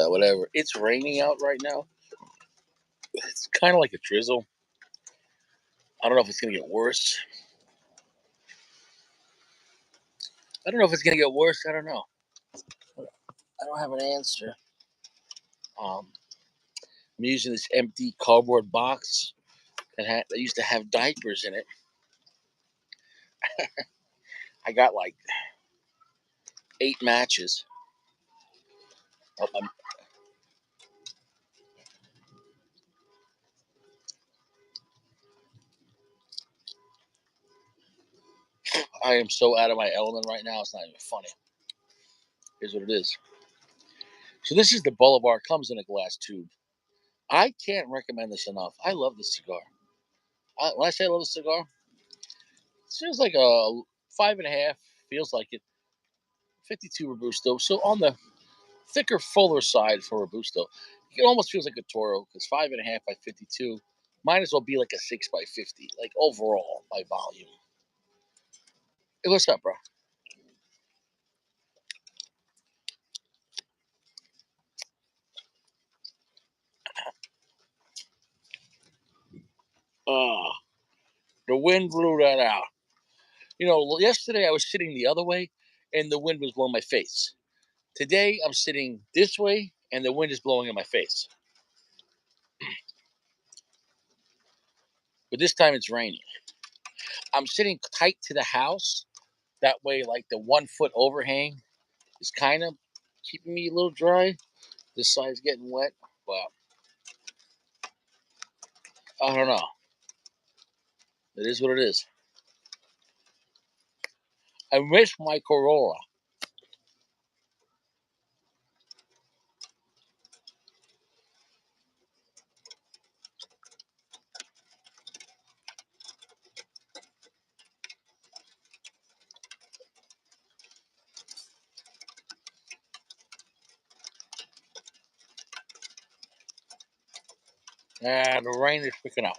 whatever. It's raining out right now. It's kind of like a drizzle. I don't know if it's going to get worse. I don't know. I don't know. I don't have an answer. I'm using this empty cardboard box that used to have diapers in it. I got like 8 matches. I am so out of my element right now. It's not even funny. Here's what it is. So this is the Bolivar. Comes in a glass tube. I can't recommend this enough. I love this cigar. When I say I love the cigar, it feels like a 5.5. Feels like it. 52 Robusto. So on the thicker, fuller side for Robusto. It almost feels like a Toro because 5.5 by 52 might as well be like a 6 by 50, like overall by volume. Hey, what's up, bro? The wind blew that out. Yesterday I was sitting the other way and the wind was blowing my face. Today I'm sitting this way and the wind is blowing in my face. But this time it's raining. I'm sitting tight to the house. That way, like the 1 foot overhang is kind of keeping me a little dry. This side's getting wet, but I don't know. It is what it is. I miss my Corolla. And the rain is picking up.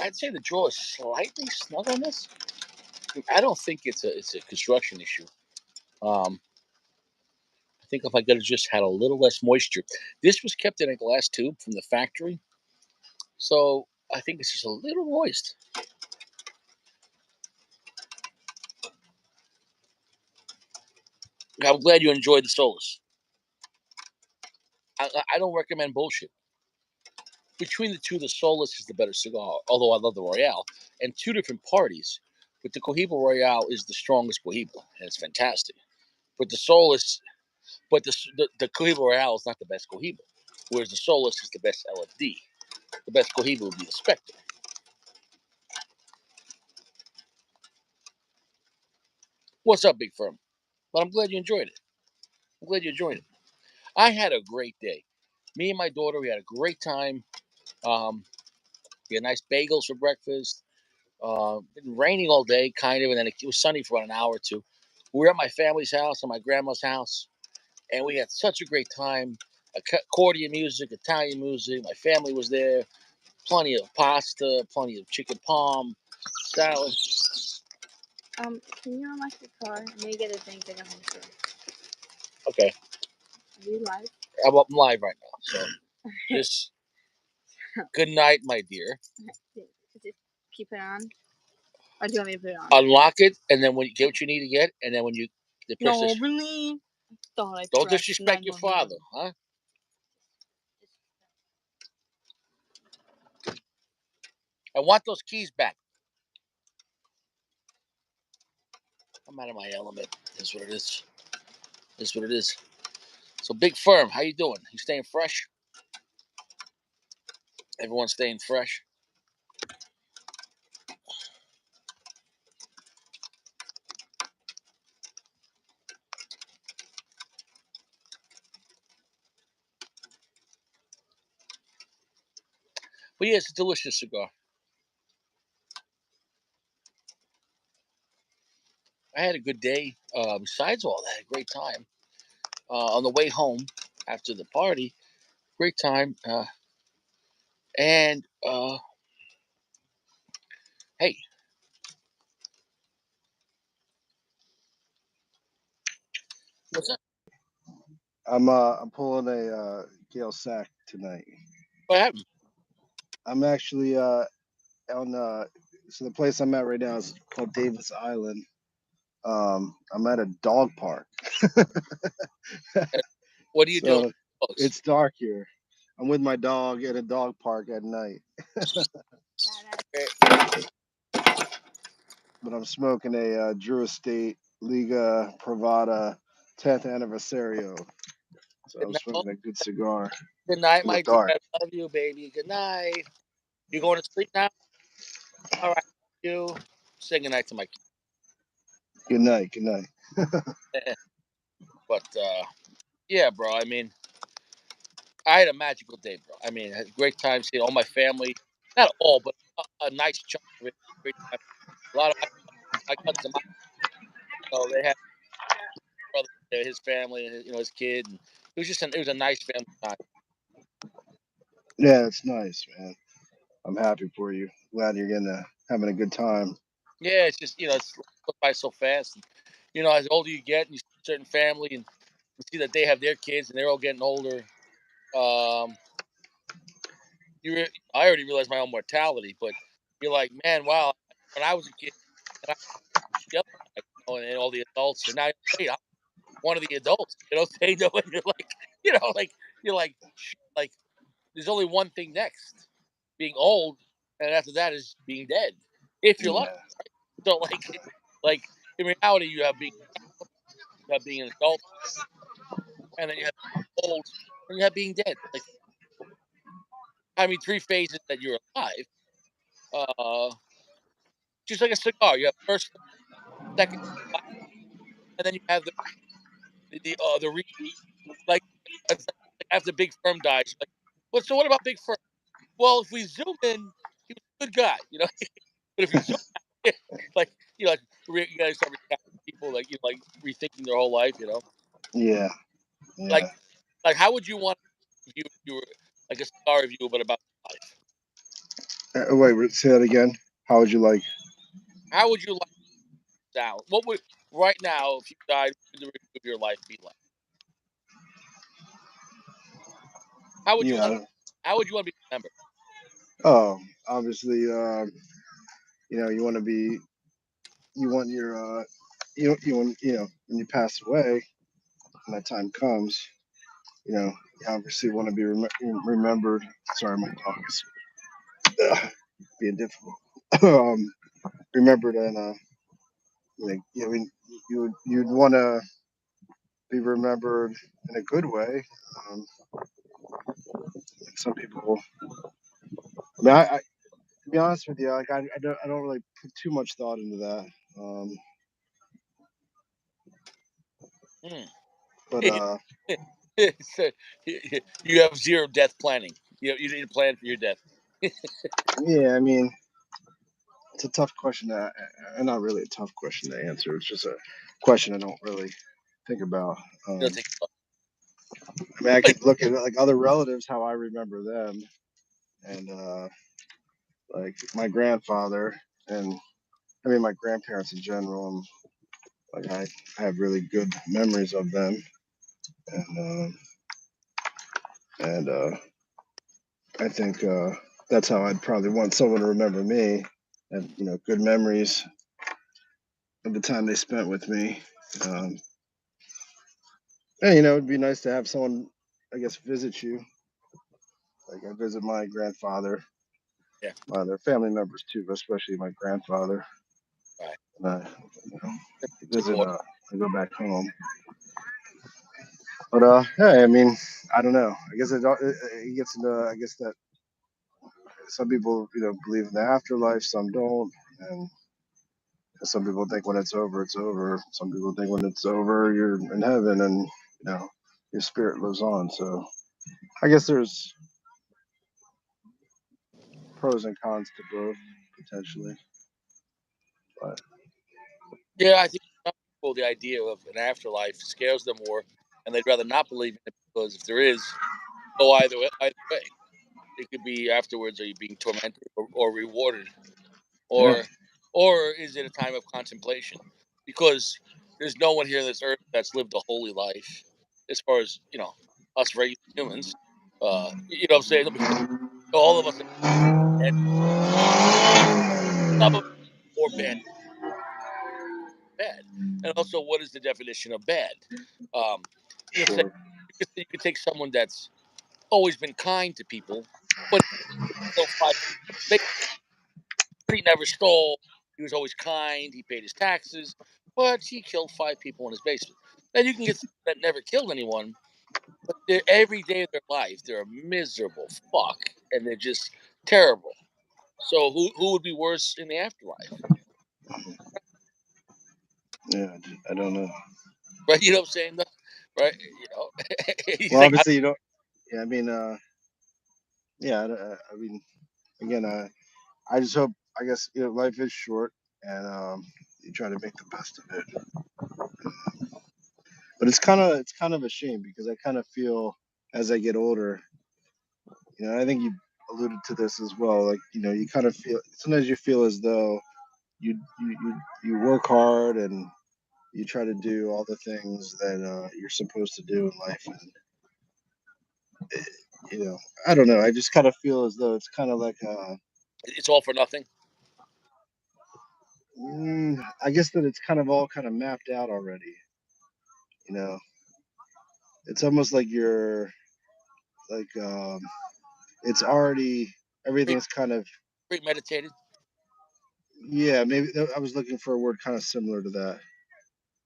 I'd say the draw is slightly snug on this. I don't think it's a construction issue. I think if I could have just had a little less moisture. This was kept in a glass tube from the factory, so I think it's just a little moist. I'm glad you enjoyed the Solus. I don't recommend bullshit. Between the two, the Solus is the better cigar, although I love the Royale. And 2 different parties, but the Cohiba Royale is the strongest Cohiba, and it's fantastic. But the Solus, the Cohiba Royale is not the best Cohiba, whereas the Solus is the best LFD. The best Cohiba would be the Spectre. What's up, Big Firm? But I'm glad you enjoyed it. I'm glad you enjoyed it. I had a great day. Me and my daughter, we had a great time. We had nice bagels for breakfast. Been raining all day, kind of, and then it was sunny for about an hour or two. We were at my family's house and my grandma's house, and we had such a great time. Accordion music, Italian music. My family was there. Plenty of pasta, plenty of chicken palm, salad. Can you unlock your car? I may get a thing to go home soon. Okay. Are you live? I'm live right now. So just good night, my dear. Just keep it on. Or do you want me to put it on? Unlock it, and then when you get what you need to get, and then when you no, really? Don't disrespect your father, huh? I want those keys back. I'm out of my element. Is what it is. Is what it is. So, Big Firm, how you doing? You staying fresh? Everyone's staying fresh. But yeah, it's a delicious cigar. I had a good day. Besides all that, a great time. On the way home after the party, great time. And hey, what's up? I'm pulling a Gale Sack tonight. What happened? I'm actually on so the place I'm at right now is called Davis Island. I'm at a dog park. What do you do? So Folks? it's dark here. I'm with my dog at a dog park at night, but I'm smoking a Drew Estate Liga Privada 10th Anniversario. So Good I'm night, smoking a good cigar good night, in the my dear. dark. I love you, baby. Good night. You going to sleep now? All right. You say good night to my Good night. Good night. kid. But yeah, bro. I mean, I had a magical day, bro. I mean, I had a great time seeing all my family. Not all, but a nice chunk of it. Great time. A lot of my cousins, and my, they had brother, his family, and his kid, and it was a nice family time. Yeah, it's nice, man. I'm happy for you. Glad you're having a good time. Yeah, it's just it's goes by so fast. And, as older you get, and you see a certain family, and you see that they have their kids, and they're all getting older. Um, I already realized my own mortality, but you're like, man, wow. When I was a kid, and I the other guy, and all the adults, and now wait, I'm one of the adults. They know, and you're like, you're like, like there's only one thing next, being old, and after that is being dead, if you're lucky. Yeah, So like in reality, you have being an adult, and then you have old, and you have being dead. Like I mean, three phases that you're alive. Uh, just like a cigar, you have first, second, and then you have the like it's like after Big Firm dies. Like, well, so what about Big Firm? Well, if we zoom in, he was a good guy, But if you zoom out, like like you gotta start recounting people like rethinking their whole life. yeah, Like yeah. how would you want if you were like a cigar review, but about life? Say that again. How would you like? How would you like down? What would right now if you died? What would the review of your life be like? How would you want? Yeah. How would you want to be remembered? Oh, obviously, you want to be, you want your, you want, when you pass away, when that time comes, you obviously want to be remembered. Sorry, my dog is being difficult. um, remembered and, I mean, you'd want to be remembered in a good way. Um, some people, I mean, to be honest with you, like I don't really put too much thought into that. Um, Hmm. but So, you have zero death planning. You need a plan for your death. yeah, I mean, it's a tough question not really a tough question to answer. It's just a question I don't really think about. Take I mean, I could look at like other relatives, how I remember them, and like my grandfather, and I mean my grandparents in general. Like I have really good memories of them, and I think that's how I'd probably want someone to remember me, and good memories of the time they spent with me. Um, and it'd be nice to have someone, I guess, visit you. Like I visit my grandfather, yeah. their family members too, but especially my grandfather. Right. And you know, It's visit. important. I go back home. But hey, I mean, I don't know. I guess it gets into. I guess that some people, believe in the afterlife, some don't, and some people think when it's over, it's over. Some people think when it's over, you're in heaven, and your spirit lives on. So I guess there's pros and cons to both potentially. But Yeah, I think some people the idea of an afterlife scares them more, and they'd rather not believe in it because if there is, go either way. Either way, it could be afterwards. Are you being tormented or rewarded, yeah, or is it a time of contemplation? Because there's no one here on this earth that's lived a holy life, as far as us regular humans. You know what I'm saying? All of us are bad. Some of us more bad, bad. And also, what is the definition of bad? Um, let's say sure. you could take someone that's always been kind to people, but still five. But he never stole. He was always kind. He paid his taxes, but he killed 5 people in his basement. Then you can get someone that never killed anyone, but they're every day of their life they're a miserable fuck, and they're just terrible. So who would be worse in the afterlife? Yeah, I don't know. Right? You know what I'm saying? Right? He's Well, like, obviously you don't. Yeah, I mean, yeah, I mean, again, I just hope. I guess life is short, and you try to make the best of it. But it's kind of a shame because I kind of feel as I get older, I think you alluded to this as well. Like, you kind of feel sometimes you feel as though you work hard and you try to do all the things that you're supposed to do in life, and you know, I don't know. I just kind of feel as though it's kind of like it's all for nothing. I guess that it's kind of all kind of mapped out already. You know, it's almost like you're like it's already Pre- everything's kind of Premeditated. yeah. Maybe I was looking for a word kind of similar to that.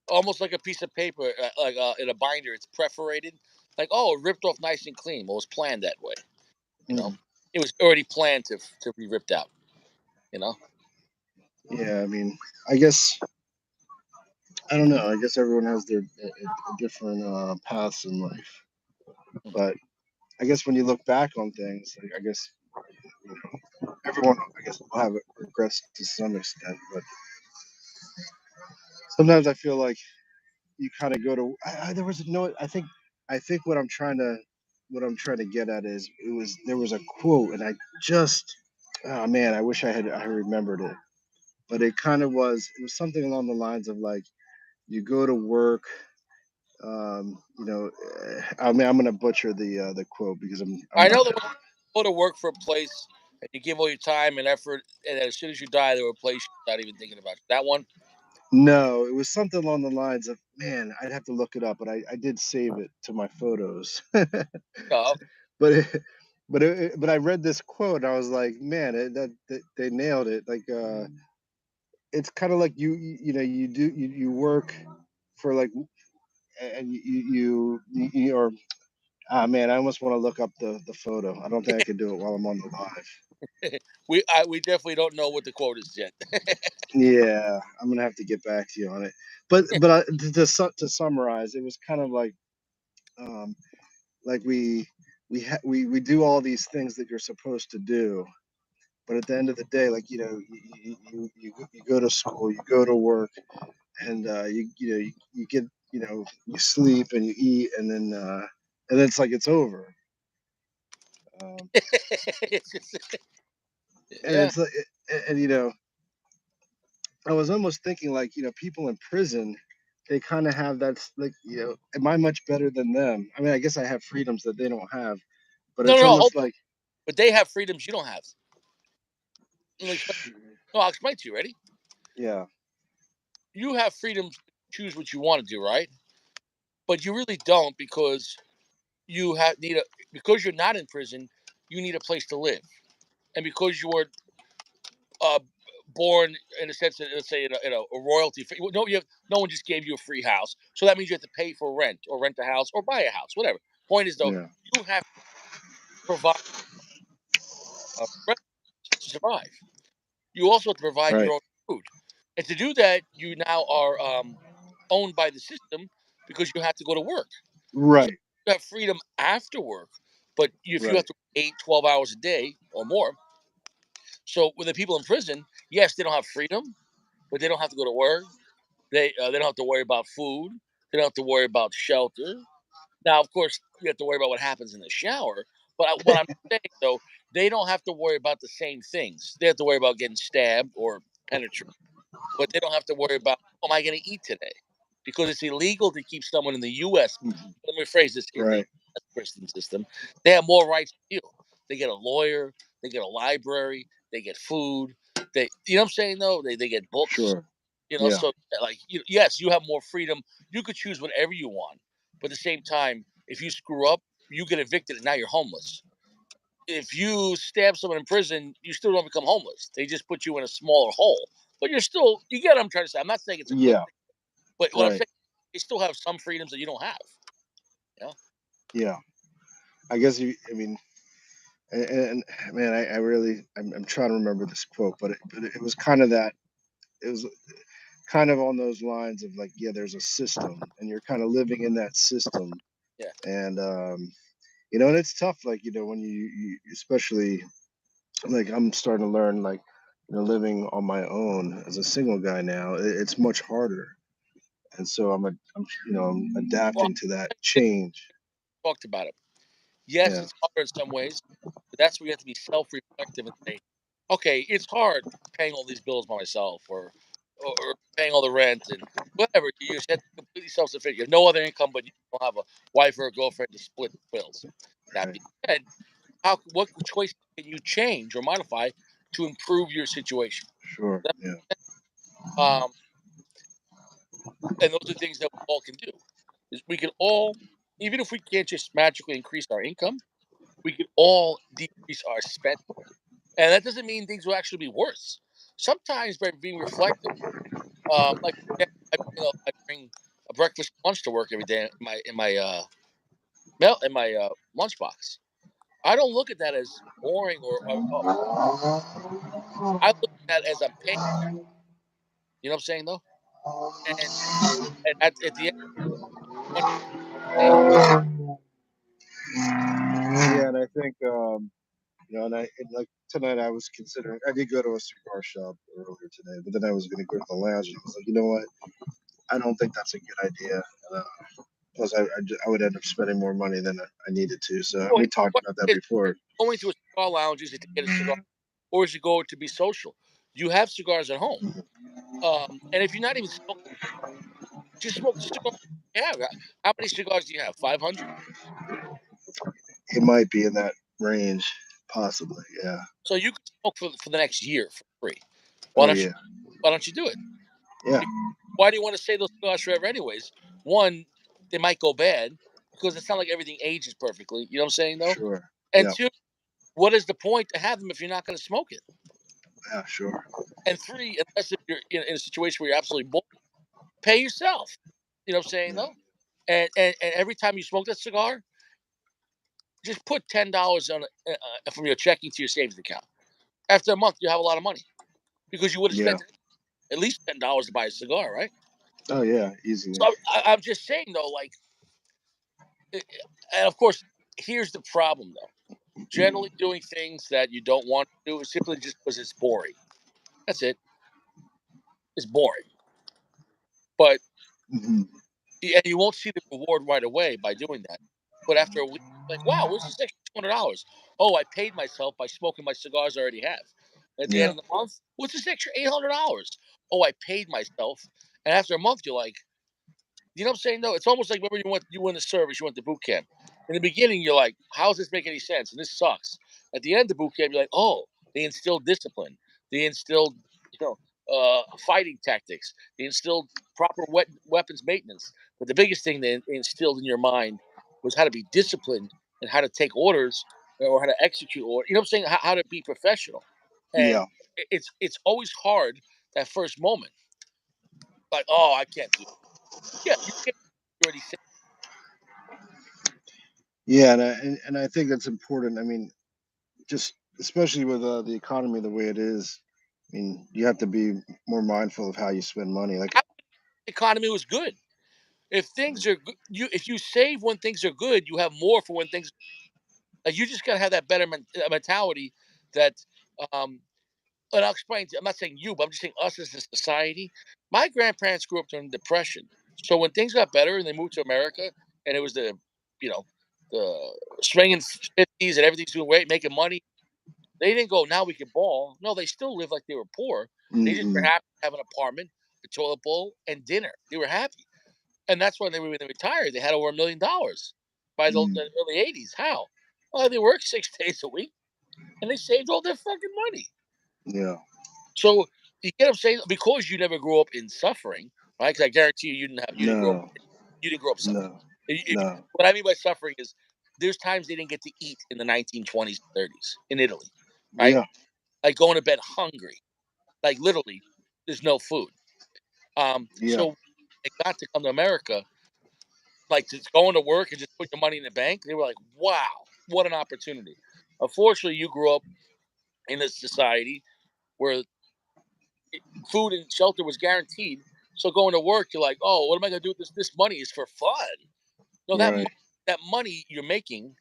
Almost like a piece of paper, like in a binder. It's perforated, like it ripped off nice and clean. Well, it was planned that way. You know, Mm. it was already planned to be ripped out. You know, Yeah, I mean, I guess I don't know. I guess everyone has their different paths in life, but I guess when you look back on things, like, I guess everyone, I guess, will have regrets to some extent. But sometimes I feel like you kind of go to. There was no. I think what I'm trying to get at is there was a quote, and I just, oh man, I wish I remembered it. But it was something along the lines of like you go to work. I mean, I'm gonna butcher the quote because I'm I not. know that when you go to work for a place and you give all your time and effort, and as soon as you die, they'll replace you without even thinking about it. That one. No, it was something along the lines of, man, I'd have to look it up, but I did save it to my photos. Oh, but it, but I read this quote and I was like, man, that they nailed it. Like it's kind of like you work for like and you or man, I almost want to look up the photo. I don't think I could do it while I'm on the live. we definitely don't know what the quote is yet. Yeah, I'm gonna have to get back to you on it. But to summarize, it was kind of um, like we do all these things that you're supposed to do, but at the end of the day, like you go to school, you go to work, and you get you sleep and you eat, and then it's like it's over. Um, It's just, and yeah. it's like and I was almost thinking like people in prison, they kind of have like am I much better than them? I mean, I guess I have freedoms that they don't have, but No, it's no, no. almost like But they have freedoms you don't have. Let me explain. No, I'll explain to you. Ready? yeah, You have freedom to choose what you want to do, right? But you really don't because you have need a because you're not in prison. You need a place to live, and because you were uh, born in a sense, let's say in a royalty. No, no one just gave you a free house, so that means you have to pay for rent or rent a house or buy a house, whatever. Point is though, yeah, you have to provide rent to survive. You also have to provide your right, own food, and to do that, you now are owned by the system because you have to go to work. So right, you have freedom after work, but if you have right, to work 8, 12 hours a day or more, So with the people in prison, yes, they don't have freedom, but they don't have to go to work. They don't have to worry about food. They don't have to worry about shelter. Now, of course, you have to worry about what happens in the shower. But what I'm saying though, they don't have to worry about the same things. They have to worry about getting stabbed or penetrated, but they don't have to worry about what am I going to eat today, because it's illegal to keep someone in the U.S. Mhm. Let me rephrase this: in the Right. U.S. prison system, they have more rights than you. They get a lawyer, they get a library, they get food. You know what I'm saying? Though they get books. Sure. Yeah. So like, yes, you have more freedom. You could choose whatever you want, but at the same time, if you screw up, you get evicted, and now you're homeless. If you stab someone in prison, you still don't become homeless. They just put you in a smaller hole, but you get what I'm trying to say. I'm not saying it's a good Yeah. thing, but what I'm Right. saying, they still have some freedoms that you don't have. Yeah, Yeah. I guess you. I mean, and man, I really, I'm trying to remember this quote, but it was kind of that. It was kind of on those lines of like, yeah, there's a system, and you're kind of living in that system, yeah. and and it's tough. Like, when you especially like I'm starting to learn like, living on my own as a single guy now, it's much harder, and so I'm Well, adapting to that we change. talked about it. Yes, Yeah. it's harder in some ways, but that's where you have to be self-reflective and say, okay, it's hard paying all these bills by myself, or paying all the rent and whatever. You just have to be completely self-sufficient. You have no other income, but you don't have a wife or a girlfriend to split the bills. That Right. being said, what choices can you change or modify to improve your situation? Sure. That- Yeah. Um, and those are things that we all can do. Is we can all, even if we can't just magically increase our income, we can all decrease our spend. And that doesn't mean things will actually be worse. Sometimes by being reflective, like I bring a breakfast lunch to work every day in my lunchbox. I don't look at that as boring I look at that as I'm paying. You know what I'm saying though? And, at the end of the day, Yeah, and I think and like tonight I was considering. I did go to a cigar shop earlier today, but then I was going to go to the lounge, and I was like, you know what? I don't think that's a good idea. Uh, Plus, I would end up spending more money than I needed to. So well, we talked what about that is before. going to a cigar lounge is to get a cigar, or is you go to be social? You have cigars at home, and if you're not even smoking, just smoke the cigar you have. How many cigars do you have? 500. It might be in that range, possibly. Yeah. So you can smoke for the next year for free. Why Oh don't you yeah. why don't you do it? Yeah. Why do you want to save those cigars forever anyways? One, they might go bad because it's not like everything ages perfectly. You know what I'm saying though? Sure. And Yeah. two, what is the point to have them if you're not going to smoke it? Yeah. Sure. And three, unless if you're in a situation where you're absolutely bored, pay yourself. You know what I'm saying Yeah. though? And every time you smoke that cigar, just put $10 on from your checking to your savings account. After a month, you have a lot of money because you would have Yeah. spent at least $10 to buy a cigar, right? Oh yeah. Easy. So I'm just saying though, like, and of course, here's the problem though. Generally, doing things that you don't want to do is simply just because it's boring. That's it. It's boring, but Hmm. and you won't see the reward right away by doing that. But after a week, like, wow, what's this extra $200? Oh, I paid myself by smoking my cigars I already have. And at the end Yeah. of the month, what's this extra $800? Oh, I paid myself. And after a month, you're like, you know what I'm saying? No, it's almost like remember you went to service, you went to boot camp. In the beginning, you're like, how does this make any sense? And this sucks. At the end of boot camp, you're like, oh, they instilled discipline. They instilled, fighting tactics. They instilled proper weapons maintenance. But the biggest thing they instilled in your mind was how to be disciplined and how to take orders or how to execute orders. You know what I'm saying? How to be professional. And Yeah. it's always hard that first moment. Like, oh, I can't do. Yeah, you can't. You already said. Yeah. And I think that's important. I mean, just especially with the economy the way it is. I mean, you have to be more mindful of how you spend money. Like, Economy was good. If things are good, if you save when things are good, you have more for when things. Like you just gotta have that better mentality that um, And I'll explain to you, I'm not saying you, but I'm just saying us as a society. My grandparents grew up during the Depression. So when things got better and they moved to America and it was you know, the swinging 50s and everything's doing great, making money, they didn't go, now we can ball. No, they still live like they were poor. They just were Hmm. happy to have an apartment, a toilet bowl, and dinner. They were happy. And that's when when they retired. They had over $1 million by the Mm. early 80s. How? Well, they worked 6 days a week and they saved all their fucking money. Yeah. So you get what I'm saying? Because you never grew up in suffering, right? Because I guarantee you didn't grow up No. suffering. No. If No. what I mean by suffering is there's times they didn't get to eat in the 1920s, 30s in Italy, right? Yeah. Like going to bed hungry, like literally, there's no food. Yeah. So they got to come to America, like just going to work and just put your money in the bank. They were like, "Wow, what an opportunity!" Unfortunately, you grew up in a society where food and shelter was guaranteed. So going to work, you're like, "Oh, what am I going to do with this? This money is for fun." No, Right. that money you're making,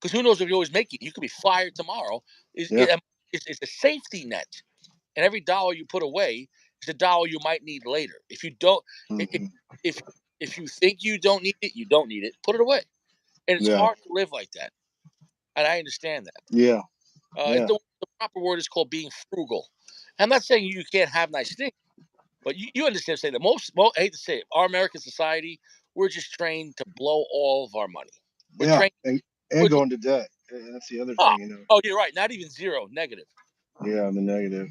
because who knows if you're always making? You could be fired tomorrow. Yeah. Is a safety net, and every dollar you put away is a dollar you might need later. If you don't, Hmm. if if you think you don't need it, you don't need it. Put it away, and it's Yeah. hard to live like that, and I understand that. Yeah. Yeah. The proper word is called being frugal. I'm not saying you can't have nice things. But you understand, say that I hate to say it, our American society, we're just trained to blow all of our money. We're Yeah. trained. And We're, go into debt. That's the other oh, thing, you know. oh, you're right. Not even zero, negative. Yeah, the negative.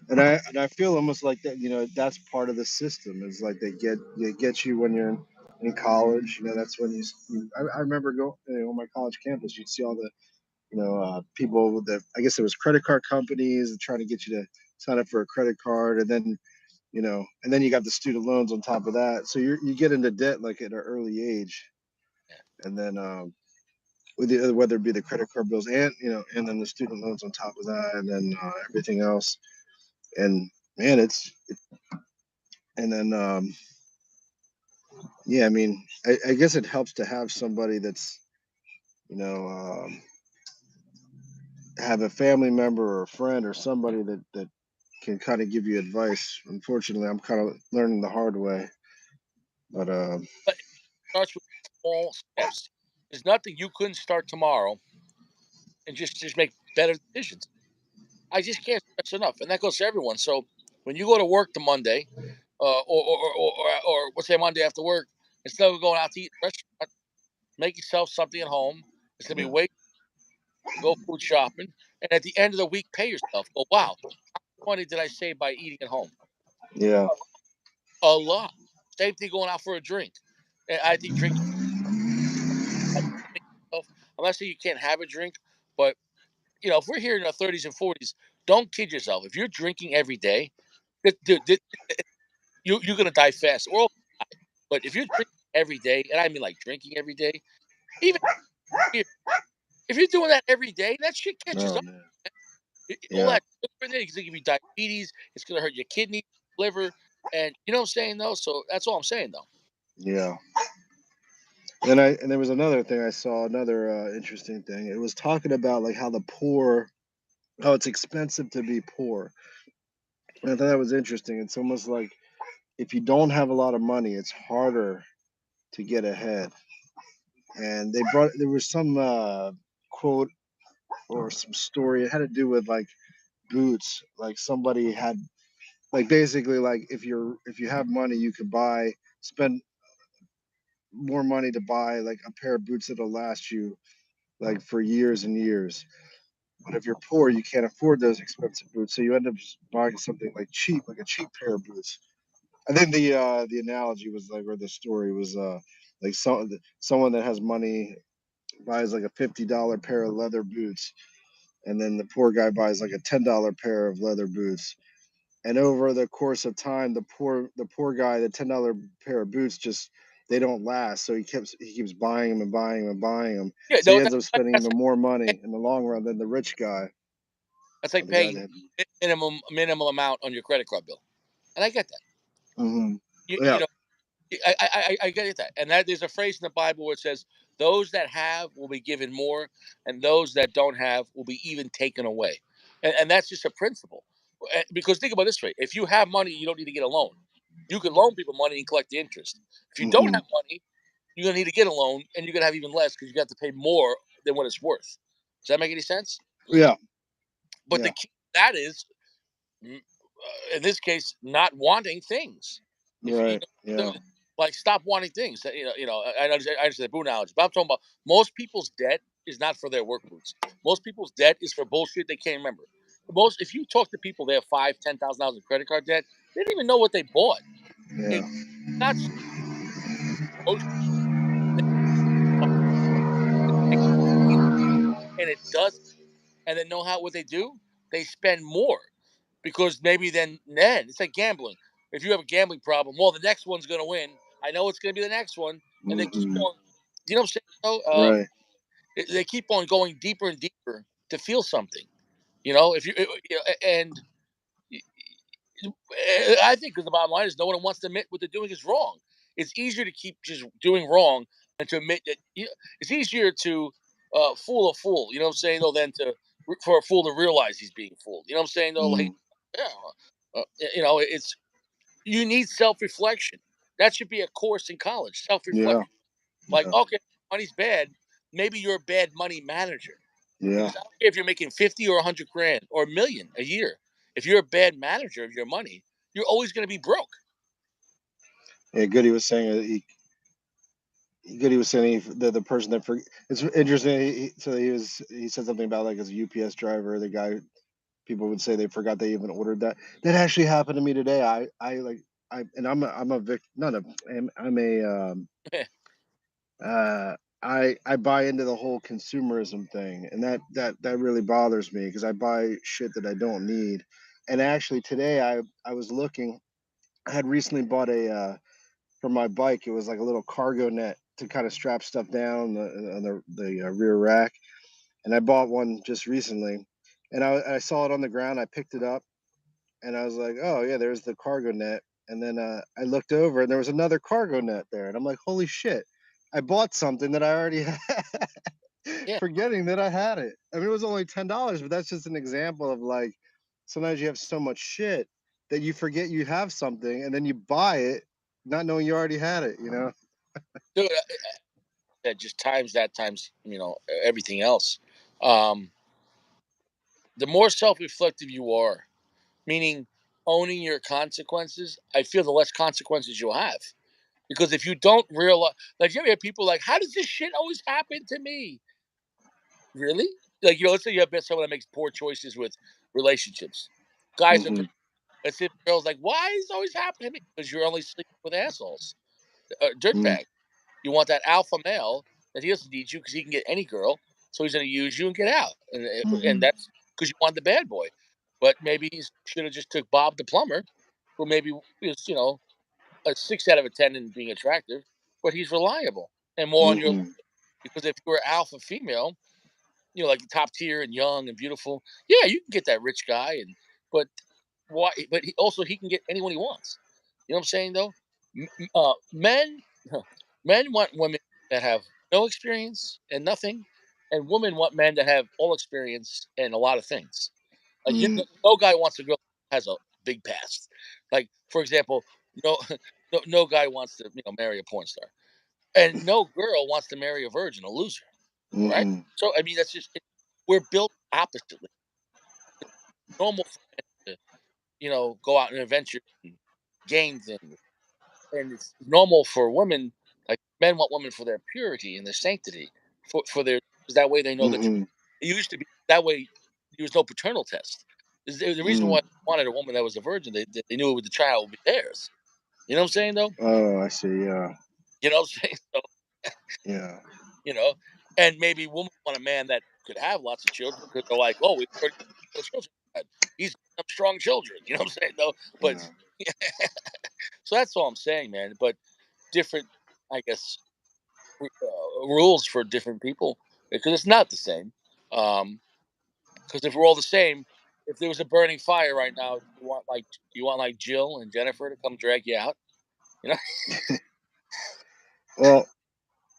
And I feel almost like that, that's part of the system. Is like they get you when you're in college. That's when I remember going, on my college campus, you'd see all the, people that, I guess it was credit card companies trying to get you to sign up for a credit card, and then you got the student loans on top of that. So you get into debt like at an early age, and then whether it be the credit card bills and and then the student loans on top of that, and then everything else. And man, and then yeah, I mean, I guess it helps to have somebody that's, you know, um, have a family member or a friend or somebody that can kind of give you advice. Unfortunately, I'm kind of learning the hard way, but But it starts with small steps. There's nothing you couldn't start tomorrow and just make better decisions. I just can't stress enough, and that goes to everyone. So when you go to work the Monday, or let's say Monday after work, instead of going out to eat at a restaurant, make yourself something at home. It's gonna be yeah, way go food shopping, and at the end of the week, pay yourself. Go, wow, money did I save by eating at home? yeah, A lot. Same thing going out for a drink. I think drinking. I'm not saying you can't have a drink, but if we're here in our 30s and 40s, don't kid yourself. If you're drinking every day, dude, you're gonna die fast. But if you're drinking every day, and I mean like drinking every day, even beer, if you're doing that every day, that shit catches oh up. man, All yeah, that sugar in there is gonna give you diabetes. It's gonna hurt your kidney, liver, and you know what I'm saying though. So that's all I'm saying though. yeah. And there was another thing I saw, another interesting thing. It was talking about like how it's expensive to be poor. And I thought that was interesting. It's almost like if you don't have a lot of money, it's harder to get ahead. And there was some quote or some story. It had to do with like boots. Like somebody had, like, basically, like, if you have money, you could spend more money to buy like a pair of boots that'll last you like for years and years. But if you're poor, you can't afford those expensive boots, so you end up just buying something like cheap, like a cheap pair of boots. I think the analogy was like, or the story was like someone that has money buys like a $50 pair of leather boots, and then the poor guy buys like a $10 pair of leather boots. And over the course of time, the poor guy, the $10 pair of boots, just they don't last. So he keeps buying them and buying them and buying them. Yeah, So he no, ends up spending that's even more money in the long run than the rich guy, or like the guy paying that. minimum amount on your credit card bill, and I get that. Hmm. You Yeah, know, I get that, and that there's a phrase in the Bible where it says, "Those that have will be given more, and those that don't have will be even taken away," and that's just a principle. Because think about it this way: if you have money, you don't need to get a loan. You can loan people money and collect the interest. If you don't Mm-hmm. have money, you're gonna need to get a loan, and you're gonna have even less because you got to pay more than what it's worth. Does that make any sense? Yeah. But the Yeah. key to that is, in this case, not wanting things. If you Right. know, Yeah. like stop wanting things. I understand the boot analogy, but I'm talking about most people's debt is not for their work boots. Most people's debt is for bullshit they can't remember. Most, if you talk to people, they have $5,000, $10,000 in credit card debt. They don't even know what they bought. Yeah. It's not emotion. They think and it does, and then know how what they do. They spend more because maybe then it's like gambling. If you have a gambling problem, well, the next one's going to win. I know it's going to be the next one, and they keep Mm-hmm. on. You know what I'm saying? Right. They keep on going deeper and deeper to feel something. You know, if and I think because the bottom line is no one wants to admit what they're doing is wrong. It's easier to keep just doing wrong than to admit that. It's easier to fool a fool. You know what I'm saying? Though, than to for a fool to realize he's being fooled. You know what I'm saying? Though, like, Mm. yeah, it's you need self reflection. That should be a course in college. Self Yeah. reflection. Like, Yeah. okay, money's bad. Maybe you're a bad money manager. Yeah. Because I don't care if you're making 50 or 100 grand or a million a year. If you're a bad manager of your money, you're always going to be broke. Yeah. Goody was saying Goody was saying the person that it's interesting. So he said something about like as a UPS driver, the guy people would say they forgot they even ordered that. That actually happened to me today. I like I'm a not a I'm a uh I buy into the whole consumerism thing, and that really bothers me because I buy shit that I don't need. And actually today I was looking. I had recently bought a for my bike. It was like a little cargo net to kind of strap stuff down on the rear rack, and I bought one just recently. And I saw it on the ground. I picked it up and I was like, "Oh yeah, there's the cargo net." And then I looked over and there was another cargo net there, and I'm like, "Holy shit! I bought something that I already had, Yeah, forgetting that I had it." I mean, it was only $10, but that's just an example of like sometimes you have so much shit that you forget you have something, and then you buy it not knowing you already had it. You know? dude, that just times that times everything else. Um, the more self-reflective you are, meaning owning your consequences, I feel the less consequences you'll have. Because if you don't realize, like, you ever hear people like, "How does this shit always happen to me?" Really? Like, let's say you have someone that makes poor choices with relationships. Guys or girls. Hmm. Let's say the girl's like, "Why is this always happening to me?" Because you're only sleeping with assholes, Mm. dirtbag. You want that alpha male that he doesn't need you because he can get any girl, so he's going to use you and get out, and Hmm. that's because you want the bad boy. But maybe he should have just took Bob the plumber, who maybe is a 6 out of 10 in being attractive, but he's reliable and more on your Hmm. because if you're alpha female, like top tier and young and beautiful, yeah, you can get that rich guy, but why? But he can get anyone he wants. You know what I'm saying though? Men, men want women that have no experience and nothing, and women want men that have all experience and a lot of things. Like Mm. no guy wants a girl that has a big past. Like for example, no no guy wants to marry a porn star, and no girl wants to marry a virgin, a loser, right? Hmm. So I mean that's just we're built oppositely. Normal for men to go out and adventure and gain things, and it's normal for women. Like men want women for their purity and their sanctity, for their because that way they know the truth. Hmm. It used to be that way. There was no paternal test. The reason Mm. why they wanted a woman that was a virgin, they knew the child would be theirs. You know what I'm saying, though? Oh, I see. Yeah. You know what I'm saying? So, Yeah. you know, and maybe women want a man that could have lots of children because they're like, oh, we already have children. He's got some strong children. You know what I'm saying, though? But Yeah. so that's all I'm saying, man. But different, I guess, rules for different people because it's not the same. Um, Because if we're all the same, if there was a burning fire right now, you want like Jill and Jennifer to come drag you out? You know? Well,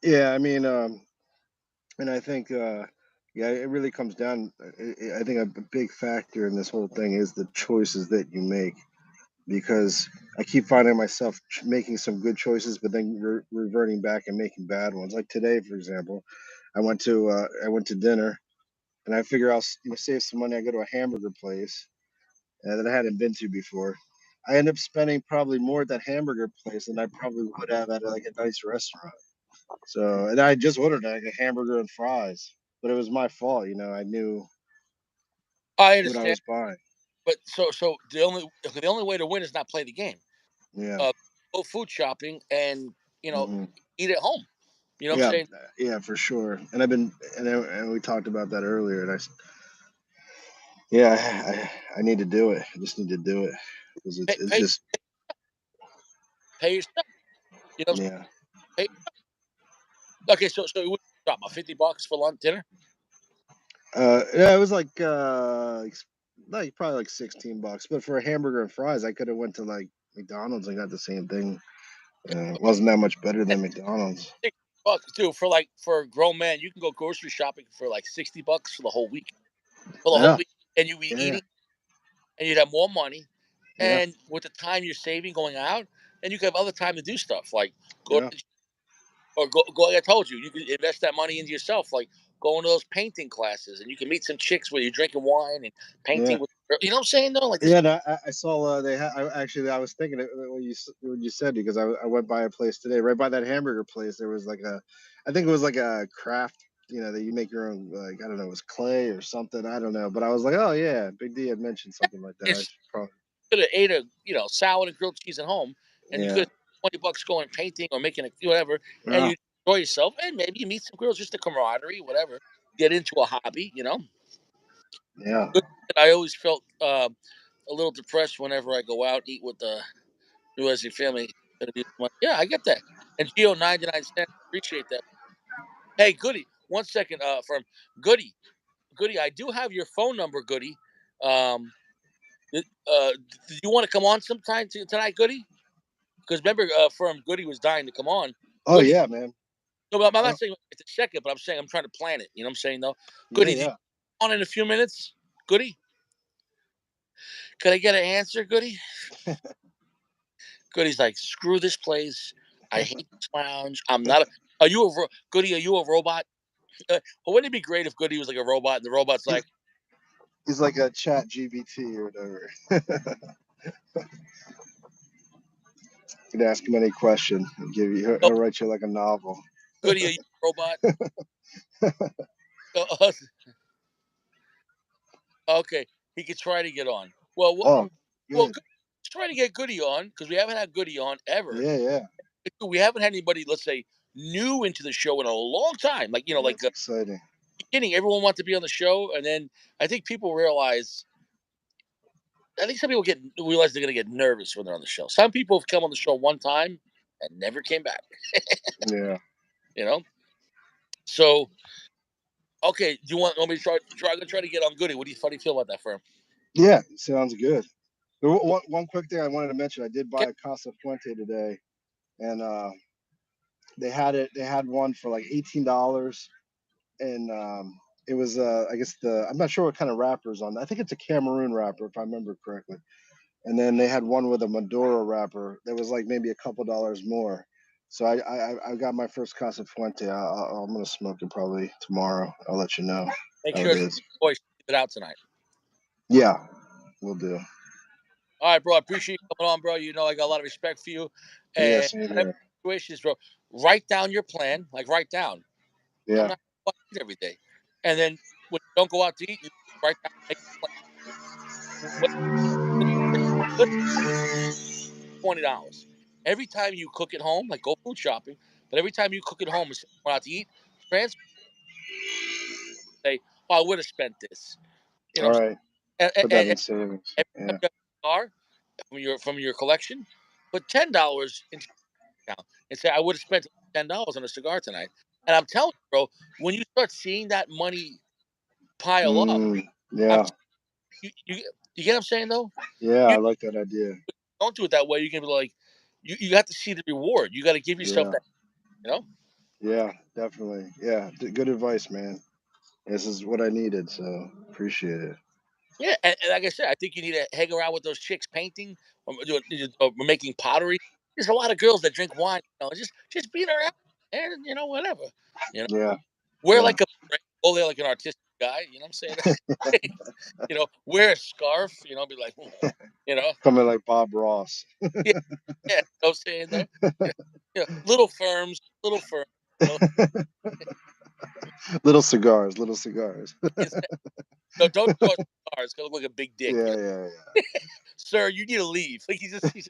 yeah. I mean, and I think Yeah, it really comes down. I think a big factor in this whole thing is the choices that you make, because I keep finding myself making some good choices, but then reverting back and making bad ones. Like today, for example, I went to dinner, and I figure I'll save some money. I go to a hamburger place that I hadn't been to before. I end up spending probably more at that hamburger place than I probably would have at like a nice restaurant. So, and I just ordered like a hamburger and fries, but it was my fault. I knew I what I understand, was buying. but so the only way to win is not play the game. Yeah. Uh, Go food shopping and you know Hmm. eat at home. You know what I'm Yeah. saying? Yeah, for sure. And I've been, and we talked about that earlier. And yeah, I need to do it. I just need to do it because Pay, it's pay, just, pay yourself. You know, yeah. pay. Okay, so it would drop about $50 for lunch dinner. Yeah, it was like probably like $16, but for a hamburger and fries, I could have went to like McDonald's and got the same thing. It wasn't that much better And than McDonald's. $60 too for a grown man. You can go grocery shopping for like $60 for the whole week. For the whole Yeah, week, and you be yeah, eating, and you'd have more money. yeah, And with the time you're saving going out, and you can have other time to do stuff like go yeah, or go. Like I told you, you can invest that money into yourself, like going to those painting classes, and you can meet some chicks where you're drinking wine and yeah. painting with. You know what I'm saying? Though, like this. Yeah, and I saw they had. I was thinking it when you said, because I went by a place today, right by that hamburger place. There was like I think it was like a craft, that you make your own, like, I don't know, it was clay or something. I don't know, but I was like, oh yeah, Big D had mentioned something like that. I It's should probably, could have ate a salad and grilled cheese at home, and you yeah, could $20 going painting or making a whatever, and yeah, you enjoy yourself, and maybe you meet some girls, just the camaraderie, whatever. Get into a hobby, yeah. I always felt a little depressed whenever I go out eat with the New Jersey family. Yeah, I get that. And Geo 99 cents, appreciate that. Hey, Goody, 1 second. From Goody, Goody, I do have your phone number, Goody. Um, do you want to come on sometime tonight, Goody? Because remember, from Goody was dying to come on. Oh Goody, yeah, man. no, but I'm I not don't. saying it's a second, but I'm saying I'm trying to plan it. You know what I'm saying though? Yeah, Goody, do you yeah. on in a few minutes? Goody, could I get an answer, Goody? Goody's like, screw this place. I hate this lounge. I'm not. Are you Goody? Are you a robot? Well, wouldn't it be great if Goody was like a robot, and the robot's He's like, he's like a chat GBT or whatever. You can ask him any question. "Oh, He'll write you like a novel. Goody, are you a robot?" Okay, he could try to get on. Oh, Well, good. let's try to get Goody on because we haven't had Goody on ever. Yeah, yeah. We haven't had anybody, let's say, new into the show in a long time. Like That's exciting. beginning, everyone wanted to be on the show, and then I think people realize. I think some people realize they're going to get nervous when they're on the show. Some people have come on the show one time and never came back. Yeah. You know, so okay. Do you want me to try to get on Goody? How do you feel about that firm? Yeah, sounds good. One quick thing I wanted to mention, I did buy Okay, a Casa Fuente today, and they had one for like $18, and it was, I guess, I'm not sure what kind of wrapper is on. I think it's a Cameroon wrapper, if I remember correctly. And then they had one with a Maduro wrapper that was like maybe a couple dollars more. So I got my first Casa Fuente. I'm gonna smoke it probably tomorrow. I'll let you know make how sure it it's is. voice it out tonight. Yeah, we'll do. All right, bro. I appreciate you coming on, bro. You know I got a lot of respect for you, Yeah, and same whatever here. situations, bro. Write down your plan. Like write down. I'm Yeah. not going to eat every day, and then when you don't go out to eat, you write down. Make a plan. Let's $20. Every time you cook at home, like go food shopping, but every time you cook at home instead of going out to eat, transfer say, "Oh, I would have spent this." You know, All right. and, Put that and in savings. every time Yeah. you have a car from your collection, put $10 into your account and say, "I would have spent $10 on a cigar tonight." And I'm telling you, bro, when you start seeing that money pile up, I'm Yeah. you get what I'm saying though. Yeah. You I like that idea. don't do it that way. You can be like, you have to see the reward. You got to give yourself Yeah. that. You know. Yeah. Definitely. Yeah. Good advice, man. This is what I needed, so appreciate it. Yeah, and like I said, I think you need to hang around with those chicks painting or making pottery. There's a lot of girls that drink wine. Just being around and whatever. You know, Yeah, wear yeah. like a go there like an artistic guy. You know what I'm saying? Wear a scarf. Be like, "Hmm," you know, Coming like Bob Ross. yeah, yeah. You know what I'm saying though, yeah, yeah. Little firms. You know, Little cigars, little cigars. it's, no, don't show us cars. It's gonna look like a big dick. Yeah, yeah, Sir, you need to leave. Like he's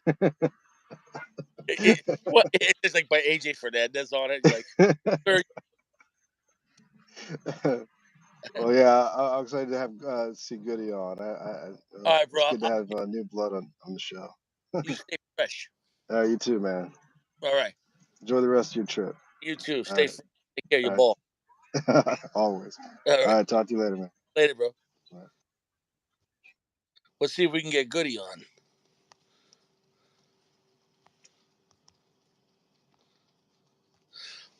yeah. what? It's like by AJ Fernandez on it. You're like, sir, Well, yeah, I'm excited to have see Goody on. all right, It's bro. good to have new blood on the show. You stay fresh. You too, man. All right. Enjoy the rest of your trip. You too. All Stay right, fresh. Take care of your all ball. right. Always. All All right. right, talk to you later, man. Later, bro. Bye. Let's see if we can get Goody on.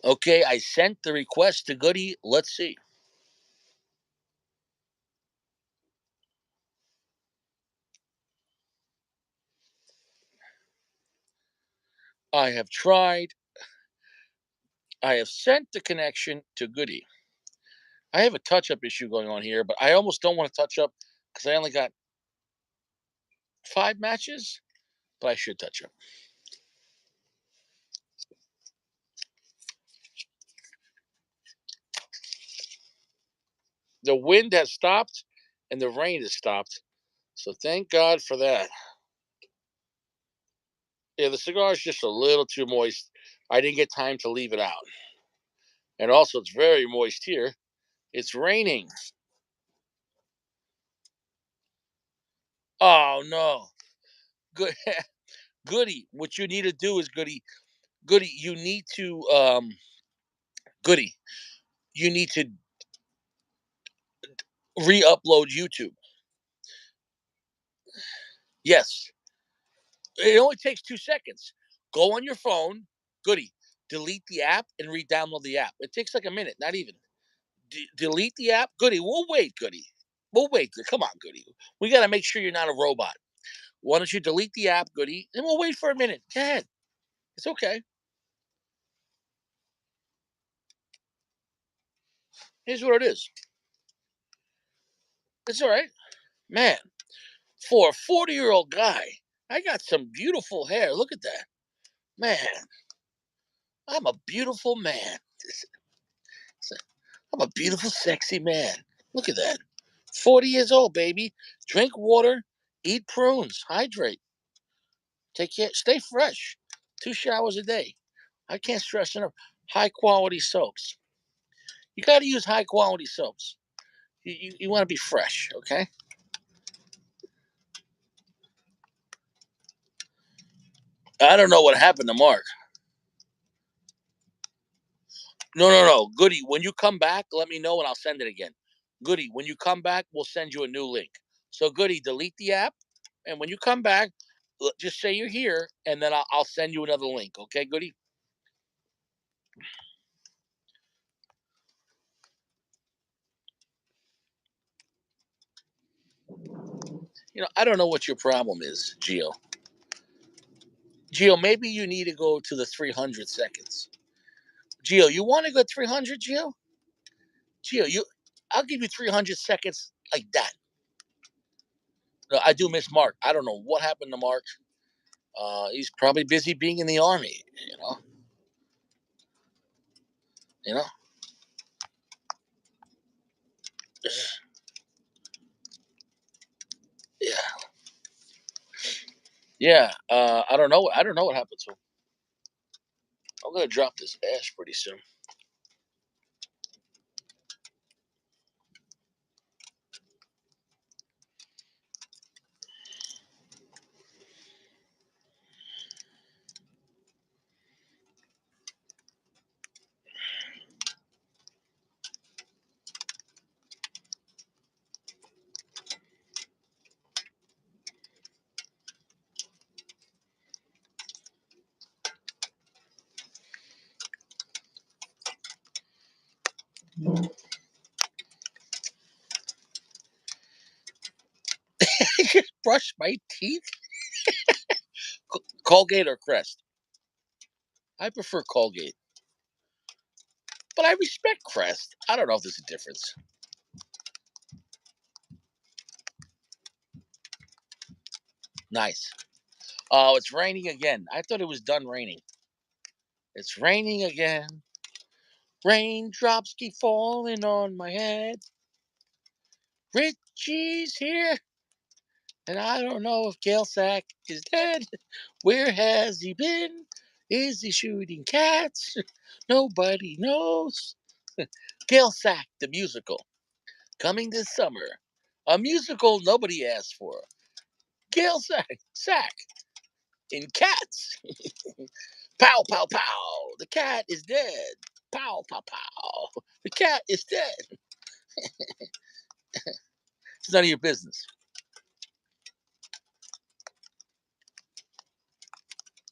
Okay, I sent the request to Goody. Let's see. I have tried. I have sent the connection to Goody. I have a touch up issue going on here, but I almost don't want to touch up because I only got 5 matches, but I should touch up. The wind has stopped and the rain has stopped. So thank God for that. Yeah, the cigar is just a little too moist. I didn't get time to leave it out. And also, it's very moist here. It's raining. Oh, no. Good. Goody. What you need to do is, Goody, you need to, Goody, you need to re upload YouTube. Yes. It only takes 2 seconds. Go on your phone, Goody, delete the app and re download the app. It takes like a minute, not even. Delete the app. Goody, we'll wait, Goody. We'll wait. Come on, Goody. We got to make sure you're not a robot. Why don't you delete the app, Goody, and we'll wait for a minute. Go ahead. It's okay. Here's what it is. It's all right. Man, for a 40-year-old guy, I got some beautiful hair. Look at that. Man, I'm a beautiful man. I'm a beautiful, sexy man. Look at that. 40 years old, baby. Drink water, eat prunes, hydrate, take care, stay fresh. 2 showers a day. I can't stress enough. High quality soaps. You got to use high quality soaps. You want to be fresh, okay? I don't know what happened to Mark. No, no, no. Goody, when you come back, let me know and I'll send it again. Goody, when you come back, we'll send you a new link. So, Goody, delete the app. And when you come back, just say you're here and then I'll send you another link. Okay, Goody? I don't know what your problem is, Gio. Gio, maybe you need to go to the 300 seconds. Gio, you want to go 300, Gio? Gio, I'll give you 300 seconds like that. No, I do miss Mark. I don't know what happened to Mark. He's probably busy being in the army. You know. You know. Yeah. Yeah. I don't know. I don't know what happened to him. I'm gonna drop this ash pretty soon. just brush my teeth. Colgate or Crest? I prefer Colgate, but I respect Crest. I don't know if there's a difference. Nice. Oh, it's raining again. I thought it was done raining. It's raining again. Raindrops keep falling on my head. Richie's here, and I don't know if Sack is dead. Where has he been? Is he shooting cats? Nobody knows. Sack, the musical, coming this summer. A musical nobody asked for. Sack in Cats. Pow, pow, pow. The cat is dead. Pow, pow, pow. The cat is dead. It's none of your business.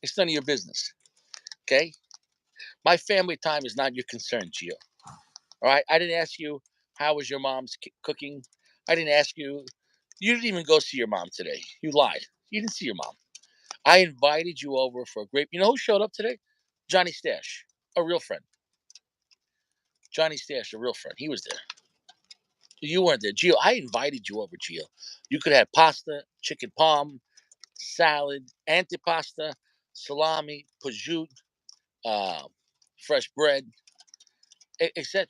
It's none of your business. Okay? My family time is not your concern, Gio. All right? I didn't ask you how was your mom's cooking. I didn't ask you. You didn't even go see your mom today. You lied. You didn't see your mom. I invited you over for a great. You know who showed up today? Johnny Stash, a real friend. Johnny Stash, a real friend. He was there. You weren't there, Gio. I invited you over, Gio. You could have pasta, chicken palm, salad, antipasta, salami, prosciutto, uh, fresh bread, etc.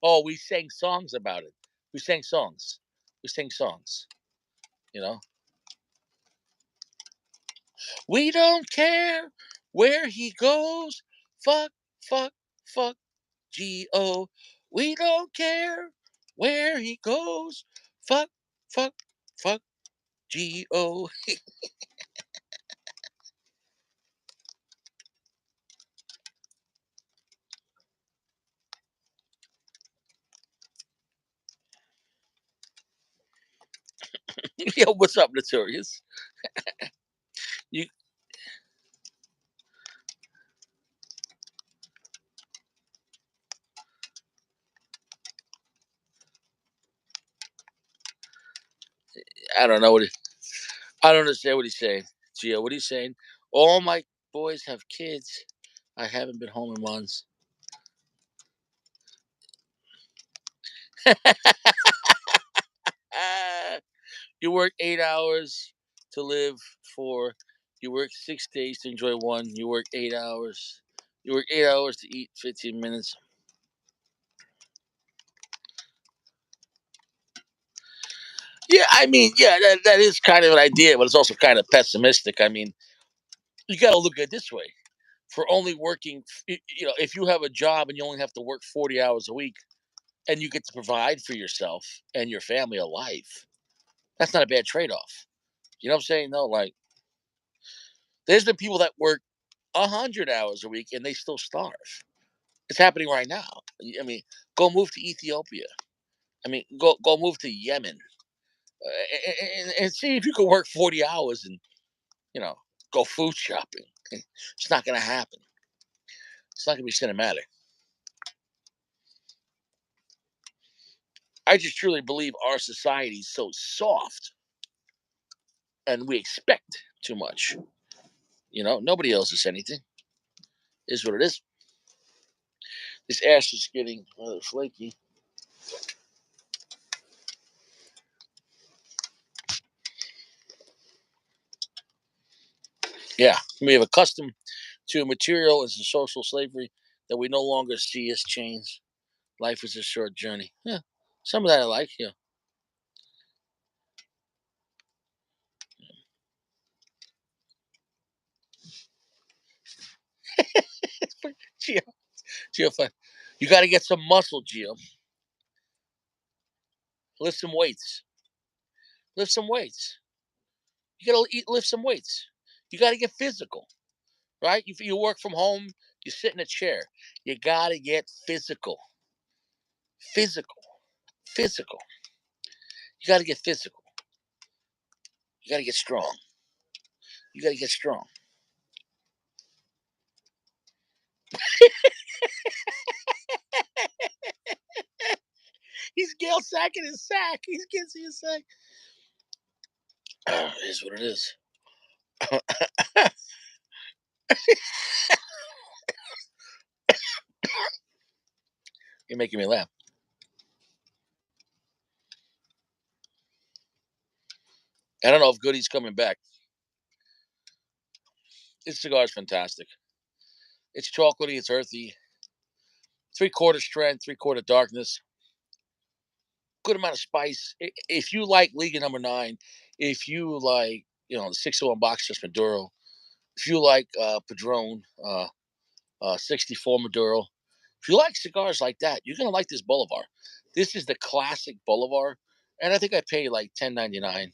Oh, we sang songs about it. We sang songs. We sang songs. You know, we don't care where he goes. Fuck, fuck, fuck, G-O. We don't care where he goes. Fuck, fuck, fuck, G-O. Yo, what's up, Notorious? You, I don't know what I don't understand what he's saying. Gio, what are you saying? All my boys have kids. I haven't been home in months. Ah, you work 8 hours to live for. You work 6 days to enjoy one. You work 8 hours. You work 8 hours to eat 15 minutes. Yeah, I mean, yeah, that is kind of an idea, but it's also kind of pessimistic. I mean, you got to look at it this way. For only working, if you have a job and you only have to work 40 hours a week and you get to provide for yourself and your family a life, that's not a bad trade off. You know what I'm saying? No, like, there's been people that work 100 hours a week and they still starve. It's happening right now. I mean, go move to Ethiopia. I mean, go move to Yemen, and see if you can work 40 hours and you know go food shopping. It's not going to happen. It's not going to be cinematic. I just truly believe our society is so soft and we expect too much. Nobody owes us anything. Is what it is. This ash is getting rather flaky. Yeah, we have accustomed to a material as a social slavery that we no longer see as change. Life is a short journey. Yeah, some of that I like. Yeah, Gio, Gio, fine. You got to get some muscle, Gio. Lift some weights. Lift some weights. You got to lift some weights. You got to get physical, right? You work from home. You sit in a chair. You got to get physical. Physical. Physical. You got to get physical. You got to get strong. You got to get strong. He's Gail sacking his sack. He's kissing his sack. It is what it is. You're making me laugh. I don't know if Goody's coming back. This cigar is fantastic. It's chocolatey. It's earthy. 3/4 strength, 3/4 darkness. Good amount of spice. If you like Liga Number 9, if you like, the 601 box just Maduro, if you like Padron 64 Maduro, if you like cigars like that, you're gonna like this Bolivar. This is the classic Bolivar, and I think I paid like $10.99.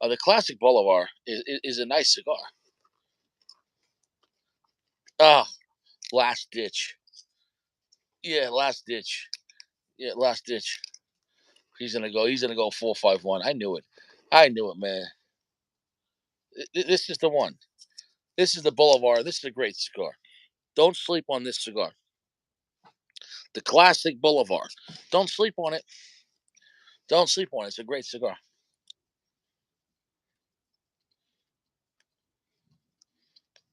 The classic Bolivar is a nice cigar. Ah, last ditch. Yeah, last ditch. Yeah, last ditch. He's gonna go. He's gonna go 4.51. I knew it. I knew it, man. This is the one. This is the Bolivar. This is a great cigar. Don't sleep on this cigar. The classic Bolivar. Don't sleep on it. Don't sleep on it. It's a great cigar.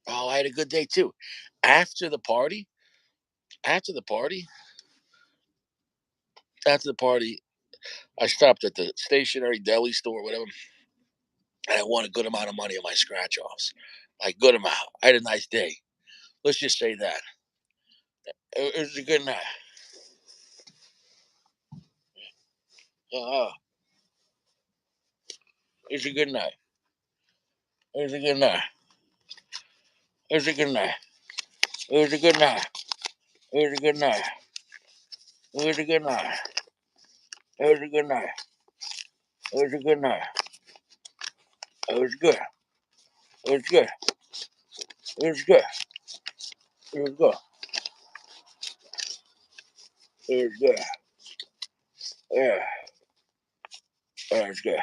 Oh, I had a good day too. After the party, after the party, after the party, I stopped at the stationary deli store, whatever, and I won a good amount of money on my scratch offs. Like, good amount. I had a nice day. Let's just say that. It was a good night. Uh, it was a good night. It was a good night. It was a good night. It was a good night. It was a good night. It was a good night. It was a good night. It was a good night. It was good. It was good. It was good. It was good. It was good. Yeah. It was good.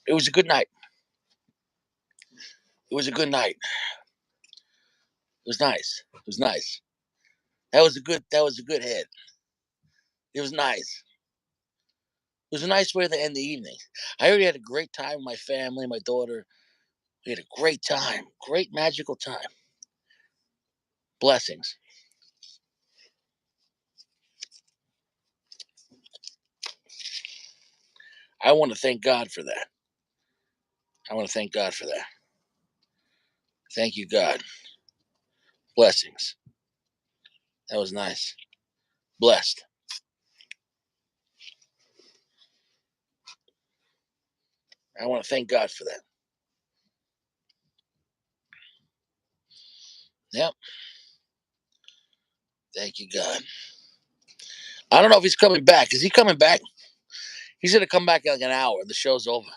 It was a good night. It was a good night. It was nice. It was nice. That was a good head. It was nice. It was a nice way to end the evening. I already had a great time with my family, my daughter. We had a great time. Great magical time. Blessings. I want to thank God for that. I want to thank God for that. Thank you, God. Blessings. That was nice. Blessed. I want to thank God for that. Yep. Thank you, God. I don't know if he's coming back. Is he coming back? He's going to come back in like an hour. The show's over.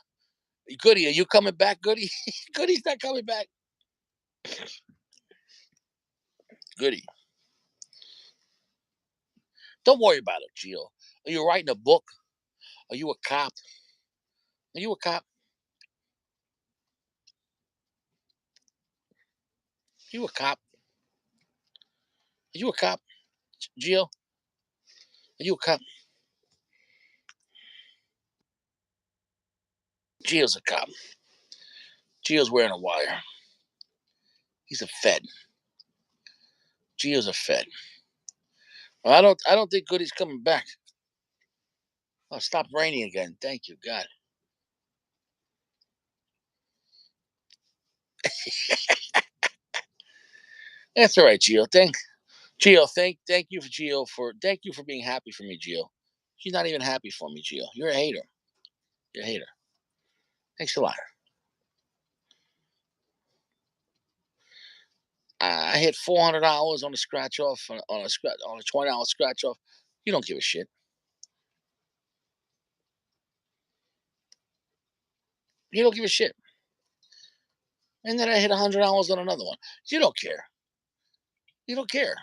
Goody, are you coming back, Goody? Goody's not coming back. Goody. Don't worry about it, Gio. Are you writing a book? Are you a cop? Are you a cop? Are you a cop? Are you a cop? Gio? Are you a cop? Gio's a cop. Gio's wearing a wire. He's a Fed. Gio's a Fed. I don't think Goody's coming back. Oh, stop raining again. Thank you, God. That's all right, Gio. Thank you for thank you for being happy for me, Gio. She's not even happy for me, Gio. You're a hater. You're a hater. Thanks a lot. I hit $400 on a scratch off on a $20 scratch off. You don't give a shit. You don't give a shit. And then I hit $100 on another one. You don't care. You don't care.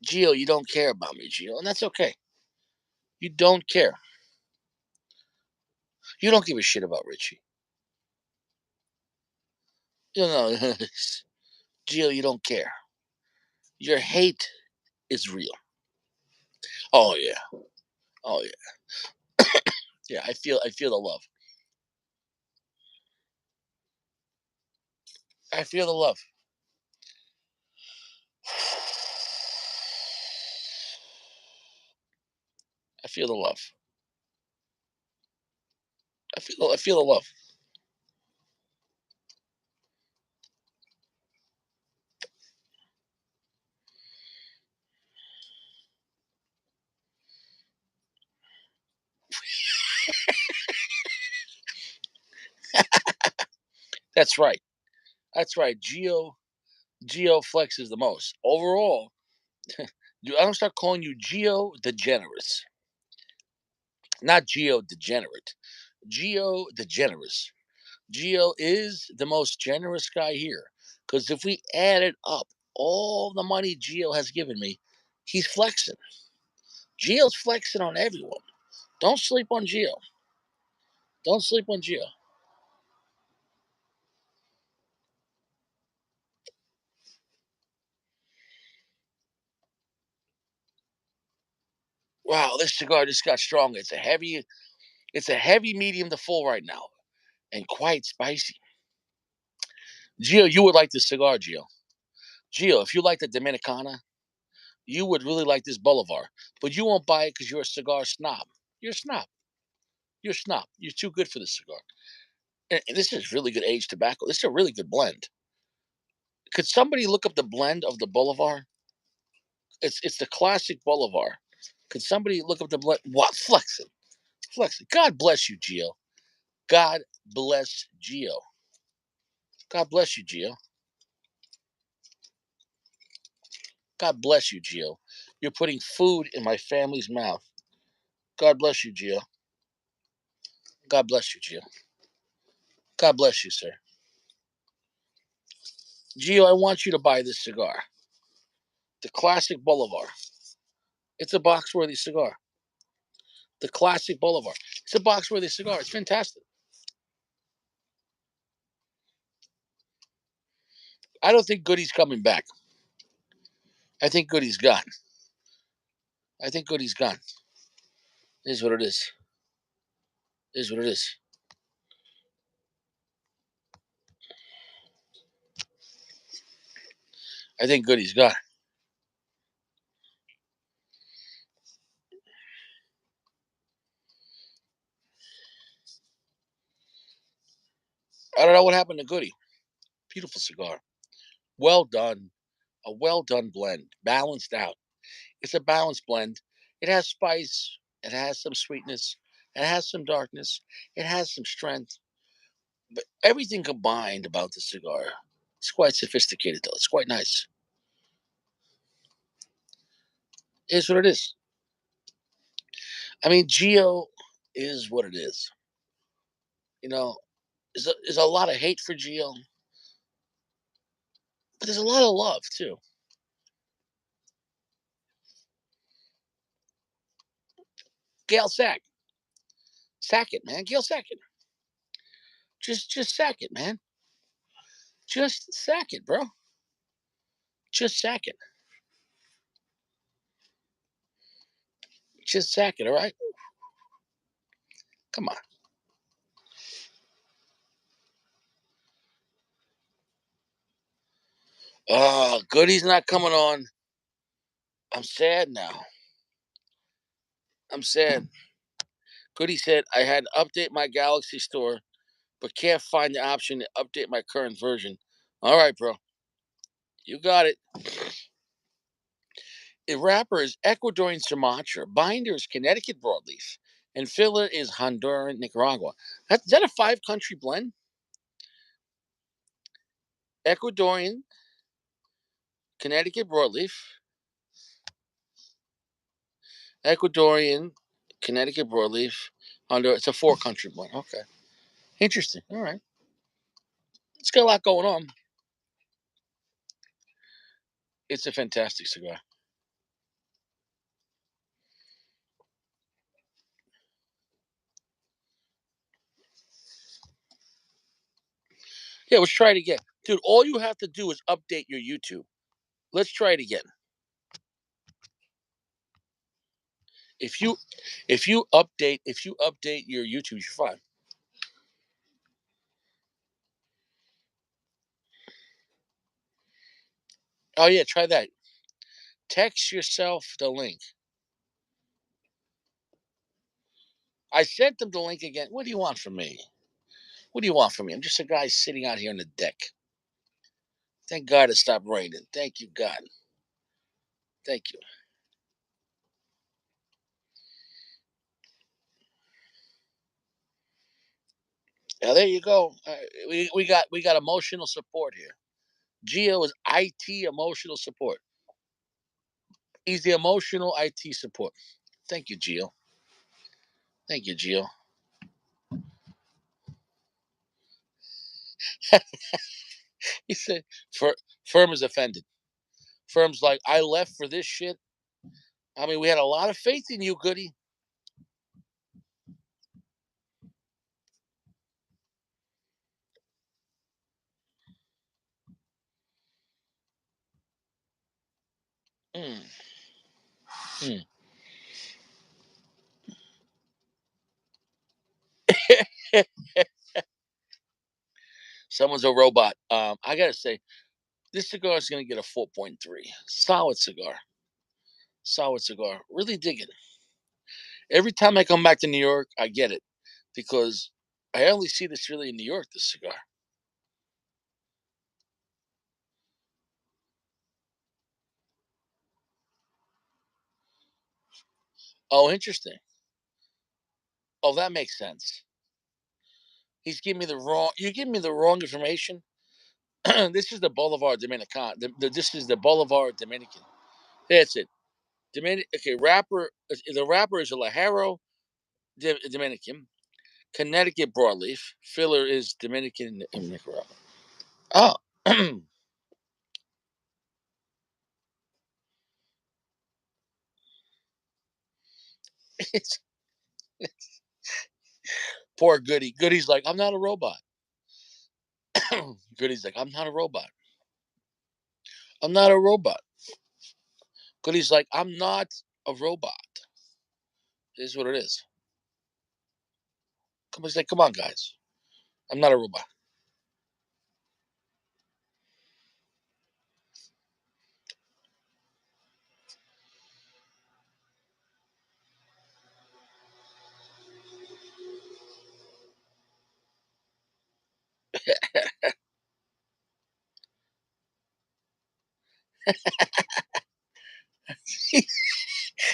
Gio, you don't care about me, Gio, and that's okay. You don't care. You don't give a shit about Richie. You know, Gio, you don't care. Your hate is real. Oh yeah. Oh yeah. Yeah, I feel the love. I feel the love. I feel the love. I feel the love. That's right. That's right. Geo flexes the most. Overall, I don't start calling you Geo the generous. Not Geo degenerate. Geo the generous. Geo is the most generous guy here. Because if we added up all the money Geo has given me, he's flexing. Geo's flexing on everyone. Don't sleep on Geo. Don't sleep on Geo. Wow, this cigar just got strong. It's a heavy medium to full right now. And quite spicy. Gio, you would like this cigar, Gio. Gio, if you like the Dominicana, you would really like this Bolivar. But you won't buy it because you're a cigar snob. You're a snob. You're a snob. You're too good for this cigar. And this is really good aged tobacco. This is a really good blend. Could somebody look up the blend of the Bolivar? It's the classic Bolivar. Could somebody look up the blend? What? Flexing. Flexing. God bless you, Gio. God bless Gio. God bless you, Gio. God bless you, Gio. You're putting food in my family's mouth. God bless you, Gio. God bless you, Gio. God bless you, sir. Gio, I want you to buy this cigar. The classic Bolivar. It's a box worthy cigar. The classic Bolivar. It's a box worthy cigar. It's fantastic. I don't think Goody's coming back. I think Goody's gone. I think Goody's gone. It is what it is. It is what it is. I think Goody's gone. I don't know what happened to Goody. Beautiful cigar. Well done. A well done blend. Balanced out. It's a balanced blend. It has spice. It has some sweetness. It has some darkness. It has some strength. But everything combined about the cigar, it's quite sophisticated though. It's quite nice. It is what it is. I mean, Geo is what it is. You know, there's a lot of hate for Geo, but there's a lot of love too. Gail sack it, man. Gail sack it. Just sack it, man. Just sack it, bro. Just sack it. Just sack it, all right? Come on. Oh, Goody's not coming on. I'm sad now. I'm sad. Goody said I had to update my Galaxy store, but can't find the option to update my current version. All right, bro. You got it. The wrapper is Ecuadorian Sumatra. Binder is Connecticut broadleaf. And filler is Honduran Nicaragua. Is that a 5 country blend? Ecuadorian, Connecticut broadleaf. Ecuadorian, Connecticut broadleaf. Honduran. It's a 4 country blend. Okay. Interesting. All right. It's got a lot going on. It's a fantastic cigar. Yeah, let's try it again. Dude, all you have to do is update your YouTube. Let's try it again. If you update your YouTube, you're fine. Oh yeah, try that. Text yourself the link. I sent them the link again. What do you want from me? What do you want from me? I'm just a guy sitting out here on the deck. Thank God it stopped raining. Thank you, God. Thank you. Now there you go. We got emotional support here. Geo is IT emotional support. He's the emotional IT support. Thank you, Geo. Thank you, Geo. He said, Firm is offended. Firm's like, I left for this shit. I mean, we had a lot of faith in you, Goody. Mm, mm. Someone's a robot. I gotta say, this cigar is gonna get a 4.3. Solid cigar. Solid cigar. Really dig it. Every time I come back to New York, I get it because I only see this really in New York. This cigar. Oh, interesting. Oh, that makes sense. He's giving me the wrong. You give me the wrong information. This is the Bolivar Dominican. This is the Bolivar Dominican. That's it. Okay, rapper. The rapper is a Lajero Dominican. Connecticut broadleaf. Filler is Dominican in Nicaragua. Oh, it's poor Goody. Goody's like, I'm not a robot. Goody's like, I'm not a robot. I'm not a robot. Goody's like, I'm not a robot. It is what it is. He's like, come on, guys. I'm not a robot.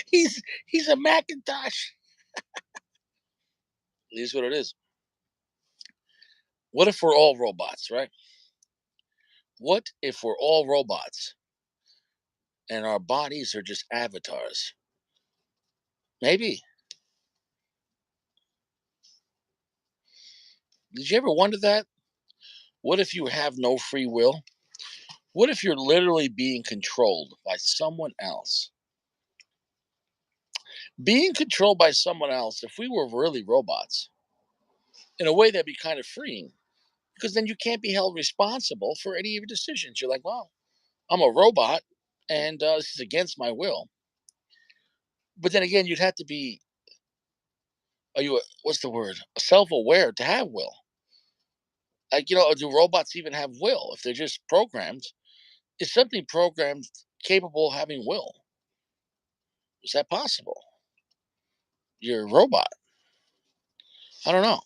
He's a Macintosh. It is what it is. What if we're all robots, right? What if we're all robots and our bodies are just avatars? Maybe. Did you ever wonder that? What if you have no free will? What if you're literally being controlled by someone else? Being controlled by someone else, if we were really robots, in a way that'd be kind of freeing because then you can't be held responsible for any of your decisions. You're like, well, I'm a robot and this is against my will. But then again, you'd have to be, what's the word? Self aware to have will. Like, do robots even have will if they're just programmed? Is something programmed capable of having will? Is that possible? You're a robot. I don't know.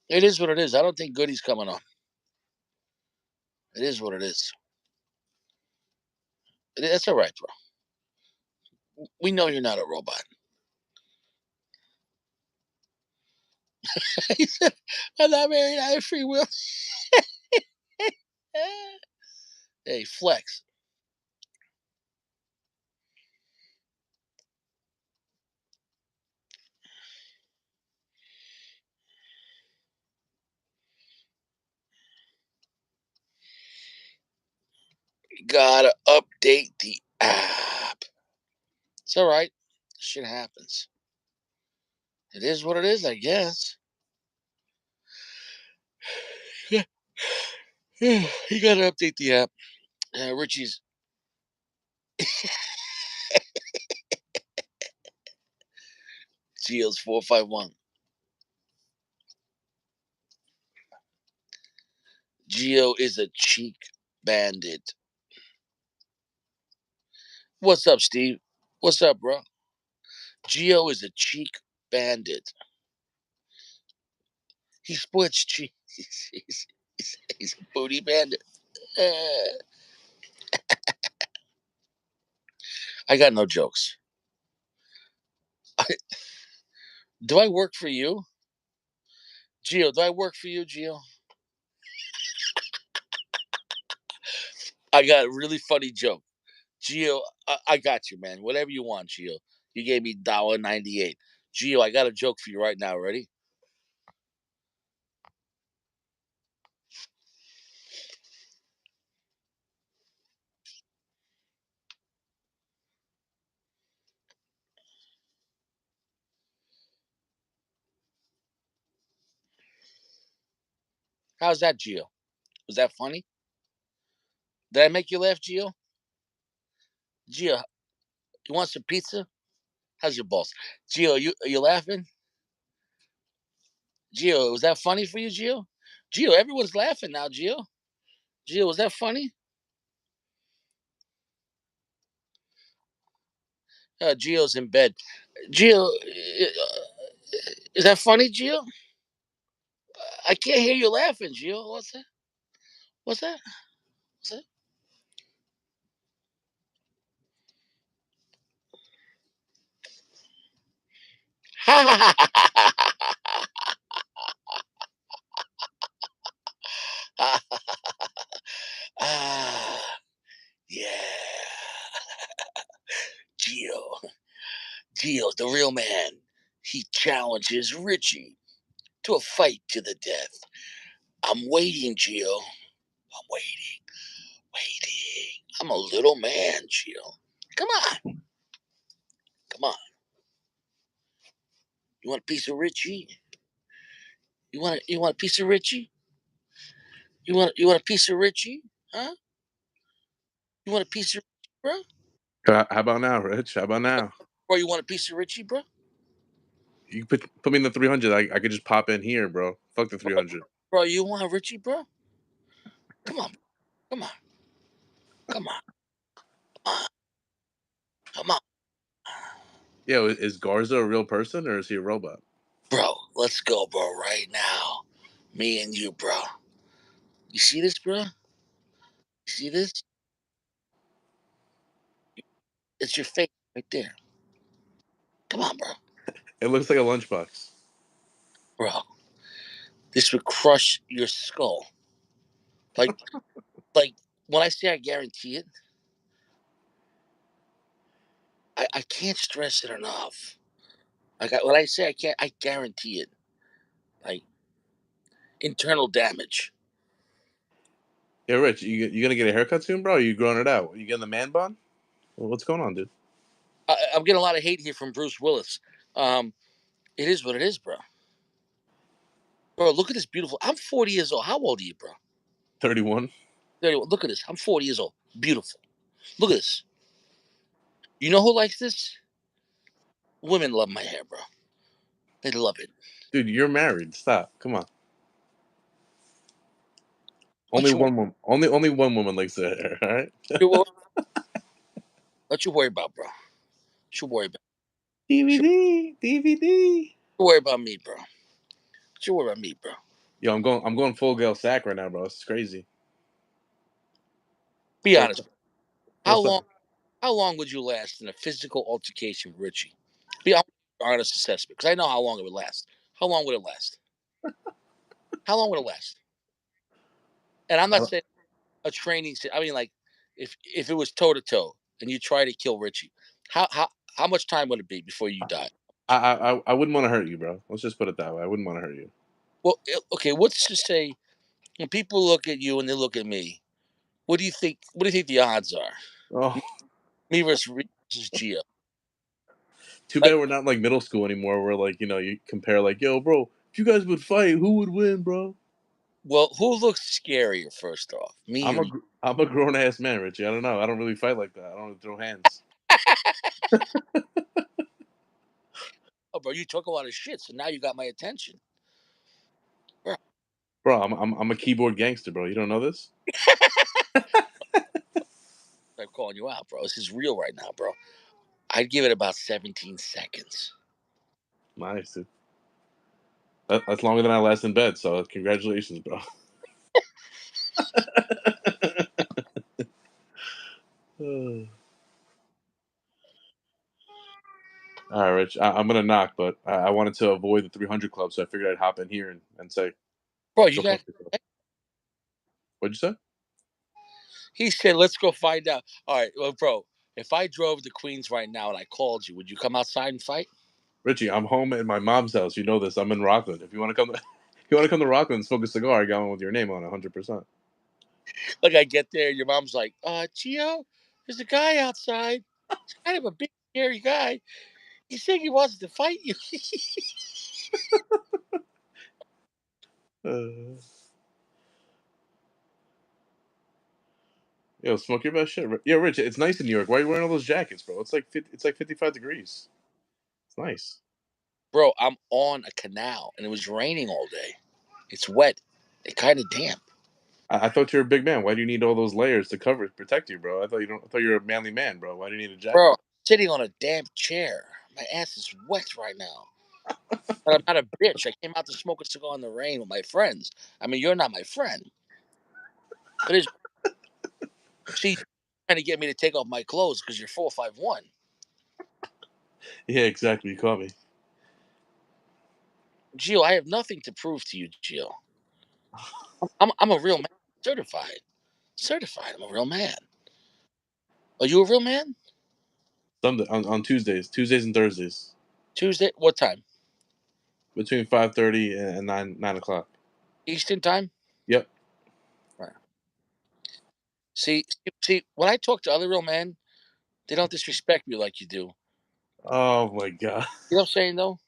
It is what it is. I don't think Goody's coming on. It is what it is. That's all right, bro. We know you're not a robot. He said, I'm not married. I have free will. Hey, flex. Gotta update the app. It's all right. Shit happens. It is what it is, I guess. You gotta update the app. Richie's Geo's 451. Geo is a cheek bandit. What's up, Steve? What's up, bro? Geo is a cheek bandit. He splits cheeks. He's a booty bandit. Uh, I got no jokes. Do I work for you? Geo, do I work for you, Geo? I got a really funny joke. Geo, I got you, man. Whatever you want, Geo. You gave me $1.98. Geo, I got a joke for you right now. Ready? How's that, Geo? Was that funny? Did I make you laugh, Geo? Geo, you want some pizza? How's your balls? Geo, are you laughing? Geo, was that funny for you, Geo? Geo, everyone's laughing now, Geo. Geo, was that funny? Geo's in bed. Geo, is that funny, Geo? I can't hear you laughing, Geo. What's that? What's that? What's that? ah, yeah. Geo. Geo's the real man. He challenges Richie to a fight to the death. I'm waiting, Geo. I'm waiting. Waiting. I'm a little man, Geo. Come on. Come on. You want a piece of Richie? You want a piece of Richie? You want a piece of Richie? Huh? You want a piece of Richie, bro? How about now, Rich? How about now? Bro, you want a piece of Richie, bro? You put me in the 300. I could just pop in here, bro. Fuck the Bro, 300. bro, you want a Richie, bro? Come on. Come on. Come on. Come on. Come on. Yo, is Garza a real person or is he a robot? Bro, let's go, bro, right now. Me and you, bro. You see this, bro? You see this? It's your face right there. Come on, bro. It looks like a lunchbox. Bro, this would crush your skull. Like, like when I say I guarantee it, I can't stress it enough. When I say I guarantee it. Like internal damage. Yo, Rich, you gonna get a haircut soon, bro? Or you growing it out? You getting the man bun? Well, what's going on, dude? I'm getting a lot of hate here from Bruce Willis. Um, it is what it is, bro. Bro, look at this beautiful. I'm 40 years old. How old are you, bro? 31. 31. Look at this. I'm 40 years old. Beautiful. Look at this. You know who likes this? Women love my hair, bro. They love it. Dude, you're married. Stop. Come on. What Only you one woman. Only one woman likes the hair. All right. what you worry about, bro? What you worry about? What DVD. DVD. you worry about me, bro? What you worry about me, bro? Yo, I'm going full Gale Sack right now, bro. It's crazy. Be What's honest. up? How What's long? up? How long would you last in a physical altercation with Richie? Be honest assessment, because I know how long it would last. How long would it last? How long would it last? And I'm not saying a training. I mean, like, if it was toe to toe and you try to kill Richie, how much time would it be before you die? I wouldn't want to hurt you, bro. Let's just put it that way. I wouldn't want to hurt you. Well, okay. What's to say when people look at you and they look at me? What do you think? What do you think the odds are? Oh, Me versus Gio. too bad Like, we're not like middle school anymore. Where like you compare like, yo, bro, if you guys would fight, who would win, bro? Well, who looks scarier first off? Me I'm or a you? I'm a grown ass man, Richie. I don't know. I don't really fight like that. I don't really throw hands. Oh, bro, you talk a lot of shit, so now you got my attention. Bro, Bro, I'm a keyboard gangster, bro. You don't know this? I'm calling you out, bro. This is real right now, bro. I'd give it about 17 seconds. Nice, dude. That's longer than I last in bed. So congratulations, bro. All right, Rich. I'm gonna knock, but I wanted to avoid the 300 club, so I figured I'd hop in here and say, Bro, you go got. fuck yourself. What'd you say? He said, let's go find out. All right, well, bro, if I drove to Queens right now and I called you, would you come outside and fight? Richie, I'm home at my mom's house. You know this. I'm in Rockland. If you want to come, if you want to come to Rockland and smoke a cigar, I got one with your name on it, 100%. Like, I get there, and your mom's like, Gio, there's a guy outside. He's kind of a big, scary guy. He said he wants to fight you. Uh, Yo, smoke your best shit. Yo, Rich, it's nice in New York. Why are you wearing all those jackets, bro? It's like 55 degrees. It's nice. Bro, I'm on a canal, and it was raining all day. It's wet. It's kind of damp. I thought you were a big man. Why do you need all those layers to cover protect you, bro? I thought you were a manly man, bro. Why do you need a Bro, jacket? I'm sitting on a damp chair. My ass is wet right now. But I'm not a bitch. I came out to smoke a cigar in the rain with my friends. I mean, you're not my friend. But it's, see, you're trying to get me to take off my clothes because you're 451. Yeah, exactly. You caught me. Gio, I have nothing to prove to you, Gio. I'm a real man. Certified. Certified. I'm a real man. Are you a real man? Sunday on Tuesdays and Thursdays, Tuesday? What time? between 5:30 and 9 o'clock. Eastern time? Yep. Right. See, when I talk to other real men, they don't disrespect me like you do. Oh my god. You know what I'm saying, though?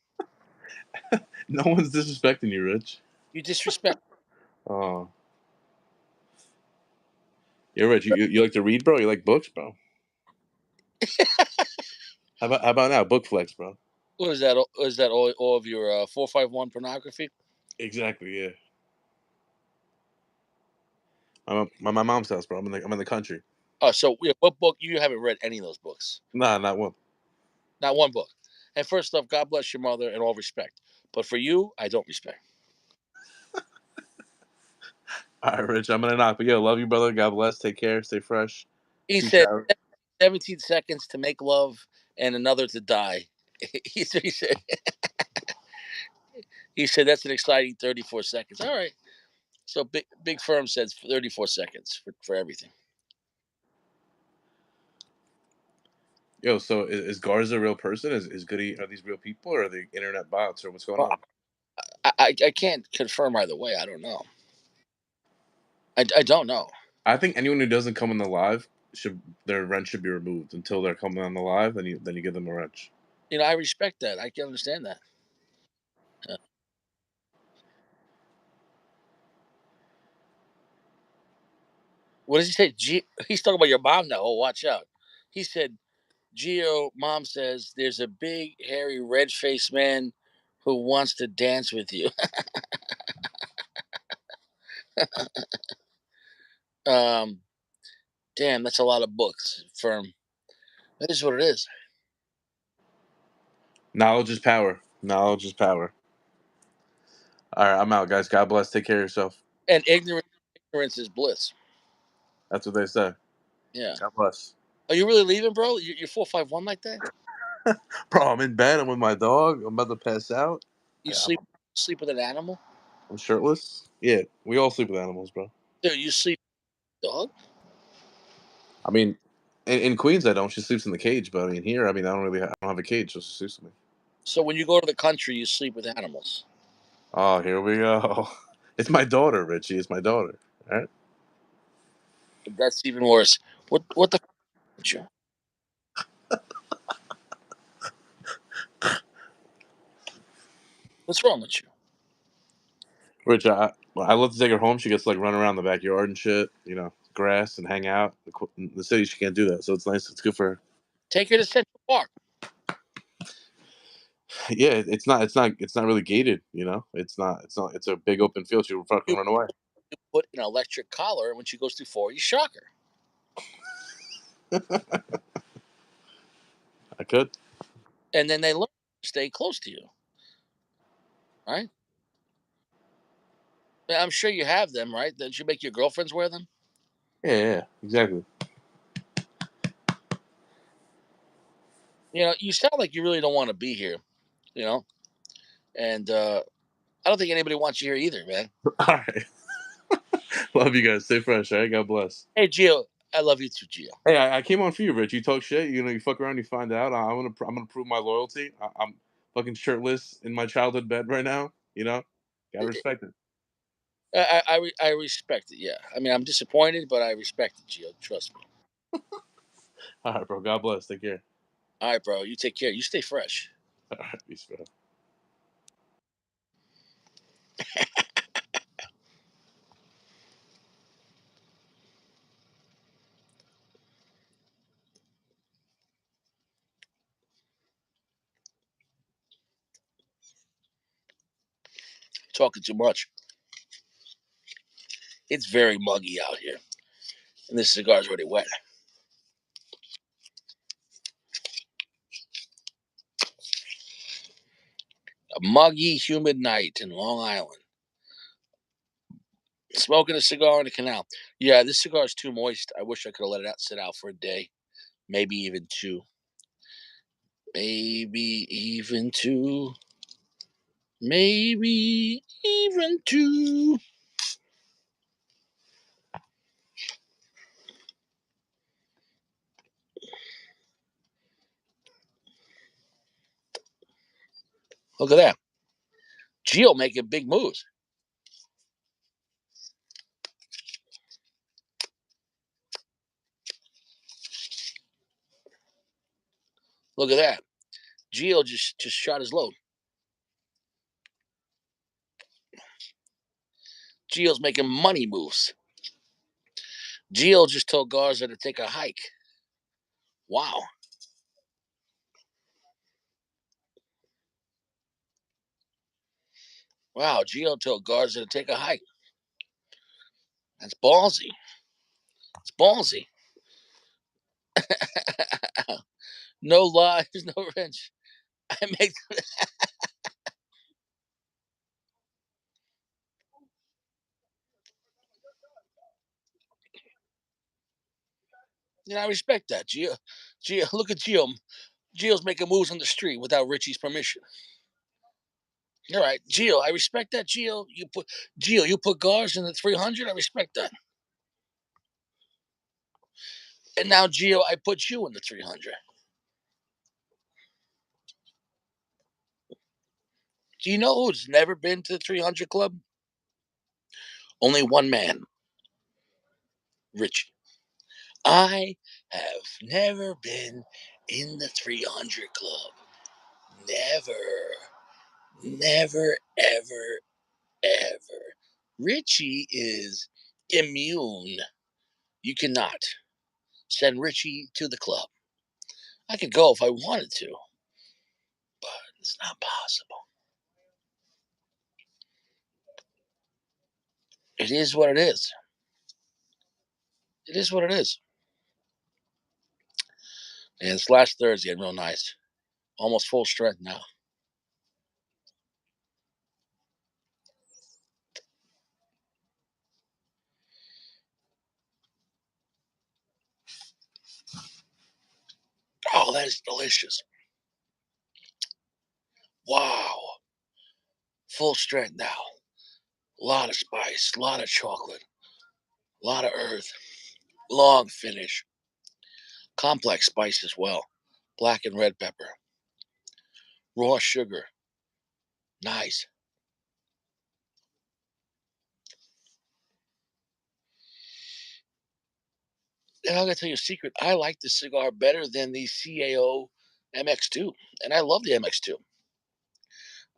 No one's disrespecting you, Rich. You disrespect. Oh, you're Rich. You like to read, bro? You like books, bro? How about now? Book flex, bro. What is that? Is that all of your 451 pornography? Exactly. Yeah. My mom's house, bro. I'm in the country. Oh, so yeah, what book? You haven't read any of those books. Nah, not one. Not one book. And first off, God bless your mother and all respect. But for you, I don't respect. All right, Rich. I'm gonna knock. But yo, love you, brother. God bless. Take care. Stay fresh. He Shoot said shower. 17 seconds to make love and another to die. He said that's an exciting 34 seconds. All right. So big firm says 34 seconds for everything. Yo, so is Garza a real person? Is Goody? Are these real people or are they internet bots or what's going Well, on? I can't confirm either way. I don't know. I don't know. I think anyone who doesn't come on the live should their rent should be removed until they're coming on the live. Then you give them a wrench. I respect that. I can understand that. Uh, what does he say? He's talking about your mom now. Oh, watch out. He said, Geo, mom says there's a big, hairy, red faced man who wants to dance with you. um, Damn, that's a lot of books. Firm. That is what it is. Knowledge is power. Knowledge is power. All right, I'm out, guys. God bless. Take care of yourself. And ignorance is bliss. That's what they say. Yeah. God bless. Are you really leaving, bro? You're 451 like that? Bro, I'm in bed. I'm with my dog. I'm about to pass out. You I'm, sleep with an animal? I'm shirtless. Yeah, we all sleep with animals, bro. Dude, you sleep with a dog? I mean, in Queens, I don't. She sleeps in the cage, but I mean, here, I mean, I don't have a cage, so she sleeps with me. So when you go to the country, you sleep with animals. Oh, here we go. It's my daughter, Richie. It's my daughter. All right. That's even worse. What the with you? What's wrong with you? Rich, Well, I love to take her home. She gets to like run around the backyard and shit, grass and hang out. In the city, she can't do that, so it's nice. It's good for her. Take her to Central Park. Yeah, it's not really gated. It's not. It's a big open field. She'll fucking You run away. put an electric collar, and when she goes too far, you shock her. I could. And then they learn to stay close to you, right? I'm sure you have them, right? Did you make your girlfriends wear them? Yeah, exactly. You sound like you really don't want to be here, you know, and I don't think anybody wants you here either, man. All right. Love you guys. Stay fresh. All right. God bless. Hey, Gio, I love you too, Gio. Hey, I came on for you, Rich. You talk shit. You fuck around. You find out. I'm gonna prove my loyalty. I'm fucking shirtless in my childhood bed right now. Gotta respect it. I respect it. Yeah, I mean, I'm disappointed, but I respect it, Gio. Trust me. All right, bro. God bless. Take care. All right, bro. You take care. You stay fresh. All right. Peace, bro. Talking too much. It's very muggy out here, and this cigar's already wet. A muggy, humid night in Long Island. Smoking a cigar in the canal. Yeah, this cigar is too moist. I wish I could have let it sit out for a day, maybe even two. Maybe even two. Maybe even two. Look at that. Gio making big moves. Look at that. Gio just shot his load. Gio's making money moves. Gio just told Garza to take a hike. Wow. Wow, Gio told Garza to take a hike. That's ballsy. It's ballsy. No lies, no wrench. I make I respect that. Gio, look at Gio. Gio's making moves on the street without Richie's permission. All right, Gio, I respect that. Gio, you put Garza in the 300. I respect that. And now, Gio, I put you in the 300. Do you know who's never been to the 300 club? Only one man, Richie. I have never been in the 300 club. Never. Never, ever, ever. Richie is immune. You cannot send Richie to the club. I could go if I wanted to, but it's not possible. It is what it is. It is what it is. And it's last Thursday and real nice. Almost full strength now. Oh, that is delicious. Wow. Full strength now. A lot of spice, a lot of chocolate, a lot of earth, long finish. Complex spice as well. Black and red pepper. Raw sugar. Nice. And I'm gonna tell you a secret. I like the cigar better than the CAO MX2, and I love the MX2.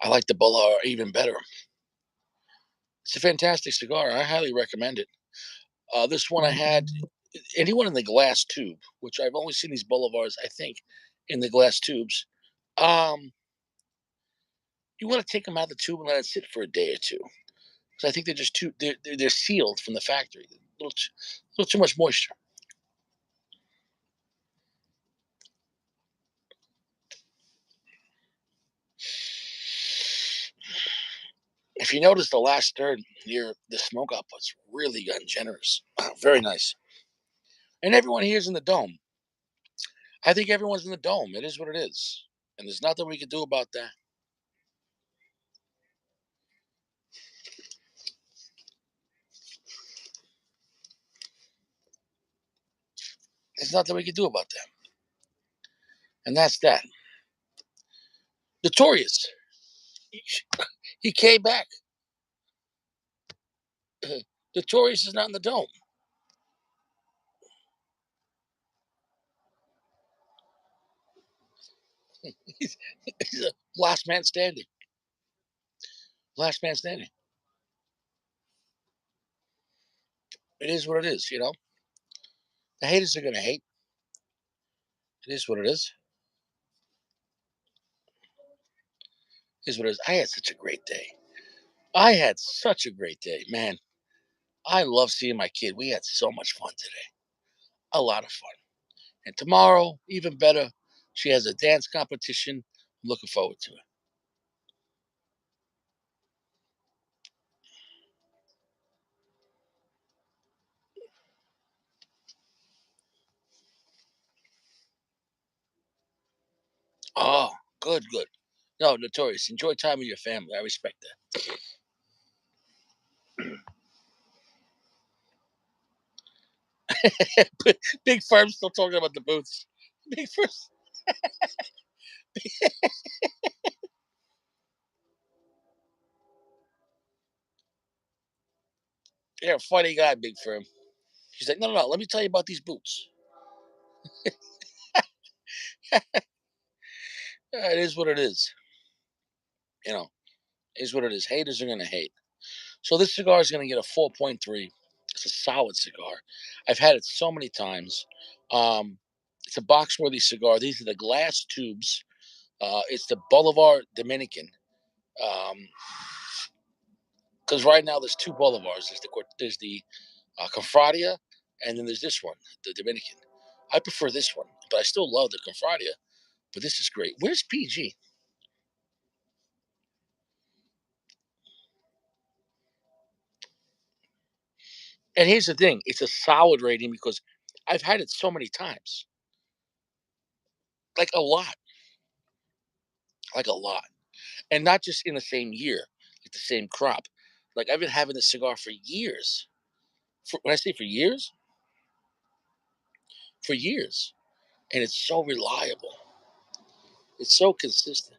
I like the Bolivar even better. It's a fantastic cigar. I highly recommend it. This one I had, anyone in the glass tube, which I've only seen these Bolivars, I think, in the glass tubes. Um, you want to take them out of the tube and let it sit for a day or two. Because I think they're just too, they're sealed from the factory. A little too much moisture. If you notice the last third here, the smoke output's really gotten generous. Very nice. And everyone here's in the dome. I think everyone's in the dome. It is what it is. And there's nothing we can do about that. There's nothing we can do about that. And that's that. Notorious. He came back. Notorious is not in the dome. He's a last man standing. Last man standing. It is what it is, you know. The haters are gonna hate. It is what it is. It is what it is. I had such a great day. I had such a great day, man. I love seeing my kid. We had so much fun today. A lot of fun. And tomorrow, even better, she has a dance competition. I'm looking forward to it. Oh, good, good. No, Notorious. Enjoy time with your family. I respect that. Big Firm still talking about the boots. Big Firm. You're a funny guy, Big Firm. She's like, no, let me tell you about these boots. Yeah, it is what it is. You know, it is what it is. Haters are going to hate. So this cigar is going to get a 4.3. It's a solid cigar. I've had it so many times. Um, it's a box worthy cigar. These are the glass tubes. It's the Bolivar Dominican. Because right now there's two Bolivars. There's the Confradia, and then there's this one, the Dominican. I prefer this one, but I still love the Confradia. But this is great. Where's PG? And here's the thing: it's a solid rating because I've had it so many times, like a lot, like a lot, and not just in the same year, like the same crop. Like I've been having this cigar for years. When I say for years, and it's so reliable. It's so consistent.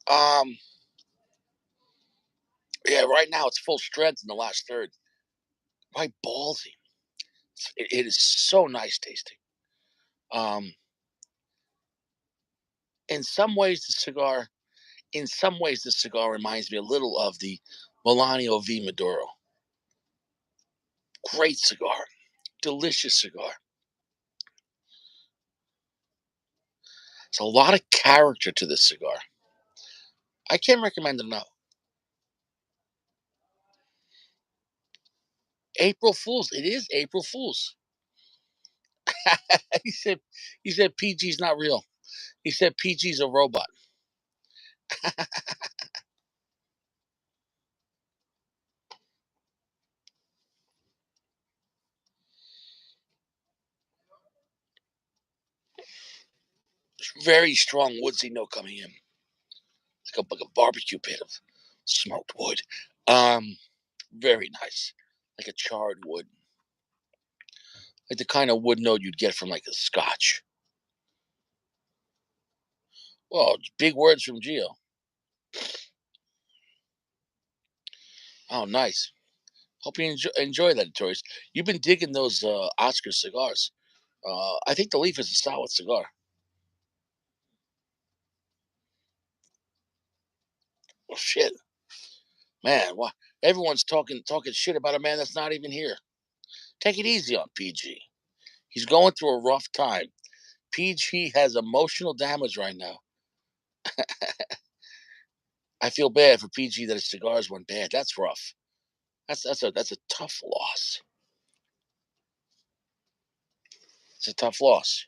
Um, yeah, right now it's full strength in the last third. Quite ballsy. It is so nice tasting. Um, in some ways, the cigar reminds me a little of the Melanio V Maduro. Great cigar, delicious cigar. It's a lot of character to this cigar. I can't recommend it enough. April Fools. It is April Fools. he said. He said PG's not real. He said PG's a robot. Very strong woodsy note coming in, like a barbecue pit of smoked wood. Um, very nice, like a charred wood, like the kind of wood note you'd get from like a Scotch. Well, big words from Gio. Oh, nice. Hope you enjoy that, Tories. You've been digging those Oscar cigars. I think the Leaf is a solid cigar. Well, shit, man. Why everyone's talking shit about a man that's not even here? Take it easy on PG. He's going through a rough time. PG has emotional damage right now. I feel bad for PG that his cigars went bad. That's rough. That's a tough loss. It's a tough loss.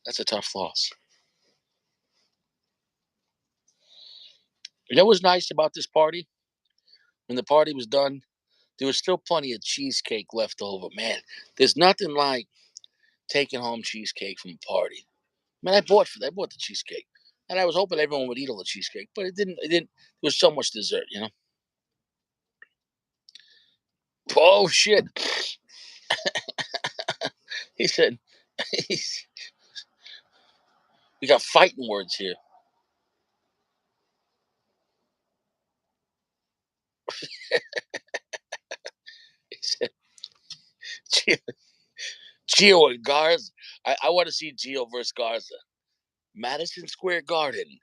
That's a tough loss. You know what was nice about this party? When the party was done, there was still plenty of cheesecake left over. Man, there's nothing like taking home cheesecake from a party. Man, I bought the cheesecake, and I was hoping everyone would eat all the cheesecake, but it didn't. It didn't. There was so much dessert, you know. Oh shit! He said, "We got fighting words here." He said, "Gio, Gio and Garza. I want to see Gio versus Garza. Madison Square Garden,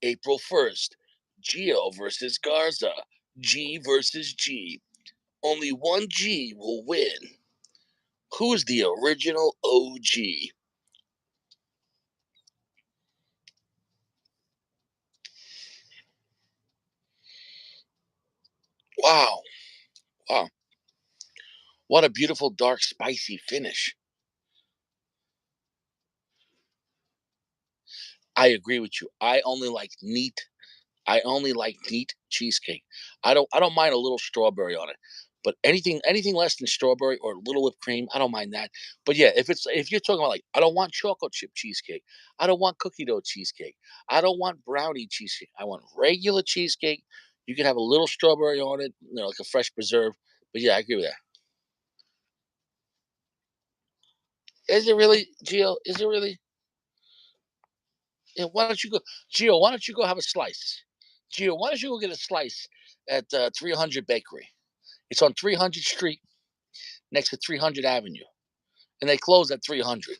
April 1st. Gio versus Garza. G versus G. Only one G will win. Who's the original OG?" Wow. Wow. What a beautiful, dark, spicy finish. I agree with you. I only like neat cheesecake. I don't mind a little strawberry on it. But anything less than strawberry or a little whipped cream, I don't mind that. But yeah, if you're talking about like I don't want chocolate chip cheesecake. I don't want cookie dough cheesecake. I don't want brownie cheesecake. I want regular cheesecake. You can have a little strawberry on it, like a fresh preserve. But yeah, I agree with that. Is it really, Gio? Is it really? Yeah, why don't you go, Gio? Why don't you go have a slice, Gio? Why don't you go get a slice at 300 Bakery? It's on 300th Street next to 300 Avenue, and they close at 300.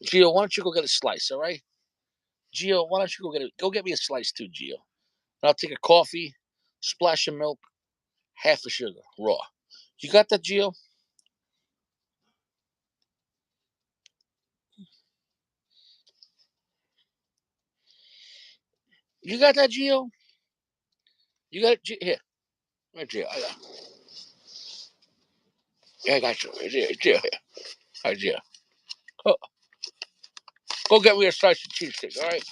Gio, why don't you go get a slice? All right, Gio, why don't you go get me a slice too, Gio? And I'll take a coffee, splash of milk, half a sugar, raw. You got that, Gio? You got that, Gio? You got it, here, right, Gio. Yeah, I got you. Gio, here. All right, Gio. Go, go get me a slice of cheesecake. All right,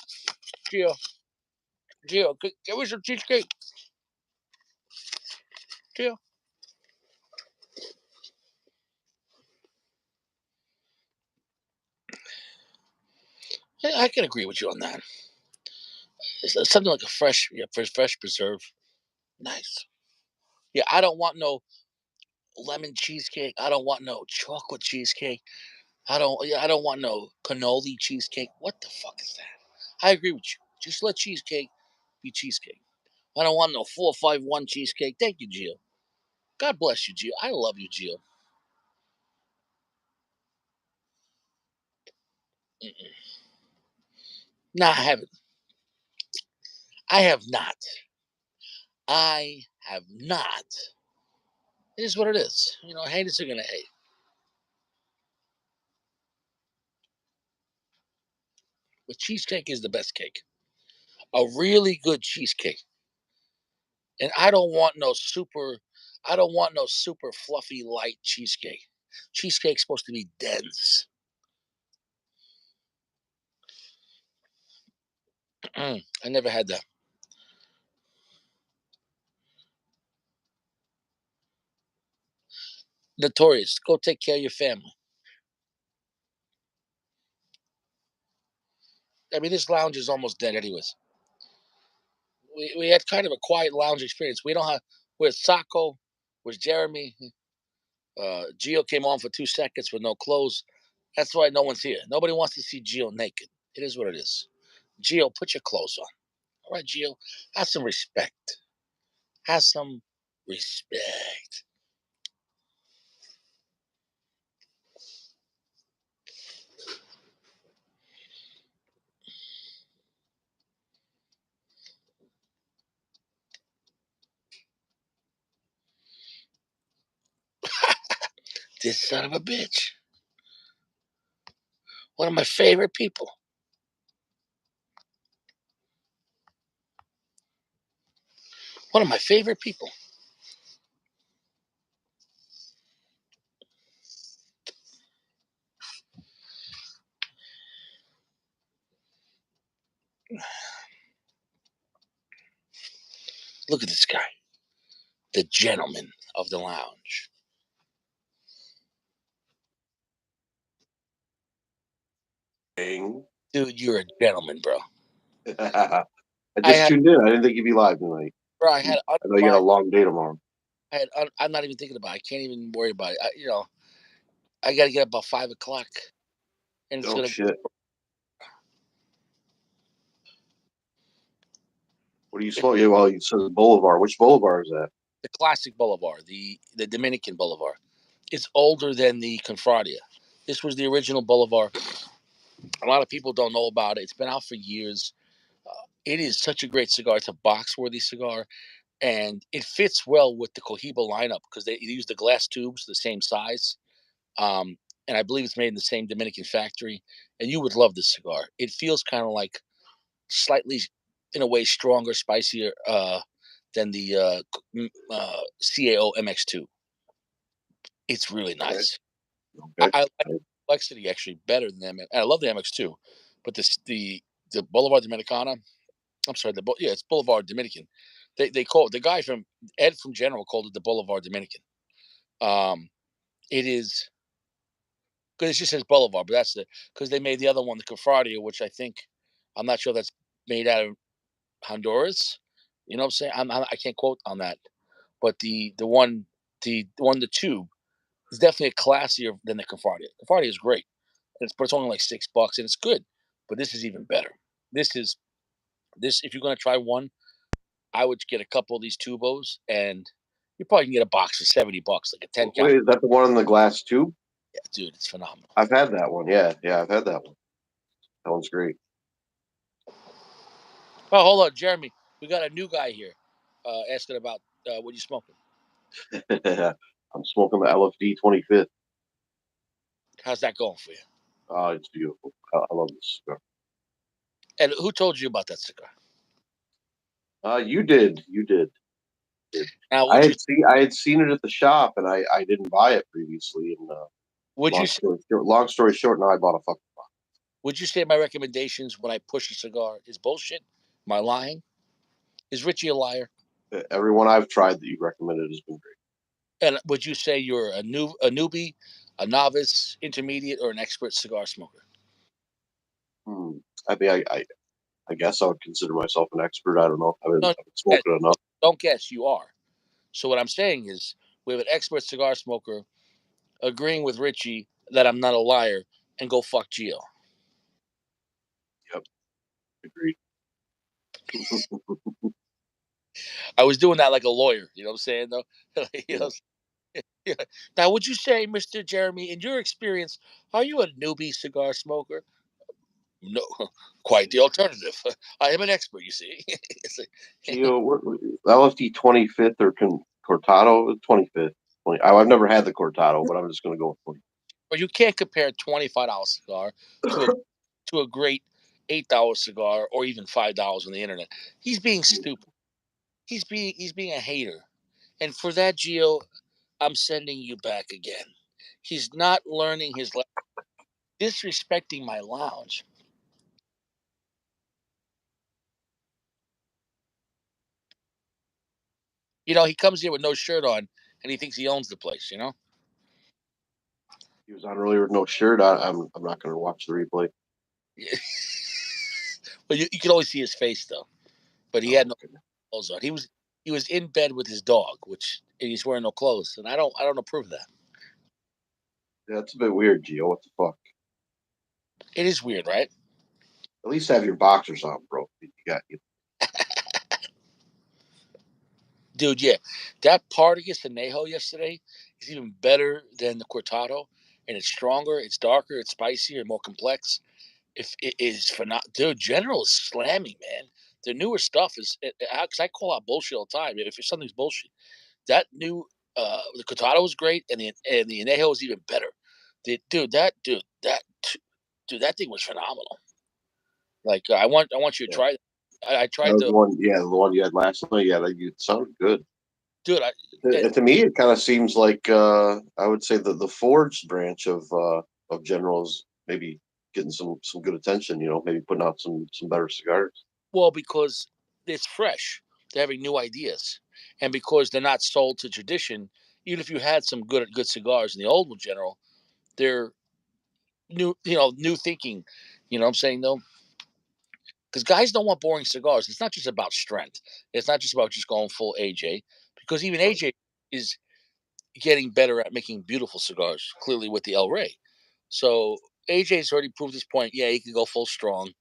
Gio. Gio, get me some cheesecake. Gio. Yeah, I can agree with you on that. It's something like a fresh preserve. Nice. Yeah, I don't want no lemon cheesecake. I don't want no chocolate cheesecake. I don't want no cannoli cheesecake. What the fuck is that? I agree with you. Just let cheesecake be cheesecake. I don't want no 451 cheesecake. Thank you, Gio. God bless you, Gio. I love you, Gio. Mm-mm. Nah, I haven't. I have not. I have not. It is what it is. Haters are gonna hate. But cheesecake is the best cake. A really good cheesecake. And I don't want no super fluffy light cheesecake. Cheesecake's supposed to be dense. I never had that. Notorious. Go take care of your family. I mean, this lounge is almost dead, anyways. We had kind of a quiet lounge experience. We don't have. With Sacco, with Jeremy, Gio came on for 2 seconds with no clothes. That's why no one's here. Nobody wants to see Gio naked. It is what it is. Gio, put your clothes on. All right, Gio, have some respect. Have some respect. This son of a bitch. One of my favorite people. One of my favorite people. Look at this guy. The gentleman of the lounge. Dang. Dude, you're a gentleman, bro. I I just had, tuned in. I didn't think you'd be live tonight. bro, I had, I know you got a long day tomorrow. I'm not even thinking about it. I can't even worry about it. I got to get up about 5 o'clock, and it's Oh gonna. shit! What are you smoking? Well, you said Bolivar. Which Bolivar is that? The classic Bolivar, the Dominican Bolivar. It's older than the Confradia. This was the original Bolivar. A lot of people don't know about it. It's been out for years. It is such a great cigar. It's a box-worthy cigar, and it fits well with the Cohiba lineup because they use the glass tubes, the same size. And I believe it's made in the same Dominican factory. And you would love this cigar. It feels kind of like slightly, in a way, stronger, spicier than the CAO MX2. It's really nice. Okay. I like complexity actually better than them. I love the MX2, but the Boulevard Dominicana. I'm sorry, it's Boulevard Dominican. They call it, the guy from Ed from General called it the Boulevard Dominican. It is because it just says Boulevard, but that's because they made the other one, the Confradia, which I'm not sure that's made out of Honduras. You know what I'm saying? I can't quote on that, but the tube is definitely classier than the Confradia. Confradia is great, but it's only like $6 and it's good. But this is even better. This is this if you're gonna try one, I would get a couple of these tubos, and you probably can get a box for $70, like a 10 count. Wait, is that the one in the glass tube? Yeah, dude, it's phenomenal. I've had that one. Yeah, I've had that one. That one's great. Oh, hold on, Jeremy. We got a new guy here asking about what you smoking. I'm smoking the LFD 25th. How's that going for you? Oh, it's beautiful. I love this cigar. And who told you about that cigar? You did. You did. Now, I had seen it at the shop, and I didn't buy it previously. And would you long story short, now I bought a fucking box. would you say my recommendations when I push a cigar is bullshit? Am I lying? Is Richie a liar? Everyone I've tried that you recommended has been great. And would you say you're a newbie, a novice, intermediate, or an expert cigar smoker? I mean, I guess I would consider myself an expert. I don't know. I No, haven't smoked it enough. don't guess. You are. So what I'm saying is, we have an expert cigar smoker agreeing with Richie that I'm not a liar, and go fuck Gio. Yep, agreed. I was doing that like a lawyer. You know what I'm saying, though? You know, yeah. Now, would you say, Mr. Jeremy, in your experience, are you a newbie cigar smoker? No, quite the alternative. I am an expert, you see. It's like, Gio, LFD 25th or Cortado 25th. I've never had the Cortado, but I'm just going to go with 20. well, you can't compare a $25 cigar to a great $8 cigar or even $5 on the internet. He's being stupid. He's being a hater. And for that, Gio, I'm sending you back again. He's not learning his lesson, disrespecting my lounge. He comes here with no shirt on, and he thinks he owns the place. He was on earlier with no shirt. I'm not going to watch the replay. But you can always see his face though. But he had no clothes on. He was in bed with his dog, and he's wearing no clothes, and I don't approve of that. Yeah, that's a bit weird, Gio. What the fuck? It is weird, right? At least have your boxers on, bro. You got you. Dude, yeah, that Partagas Anejo yesterday is even better than the Cortado, and it's stronger, it's darker, it's spicier, more complex. If it is phenomenal, dude, General is slamming, man. The newer stuff is because I call out bullshit all the time. If something's bullshit, that new the Cortado was great, and the Anejo was even better. Dude, that thing was phenomenal. Like I want you to Yeah. try. I That tried was the the one. Yeah, the one you had last night. Yeah, that it sounded good. dude. To me, it kind of seems like I would say the forged branch of Generals maybe getting some good attention. You know, maybe putting out some better cigars. Well, because it's fresh. They're having new ideas, and because they're not sold to tradition. Even if you had some good cigars in the old General, they're new. New thinking. You know what I'm saying though? Because guys don't want boring cigars. It's not just about strength. It's not just about just going full AJ. Because even Right. AJ is getting better at making beautiful cigars. Clearly with the El Rey. So AJ's already proved his point. Yeah, he can go full strong.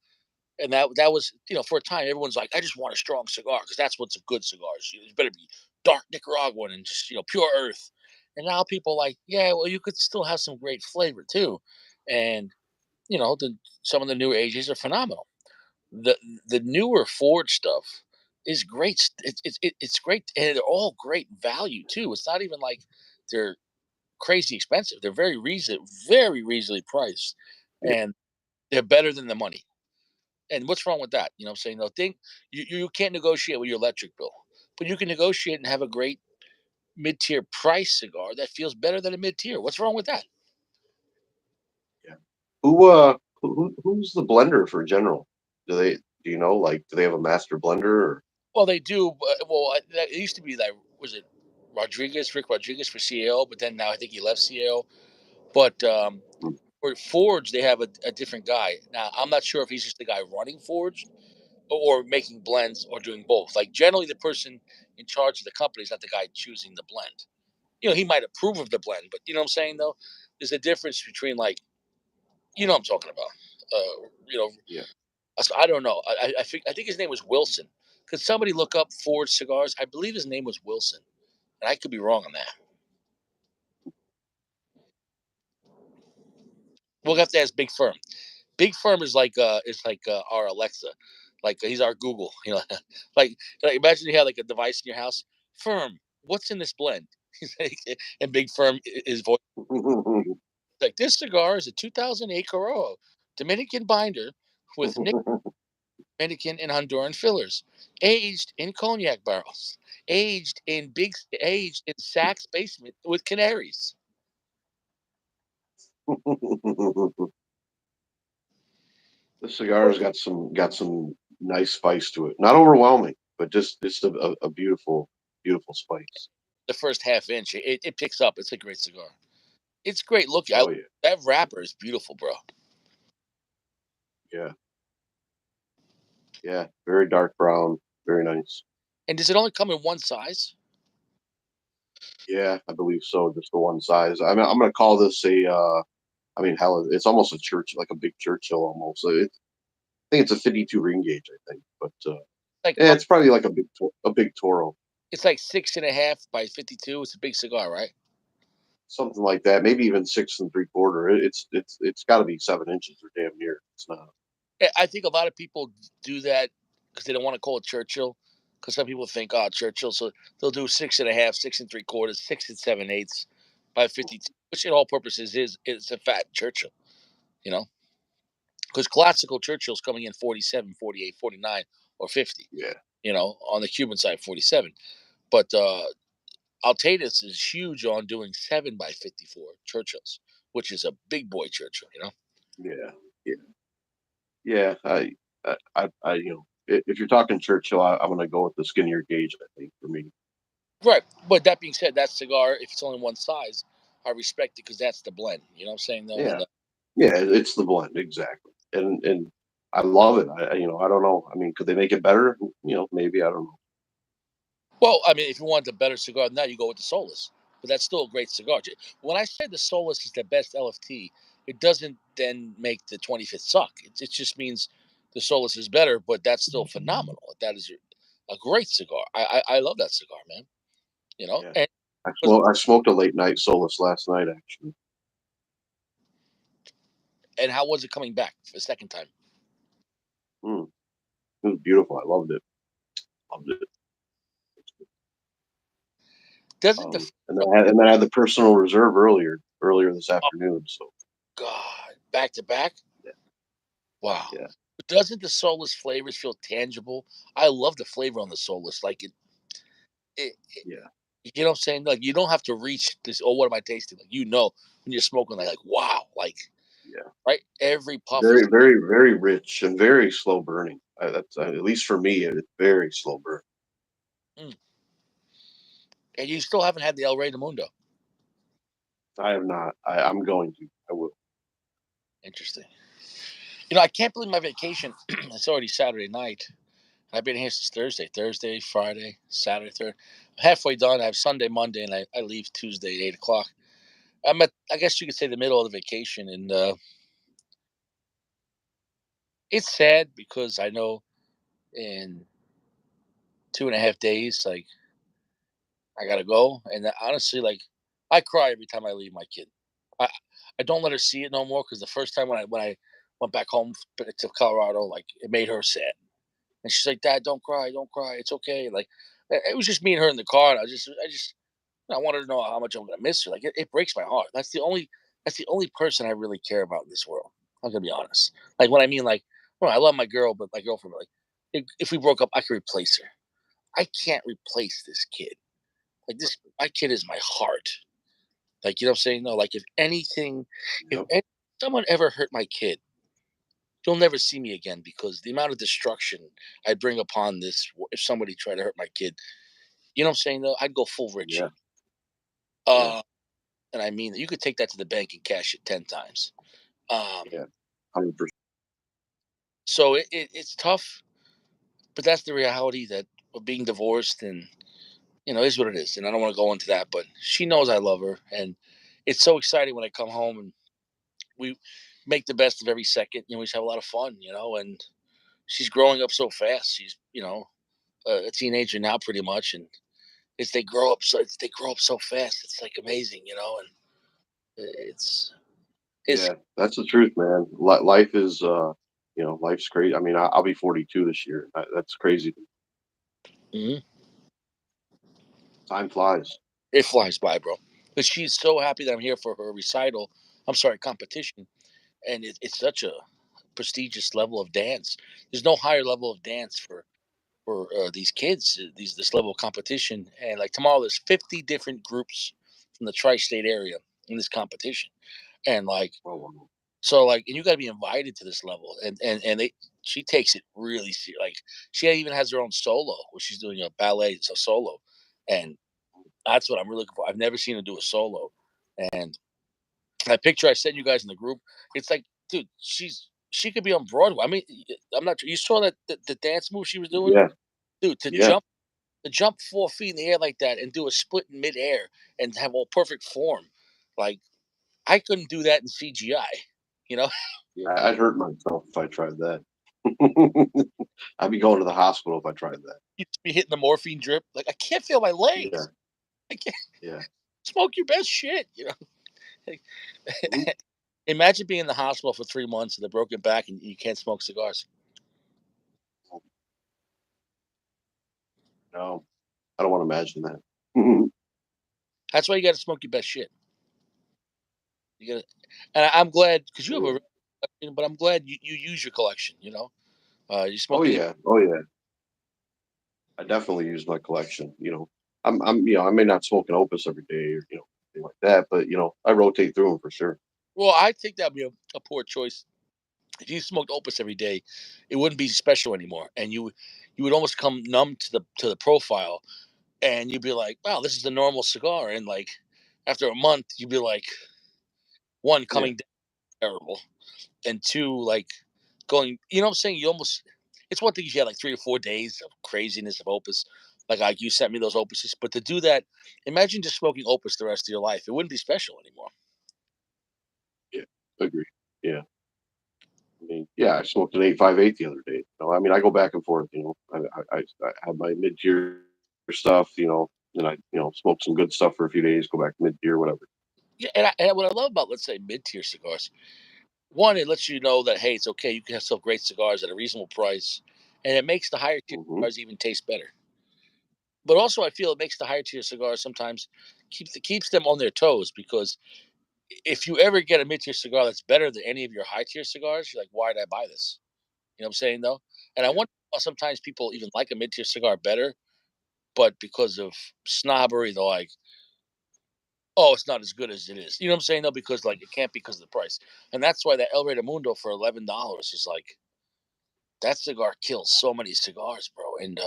And that was for a time everyone's like, I just want a strong cigar because that's what's a good cigars. It better be dark Nicaraguan and just pure earth. And now people are like, yeah, well, you could still have some great flavor too. And some of the newer AJs are phenomenal. The the newer Ford stuff is great. It's great, and they're all great value too. It's not even like they're crazy expensive. They're very reasonably priced, Yeah. and they're better than the money. And what's wrong with that? You know what I'm saying? No, think you can't negotiate with your electric bill, but you can negotiate and have a great mid-tier price cigar that feels better than a mid-tier. What's wrong with that? Yeah. Who's the blender for General? Do you know, like, do they have a master blender or? Well, they do. Well, it used to be like, was it Rick Rodriguez for CAO, but then now I think he left CAO. But Hmm. for Forge, they have a different guy. Now, I'm not sure if he's just the guy running Forge or making blends or doing both. Like, generally, the person in charge of the company is not the guy choosing the blend. He might approve of the blend, but you know what I'm saying, though? There's a difference between, like, what I'm talking about. Uh, you know, Yeah. so I don't know. I think his name was Wilson. Could somebody look up Forge cigars? I believe his name was Wilson, and I could be wrong on that. We'll have to ask Big Firm. Big Firm is like our Alexa, like he's our Google. Like imagine you have like a device in your house. Firm, what's in this blend? And Big Firm is voice like this cigar is a 2008 Corojo Dominican binder with Dominican and Honduran fillers, aged in cognac barrels, aged in Saks basement with canaries. The cigar's got some nice spice to it. Not overwhelming, but just a beautiful spice. The first half inch, it picks up. It's a great cigar. It's great looking. Oh yeah, That wrapper is beautiful, bro. yeah, yeah. Very dark brown, very nice. And does it only come in one size? Yeah, I believe so. Just the one size. I mean, I'm gonna call this a. I mean, hell, it's almost a church, like a big Churchill almost. I think it's a 52 ring gauge. I think, but Like yeah, it's probably like a big Toro, it's like 6.5 by 52. It's a big cigar, right? something like that. Maybe even 6 3/4. It's got to be 7 inches or damn near. It's not. I think a lot of people do that because they don't want to call it Churchill. Because some people think, oh, Churchill, so they'll do 6.5, 6 3/4, 6 7/8 by 52, which in all purposes is a fat Churchill. You know, because classical Churchill's coming in 47, 48, 49, or 50. Yeah, On the Cuban side, 47. But Altatus is huge on doing 7 by 54 Churchills, which is a big boy Churchill. yeah, yeah, yeah. If you're talking Churchill, I'm gonna go with the skinnier gauge. I think for me. Right. But that being said, that cigar, if it's only one size, I respect it because that's the blend. You know what I'm saying, though? Yeah, yeah. It's the blend exactly, and I love it. I don't know. I mean, could they make it better? Maybe I don't know. Well, I mean, if you want the better cigar than that, you go with the Solus. But that's still a great cigar. When I say the Solus is the best LFT, it doesn't then make the 25th suck. It just means the Solus is better, but that's still phenomenal. That is a great cigar. I love that cigar, man. You know, Yeah. and I smoked a late night Solus last night, actually. and how was it coming back the second time? Mm, it was beautiful. I loved it. Loved it. Doesn't the And then I had the personal reserve earlier this oh afternoon. So God, back to back? yeah, Wow. yeah, But doesn't the soulless flavors feel tangible? I love the flavor on the soulless. Like it yeah, you know what I'm saying? Like you don't have to reach this. Oh, what am I tasting? Like when you're smoking, like wow, like yeah. right. Every puff Very, is very, very rich and very slow burning. That's at least for me. It's very slow burn. mm. And you still haven't had the El Rey de Mundo. I have not. I'm going to. I will. Interesting. You know, I can't believe my vacation. It's already Saturday night. I've been here since Thursday, Friday, Saturday, third. I'm halfway done. I have Sunday, Monday, and I leave Tuesday at 8 o'clock. I'm at, I guess you could say, the middle of the vacation, and it's sad because I know in 2.5 days, like I gotta go, and honestly, like I cry every time I leave my kid. I I don't let her see it no more because the first time when I went back home to Colorado, like it made her sad, and she's like, "Dad, don't cry, it's okay." Like it was just me and her in the car, and I wanted to know how much I'm gonna miss her. Like it breaks my heart. That's the only person I really care about in this world. I'm gonna be honest. Like when I mean like, well, I love my girl, but my girlfriend, like, if we broke up, I could replace her. I can't replace this kid. Like this, my kid is my heart. Like you know what I'm saying? No, like if anything, if Yep. any, someone ever hurt my kid, you'll never see me again because the amount of destruction I bring upon this. If somebody tried to hurt my kid, you know what I'm saying? Though I'd go full Yeah. Richie. Yeah. Uh, and I mean that you could take that to the bank and cash it 10 times. Um, Yeah. 100%. so it's tough, but that's the reality that of being divorced and is what it is. And I don't want to go into that, but she knows I love her, and it's so exciting when I come home and we make the best of every second. We just have a lot of fun, and she's growing up so fast. She's a teenager now, pretty much, and they grow up so fast. It's like amazing, and it's it's. Yeah, that's the truth, man. Life is, life's great. I mean, I'll be 42 this year. That's crazy. Mhm. Time flies. It flies by, bro. But she's so happy that I'm here for her recital. I'm sorry, competition, and it's such a prestigious level of dance. There's no higher level of dance for these kids. This level of competition, and like tomorrow, there's 50 different groups from the tri-state area in this competition, and like Oh, wow. so, like, and you got to be invited to this level, and they. She takes it really serious. Like she even has her own solo, where she's doing a ballet, it's a solo, and that's what I'm really looking for. I've never seen her do a solo, and that picture I sent you guys in the group, it's like, dude, she could be on Broadway. I mean, I'm not. You saw that the dance move she was doing, Yeah, dude. yeah, To jump 4 feet in the air like that and do a split in midair and have all perfect form, like I couldn't do that in CGI. You know, yeah. I'd hurt myself if I tried that. I'd be going to the hospital if I tried that. you'd be hitting the morphine drip. Like I can't feel my Yeah, legs. I can't yeah. smoke your best shit. Like, Mhm. imagine being in the hospital for 3 months with a broken back and you can't smoke cigars. No, I don't want to imagine that. That's why you got to smoke your best shit. You got to, and I'm glad because you have a, Mm. real collection, but I'm glad you use your collection. You Oh smoking. yeah, oh yeah. I definitely use my collection. I may not smoke an opus every day or thing like that, but I rotate through them for sure. Well, I think that'd be a poor choice. If you smoked opus every day, it wouldn't be special anymore, and you would almost come numb to the profile, and you'd be like, "Wow, this is a normal cigar." And like after a month, you'd be like, one, Yeah, coming down terrible, and two, like going. You know what I'm saying? You almost. It's one thing if you had like 3 or 4 days of craziness of opus, like you sent me those opuses, but to do that, imagine just smoking opus the rest of your life. It wouldn't be special anymore. yeah, agree. Yeah, mean, yeah, I smoked an 858 the other day. I mean, I go back and forth. I have my mid tier stuff. Then I smoke some good stuff for a few days, go back to mid tier, whatever. Yeah, and what I love about, let's say, mid-tier cigars, one, it lets you know that hey, it's okay. You can have some great cigars at a reasonable price, and it makes the higher tier Hmm. cigars even taste better. But also, I feel it makes the higher tier cigars sometimes keeps them on their toes because if you ever get a mid tier cigar that's better than any of your high tier cigars, you're like, why did I buy this? You know what I'm saying though? And I Yeah, wonder why sometimes people even like a mid tier cigar better, but because of snobbery, they're like, oh, it's not as good as it is. You know what I'm saying though? Because like it can't be because of the price, and that's why that El Rey de Mundo for $11 is like that cigar kills so many cigars, bro. And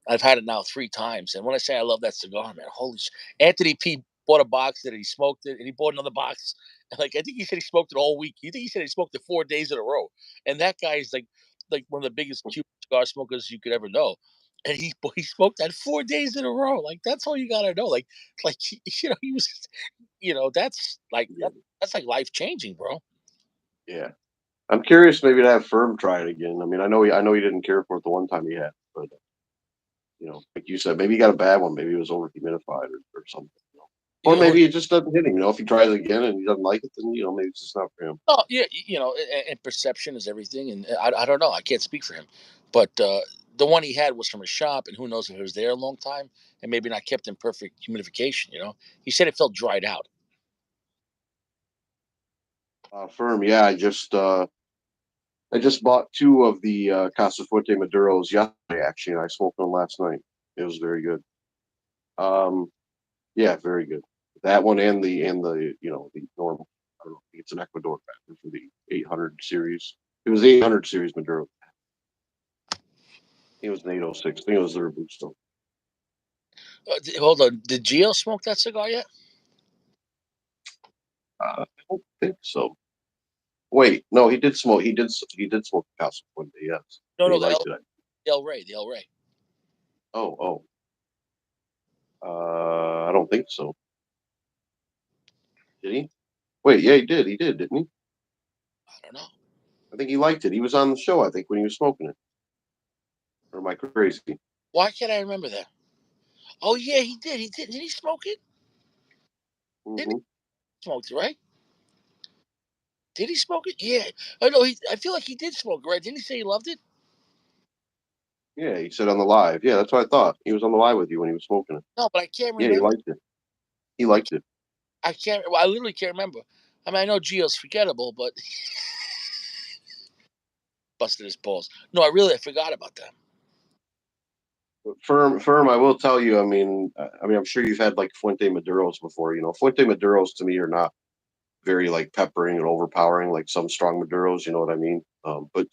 I've had it now 3 times, and when I say I love that cigar, man, holy Anthony P bought a box and he smoked it, and he bought another box. And like I think he said he smoked it all week. You think he said he smoked it 4 days in a row? And that guy is like one of the biggest Cuban cigar smokers you could ever know. And he smoked that 4 days in a row. Like that's all you gotta know. Like he was, that's like yeah, that's like life changing, bro. yeah. I'm curious maybe to have Firm try it again. I mean, I know he didn't care for it the one time he had, but like you said, maybe he got a bad one. Maybe it was over humidified or something. Or Or maybe it just doesn't hit him. If he tries it again and he doesn't like it, then maybe it's just not for him. oh yeah, and perception is everything, and I don't know. I can't speak for him, but the one he had was from a shop, and who knows if it was there a long time and maybe not kept in perfect humidification. He said it felt dried out. Firm, yeah. I just bought two of the Casa Fuerte Maduros yesterday. Actually, and I smoked one last night. It was very good. Um, yeah, very good. That one and the normal. I don't know. I think it's an Ecuador pattern for the 800 series. It was the 800 series Maduro. It was an 806. I think it was the Robusto. Hold on, did Gio smoke that cigar yet? I don't think so. Wait, no, he did smoke. He did smoke Casa Fuente. Yes, No, and he no, liked it. the El Rey, the El Rey. Oh, oh. I don't think so. Did he? Wait, yeah, he did. He did, didn't he? I don't know. I think he liked it. He was on the show, I think, when he was smoking it. Or am I crazy? Why can't I remember that? Oh yeah, he did. He did. Did he smoke it? Didn't Hmm. he smoke it? Right? Did he smoke it? Yeah. I know. I feel like he did smoke it. Right? Didn't he say he loved it? Yeah, he said on the live. Yeah, that's what I thought. He was on the live with you when he was smoking it. No, but I can't Yeah, he remember. liked it. He I liked can't. it. I can't. Well, I literally can't remember. I mean, I know Gio's forgettable, but busted his balls. No, I forgot about that. But firm. I will tell you. I mean, I'm sure you've had like Fuente Maduros before. Fuente Maduros to me are not very like peppering and overpowering like some strong Maduros. You know what I mean? But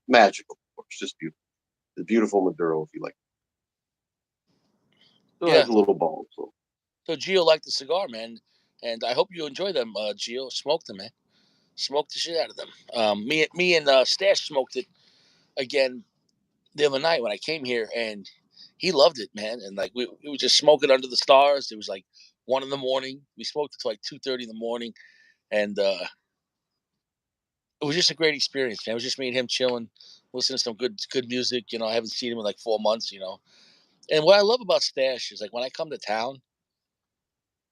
magical. Of course, just beautiful. The beautiful Maduro, if you like. Still Yeah. has a little ball. So So Gio liked the cigar, man, and I hope you enjoy them, Gio. Smoke them, man. Smoke the shit out of them. Me and Stash smoked it again the other night when I came here, and he loved it, man. And like we were just smoking under the stars. It was like 1 in the morning. We smoked it till like 2:30 in the morning, and it was just a great experience, man. It was just me and him chilling, listening to some good music. I haven't seen him in like 4 months. And what I love about Stash is like when I come to town,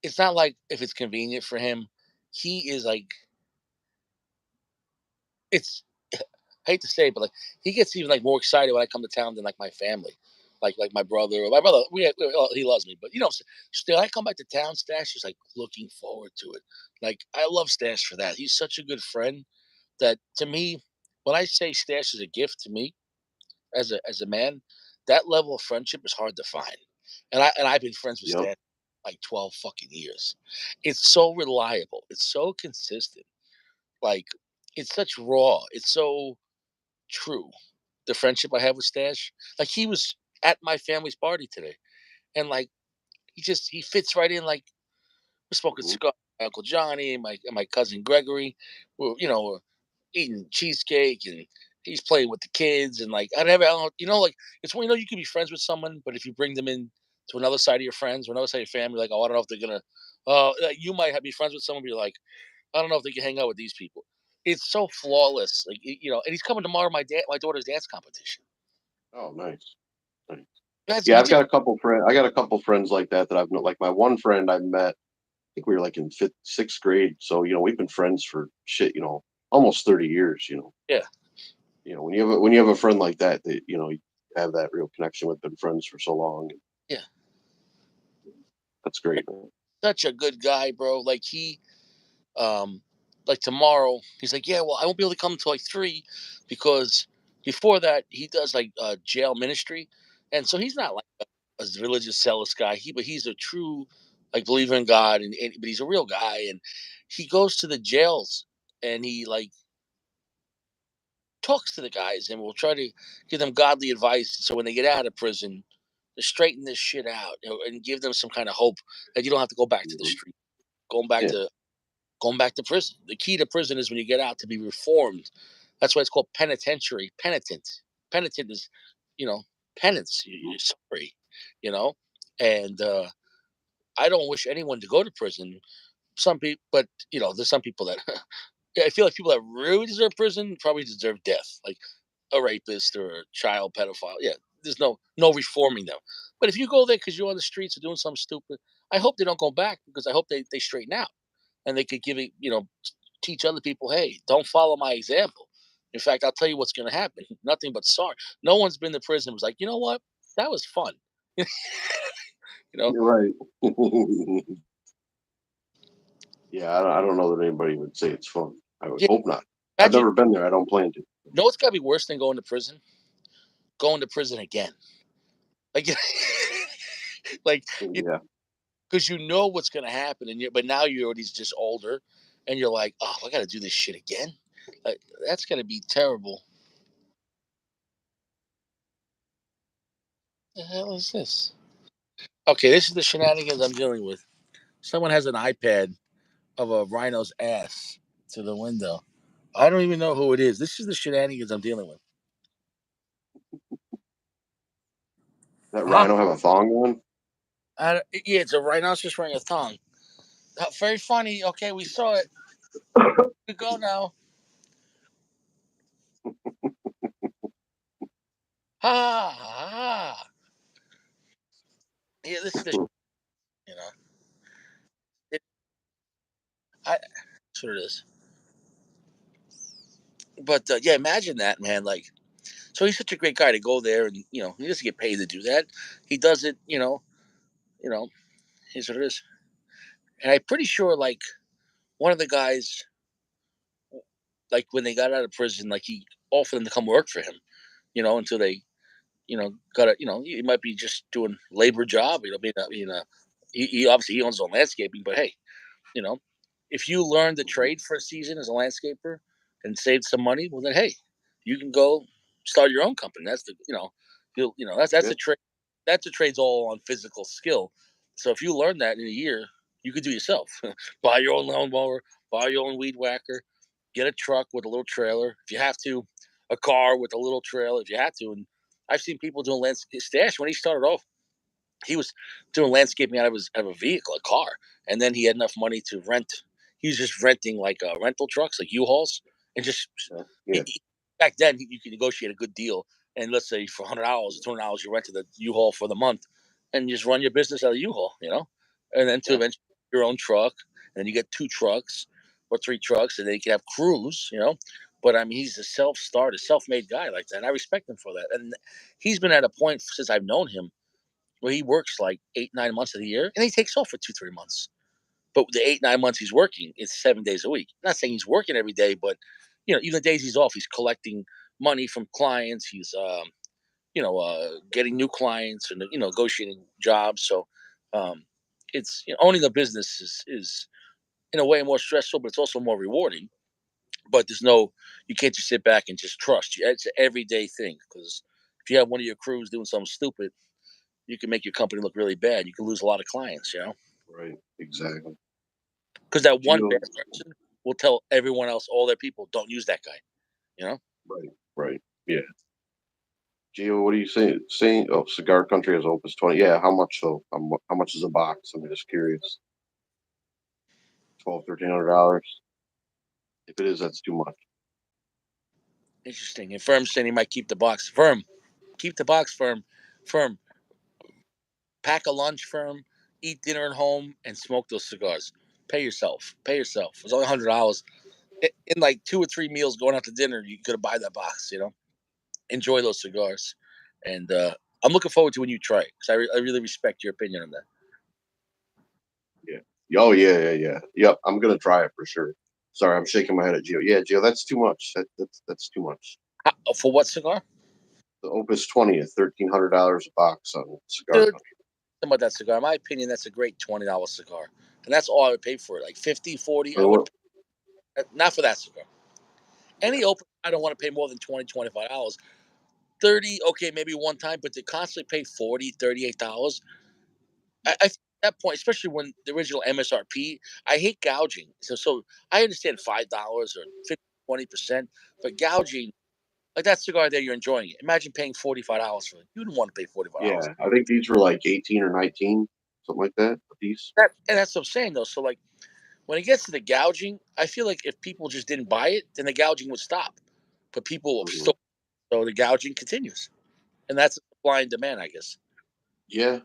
it's not like if it's convenient for him. He is like it's I hate to say it, but like he gets even like more excited when I come to town than like my family, like my brother or my brother. He loves me, but still I come back to town. Stash is like looking forward to it. Like I love Stash for that. He's such a good friend that to me, when I say Stash is a gift to me as a man, that level of friendship is hard to find. And I've been friends with yep, Stash like 12 fucking years. It's so reliable. It's so consistent. Like it's such raw. It's so true. The friendship I have with Stash. Like he was at my family's party today, and like he fits right in. Like we're smoking hmm, cigar, my Uncle Johnny, and my cousin Gregory. We're eating cheesecake, and he's playing with the kids, and like I don't, like it's when you can be friends with someone, but if you bring them in to another side of your friends or another side of your family, like, oh, I don't know if they're gonna. Like, you might be friends with someone, but you're like, I don't know if they can hang out with these people. It's so flawless. Like and he's coming tomorrow. My daughter's dance competition. Oh, nice. Nice. That's Yeah, he I've did. got a couple friends. I got a couple friends like that that I've known. Like my one friend I met. I think we were like in fifth, sixth grade. So we've been friends for shit. Almost 30 years. Yeah, When you have a friend like that you have that real connection with, been friends for so long. yeah. That's great, man. Such a good guy, bro. Um, like tomorrow, he's like, yeah, well, I won't be able to come until like 3 because before that he does like jail ministry, and so he's not like a religious zealous guy. But he's a true like believer in God, but he's a real guy, and he goes to the jails and he like talks to the guys and will try to give them godly advice so when they get out of prison to straighten this shit out, and give them some kind of hope that you don't have to go back to the Mhm. street, going back Yeah, to going back to prison. The key to prison is when you get out to be reformed. That's why it's called penitentiary. Penitent is, you know, penance. You're sorry, you know. And I don't wish anyone to go to prison. Some people, but there's some people that yeah, I feel like people that really deserve prison probably deserve death, like a rapist or a child pedophile. Yeah, there's no reforming them. But if you go there because you're on the streets or doing something stupid, I hope they don't go back because I hope they straighten out and they could give it, teach other people, hey, don't follow my example. In fact, I'll tell you what's going to happen. Nothing but sorry. No one's been to prison and was like, you know what? That was fun. you know, you're right. Yeah, I don't know that anybody would say it's fun. I would yeah, hope not. I've imagine, never been there. I don't plan to. what's got to be worse than going to prison? Going to prison again. Like, like, Yeah, because you know what's going to happen. But now you're already just older and you're like, oh, I got to do this shit again. Like, that's going to be terrible. The hell is this? Okay, this is the shenanigans I'm dealing with. Someone has an iPad of a rhino's ass to the window. I don't even know who it is. This is the shenanigans I'm dealing with. that Huh? rhino have a thong on? Yeah, it's a rhinoceros wearing a thong. Very funny. Okay, we saw it. We go now. Ha ha ha. Yeah, this is the you know. It, that's what it is. But yeah, imagine that, man. Like, so he's such a great guy to go there, and he doesn't get paid to do that. He does it. You know. Here's what it is. And I'm pretty sure, like, one of the guys, like when they got out of prison, like he offered them to come work for him. Until they got a, he might be just doing labor job. He obviously he owns his own landscaping, but hey, you know, if you learn the Mhm. trade for a season as a landscaper and save some money, well then hey, you can go start your own company. That's the that's Yeah, a trade. That's a trade's all on physical skill. So if you learn that in a year, you could do yourself. Buy your own lawnmower, buy your own weed whacker, get a truck with a little trailer if you have to, a car with a little trailer if you have to. And I've seen people doing landscape stash when he started off. He was doing landscaping out of a vehicle, a car, and then he had enough money to rent. He was just renting like rental trucks, like U-Hauls, and just yeah, yeah, back then you could negotiate a good deal. And let's say for $100 or $200, you rented the U-Haul for the month, and you just run your business out of U-Haul, and then to yeah, eventually your own truck, and then you get 2 trucks or 3 trucks, and then you can have crews. But I mean, he's a self-starter, self-made guy like that. And I respect him for that. And he's been at a point since I've known him where he works like 8, 9 months of the year, and he takes off for 2, 3 months. But the 8, 9 months he's working, it's 7 days a week. I'm not saying he's working every day, but even the days he's off, he's collecting money from clients. He's getting new clients and negotiating jobs. So it's owning a business is in a way more stressful, but it's also more rewarding. But you can't just sit back and just trust. It's an everyday thing because if you have one of your crews doing something stupid, you can make your company look really bad. You can lose a lot of clients. right, exactly. Because that one Geo, bad person will tell everyone else, all their people, don't use that guy. You know? right, right, yeah. Geo, what do you say? Saying, oh, Cigar Country has Opus 20. Yeah, how much though? How much is a box? I'm just curious. 12, $1,300. If it is, that's too much. Interesting. And Firm saying he might keep the box. Firm, keep the box. Firm, firm. Pack a lunch. Firm. Eat dinner at home and smoke those cigars. Pay yourself. Pay yourself. It's only $100. In like 2 or 3 meals going out to dinner, you could buy that box. Enjoy those cigars, and I'm looking forward to when you try it because I really respect your opinion on that. Yeah. Oh yeah. Yep. I'm gonna try it for sure. Sorry, I'm shaking my head at Gio. Yeah, Gio, that's too much. That's too much. For what cigar? The Opus 20 at $1,300 a box on Cigar Dude, Company. about that cigar. In my opinion, that's a great $20 cigar, and that's all I would pay for it. Like 50, 40, I I mean, would what? not for that cigar. Yeah, Any open, I don't want to pay more than 20, $25. 30, okay, maybe one time, but to constantly pay 40, $38, at that point, especially when the original MSRP, I hate gouging. So I understand $5 or 50, 20%, but gouging, like that cigar there, you're enjoying it. Imagine paying $45 for it. You wouldn't want to pay $45. yeah. I think these were like 18 or 19, something like that, a piece. And that's what I'm saying though. So like when it gets to the gouging, I feel like if people just didn't buy it, then the gouging would stop. But people Hmm. still, so the gouging continues, and that's supply and demand, I guess. Yeah.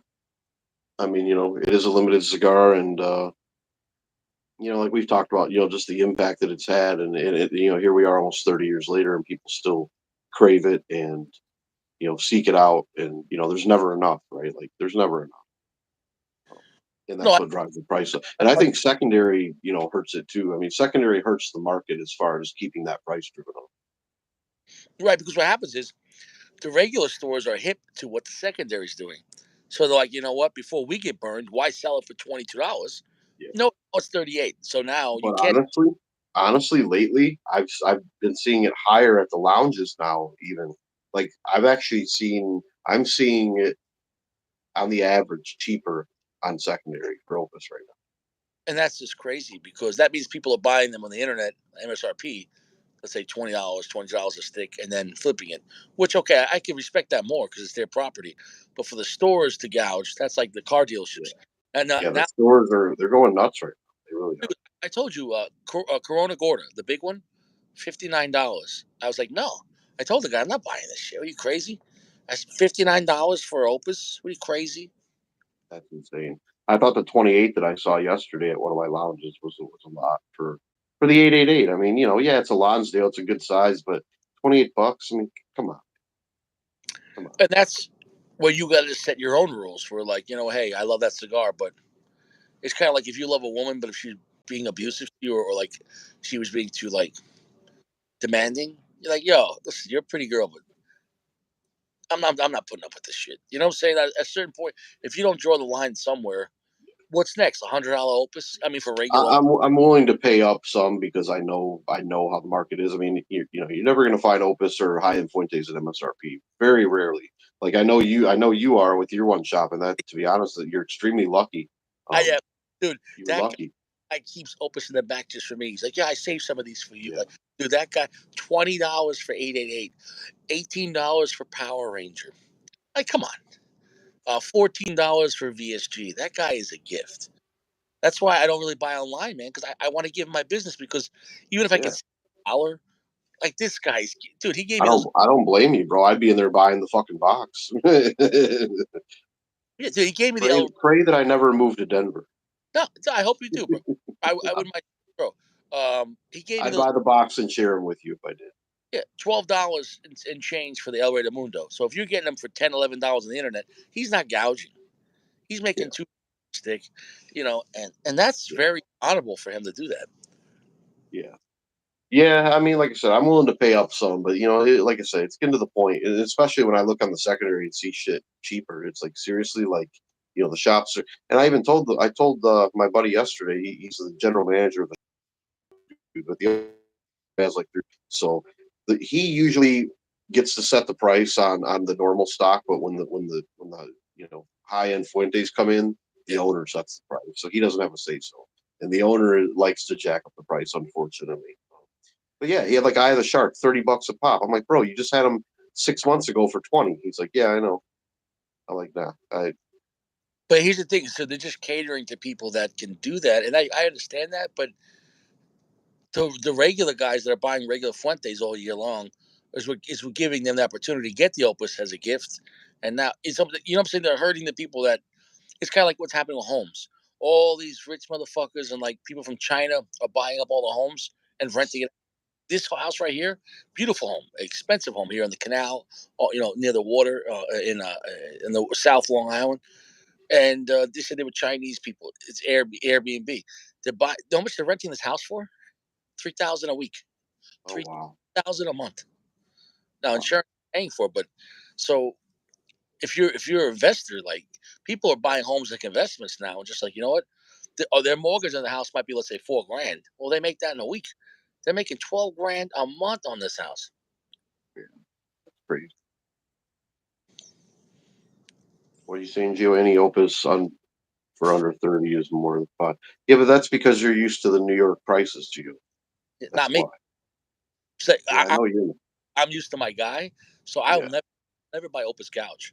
I mean, it is a limited cigar, and like we've talked about, just the impact that it's had, and here we are almost 30 years later, and people still crave it and seek it out, and there's never enough, right? Like there's never enough, and No, that's what drives the price up. And I think secondary, hurts it too. I mean, secondary hurts the market as far as keeping that price driven up. right, because what happens is the regular stores are hip to what the secondary is doing. So they're like, you know what? Before we get burned, why sell it for $22? Yeah. No, it's 38. So now you But can't. honestly, lately I've been seeing it higher at the lounges now. Even like I'm seeing it on the average cheaper on secondary for Opus right now. And that's just crazy because that means people are buying them on the internet, MSRP, let's say $20 a stick, and then flipping it. Which okay, I can respect that more because it's their property. But for the stores to gouge, that's like the car Yeah, dealerships. And yeah. The now, stores they're going nuts right now. They really are. dude, I told you, Corona Gorda, the big one, $59. I was like, no. I told the guy, I'm not buying this shit. Are you crazy? That's $59 for Opus. What are you crazy? That's insane. I thought the 28 that I saw yesterday at one of my lounges was a lot for the 888. I mean, yeah, it's a Lonsdale, it's a good size, but $28. I mean, come on, come on. And that's where you got to set your own rules. For like, hey, I love that cigar, but it's kind of like if you love a woman, but if she's being abusive to you, or like she was being too like demanding, you're like, yo, listen, you're a pretty girl, but I'm not putting up with this shit. You know what I'm saying? At a certain point, if you don't draw the line somewhere, what's next? $100 Opus? I mean, for regular. I'm willing to pay up some because I know how the market is. I mean, you're never going to find Opus or high end Fuentes at MSRP. Very rarely. Like I know you are with your one shop, and that to be honest, you're extremely lucky. I Um, dude, you're that lucky. guy keeps Opus in the back just for me. He's like, yeah, I saved some of these for you. Yeah, Like, dude, that guy, $20 for 888, $18 for Power Ranger. Like, come on. $14 for VSG. That guy is a gift. That's why I don't really buy online, man, because I want to give him my business because even if I can yeah. save a dollar, like this guy's dude, he gave I me those. don't I don't blame you, bro. I'd be in there buying the fucking box. Yeah, dude, he gave me the pray L. pray that I never move to Denver. No, I hope you do, bro. I wouldn't mind, bro. He gave me I'd those. buy the box and share them with you if I did. Yeah, $12 in change for the El Rey de Mundo. So if you're getting them for $10, $11 on the internet, he's not gouging. He's Yeah, making two stick, and that's yeah, very honorable for him to do that. yeah. Yeah, I mean, like I said, I'm willing to pay up some, but like I said, it's getting to the point, and especially when I look on the secondary and see shit cheaper. It's like seriously, like the shops are. And I told my buddy yesterday. He's the general manager of but the other has like three. So he usually gets to set the price on the normal stock, but when the high end Fuentes come in, the Yeah. owner sets the price, so he doesn't have a say so, and the owner likes to jack up the price, unfortunately. But yeah, he had like Eye of the Shark, $30 a pop. I'm like, bro, you just had them 6 months ago for 20. He's like, yeah, I know. I'm like, nah, But here's the thing: so they're just catering to people that can do that, and I understand that. But the regular guys that are buying regular Fuentes all year long is we're giving them the opportunity to get the Opus as a gift, and now it's something, you know what I'm saying, they're hurting the people that it's kind of like what's happening with homes. All these rich motherfuckers and like people from China are buying up all the homes and renting it. This house right here, beautiful home, expensive home here in the canal, near the water, in the South Long Island. And they said they were Chinese people. It's Airbnb. How much they're renting this house for? 3,000 a week, Oh three wow. 3,000 a month. Now Wow. insurance is paying for it, but so if you're an investor, like people are buying homes like investments now, and just like, you know what, their mortgage on the house might be, let's say, 4 grand. Well, they make that in a week. They're making 12 grand a month on this house. Yeah, that's crazy. What are you saying, Gio? Any Opus on for under 30 is more than fun. Yeah, but that's because you're used to the New York prices, Gio. That's Not me. why. So Yeah, I know you. I'm used to my guy, so I'll Yeah. never buy Opus Gouge.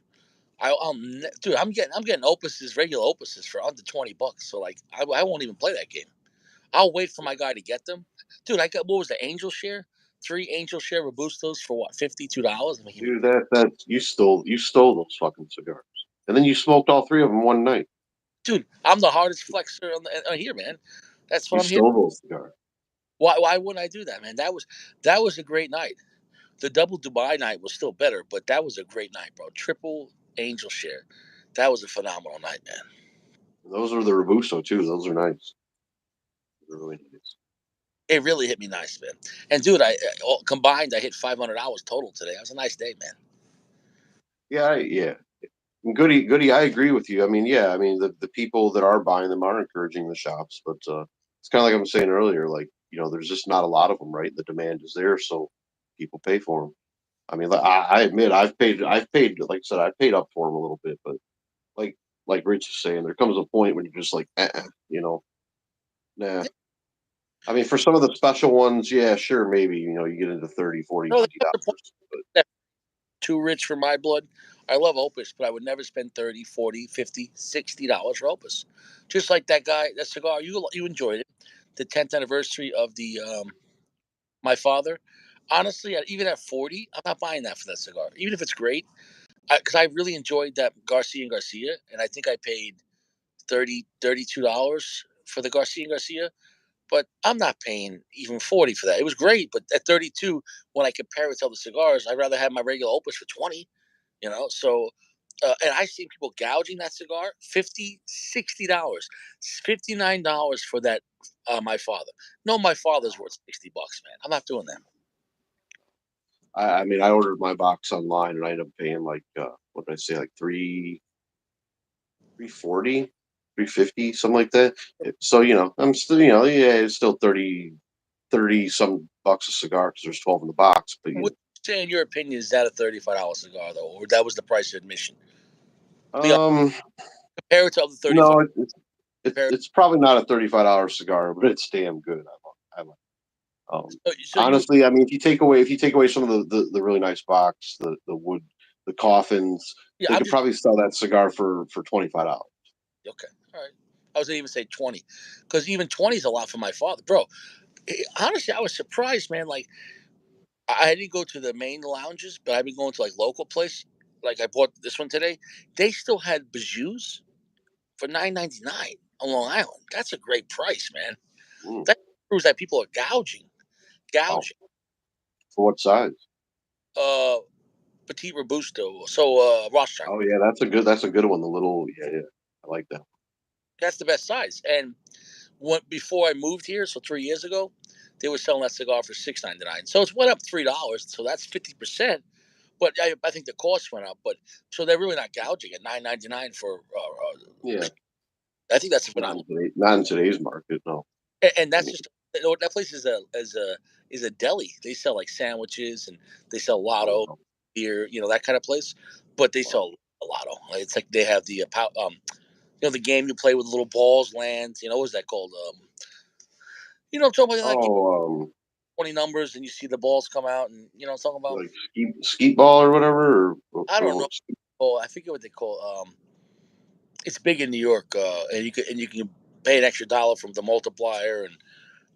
Dude, I'm getting Opuses, regular Opuses for under $20. So like, I won't even play that game. I'll wait for my guy to get them. Dude, I got, what was the Angel Share? 3 Angel Share Robustos for what, $52? I mean, Dude, that you stole those fucking cigars. And then you smoked all three of them one night. dude, I'm the hardest flexer here, man. That's what You I'm here. stole those cigars. Why wouldn't I do that, man? That was a great night. The double Dubai night was still better, but that was a great night, bro. Triple Angel Share. That was a phenomenal night, man. And those are the Robusto too. Those are nice. They're really nice. It really hit me nice, man. And dude, all combined, I hit $500 total today. It was a nice day, man. Yeah. And Goody, I agree with you. I mean, yeah, I mean the people that are buying them are encouraging the shops, but it's kind of like I was saying earlier. Like there's just not a lot of them, right? The demand is there, so people pay for them. I mean, I admit I've paid, like I said, I paid up for them a little bit, but like like Rich is saying, there comes a point when you're just like, nah. I mean, for some of the special ones, yeah, sure, maybe you get into 30, 40, No, that's not the point. $50, but That's too rich for my blood. I love Opus, but I would never spend 30, 40, 50, $60 for Opus. Just like that guy, that cigar, you enjoyed it. The 10th anniversary of the my father. Honestly, even at 40, I'm not buying that for that cigar, even if it's great. Because I really enjoyed that Garcia and Garcia, and I think I paid 32 dollars for the Garcia and Garcia. But I'm not paying even 40 for that. It was great, but at 32, when I compare it to other cigars, I'd rather have my regular Opus for 20. So and I seen people gouging that cigar 50, $60, $59 for that. My father. No, my father's worth $60, man. I'm not doing that. I mean, I ordered my box online and I ended up paying like what did I say, like 340, 350, something like that. So I'm still yeah, it's still 30 some bucks a cigar because there's 12 in the box. But Would you say, in your opinion, is that a $35 cigar though, or that was the price of admission? Be honest, um compare it to other 35. no, it's probably not a $35 cigar, but it's damn good. I like. So you would, Honestly, I mean, if you take away some of the really nice box, the wood, the coffins, yeah. they I'm could just probably sell that cigar for $25. okay. All right. I was gonna even say 20, because even 20 is a lot for my father, bro. Honestly, I was surprised, man. Like, I didn't go to the main lounges, but I've been going to like local place. Like, I bought this one today. They still had Bajoux for $9.99 on Long Island. That's a great price, man. Mm, That proves that people are gouging, wow. gouging. For what size? Uh, Petit Robusto. So Rothschild. Oh yeah, that's a good one. The little, yeah, I like that. That's the best size. And what before I moved here, so 3 years ago, they were selling that cigar for $6.99. So it's went up $3. So that's 50%. But I think the cost went up. But so they're really not gouging at $9.99 for. Yeah, I think that's a not in phenomenal. today, not in today's market. No, And I that's mean, just that place is a deli. They sell like sandwiches and they sell oh lotto wow, beer, that kind of place. But they wow. sell a lotto. It's like they have the the game you play with little balls, lands. What's that called? I'm talking about that game, Oh, 20 numbers, and you see the balls come out, and I'm talking about. like skeet ball or whatever, I don't know. Oh, I forget what they call. It's big in New York, and you can pay an extra dollar from the multiplier, and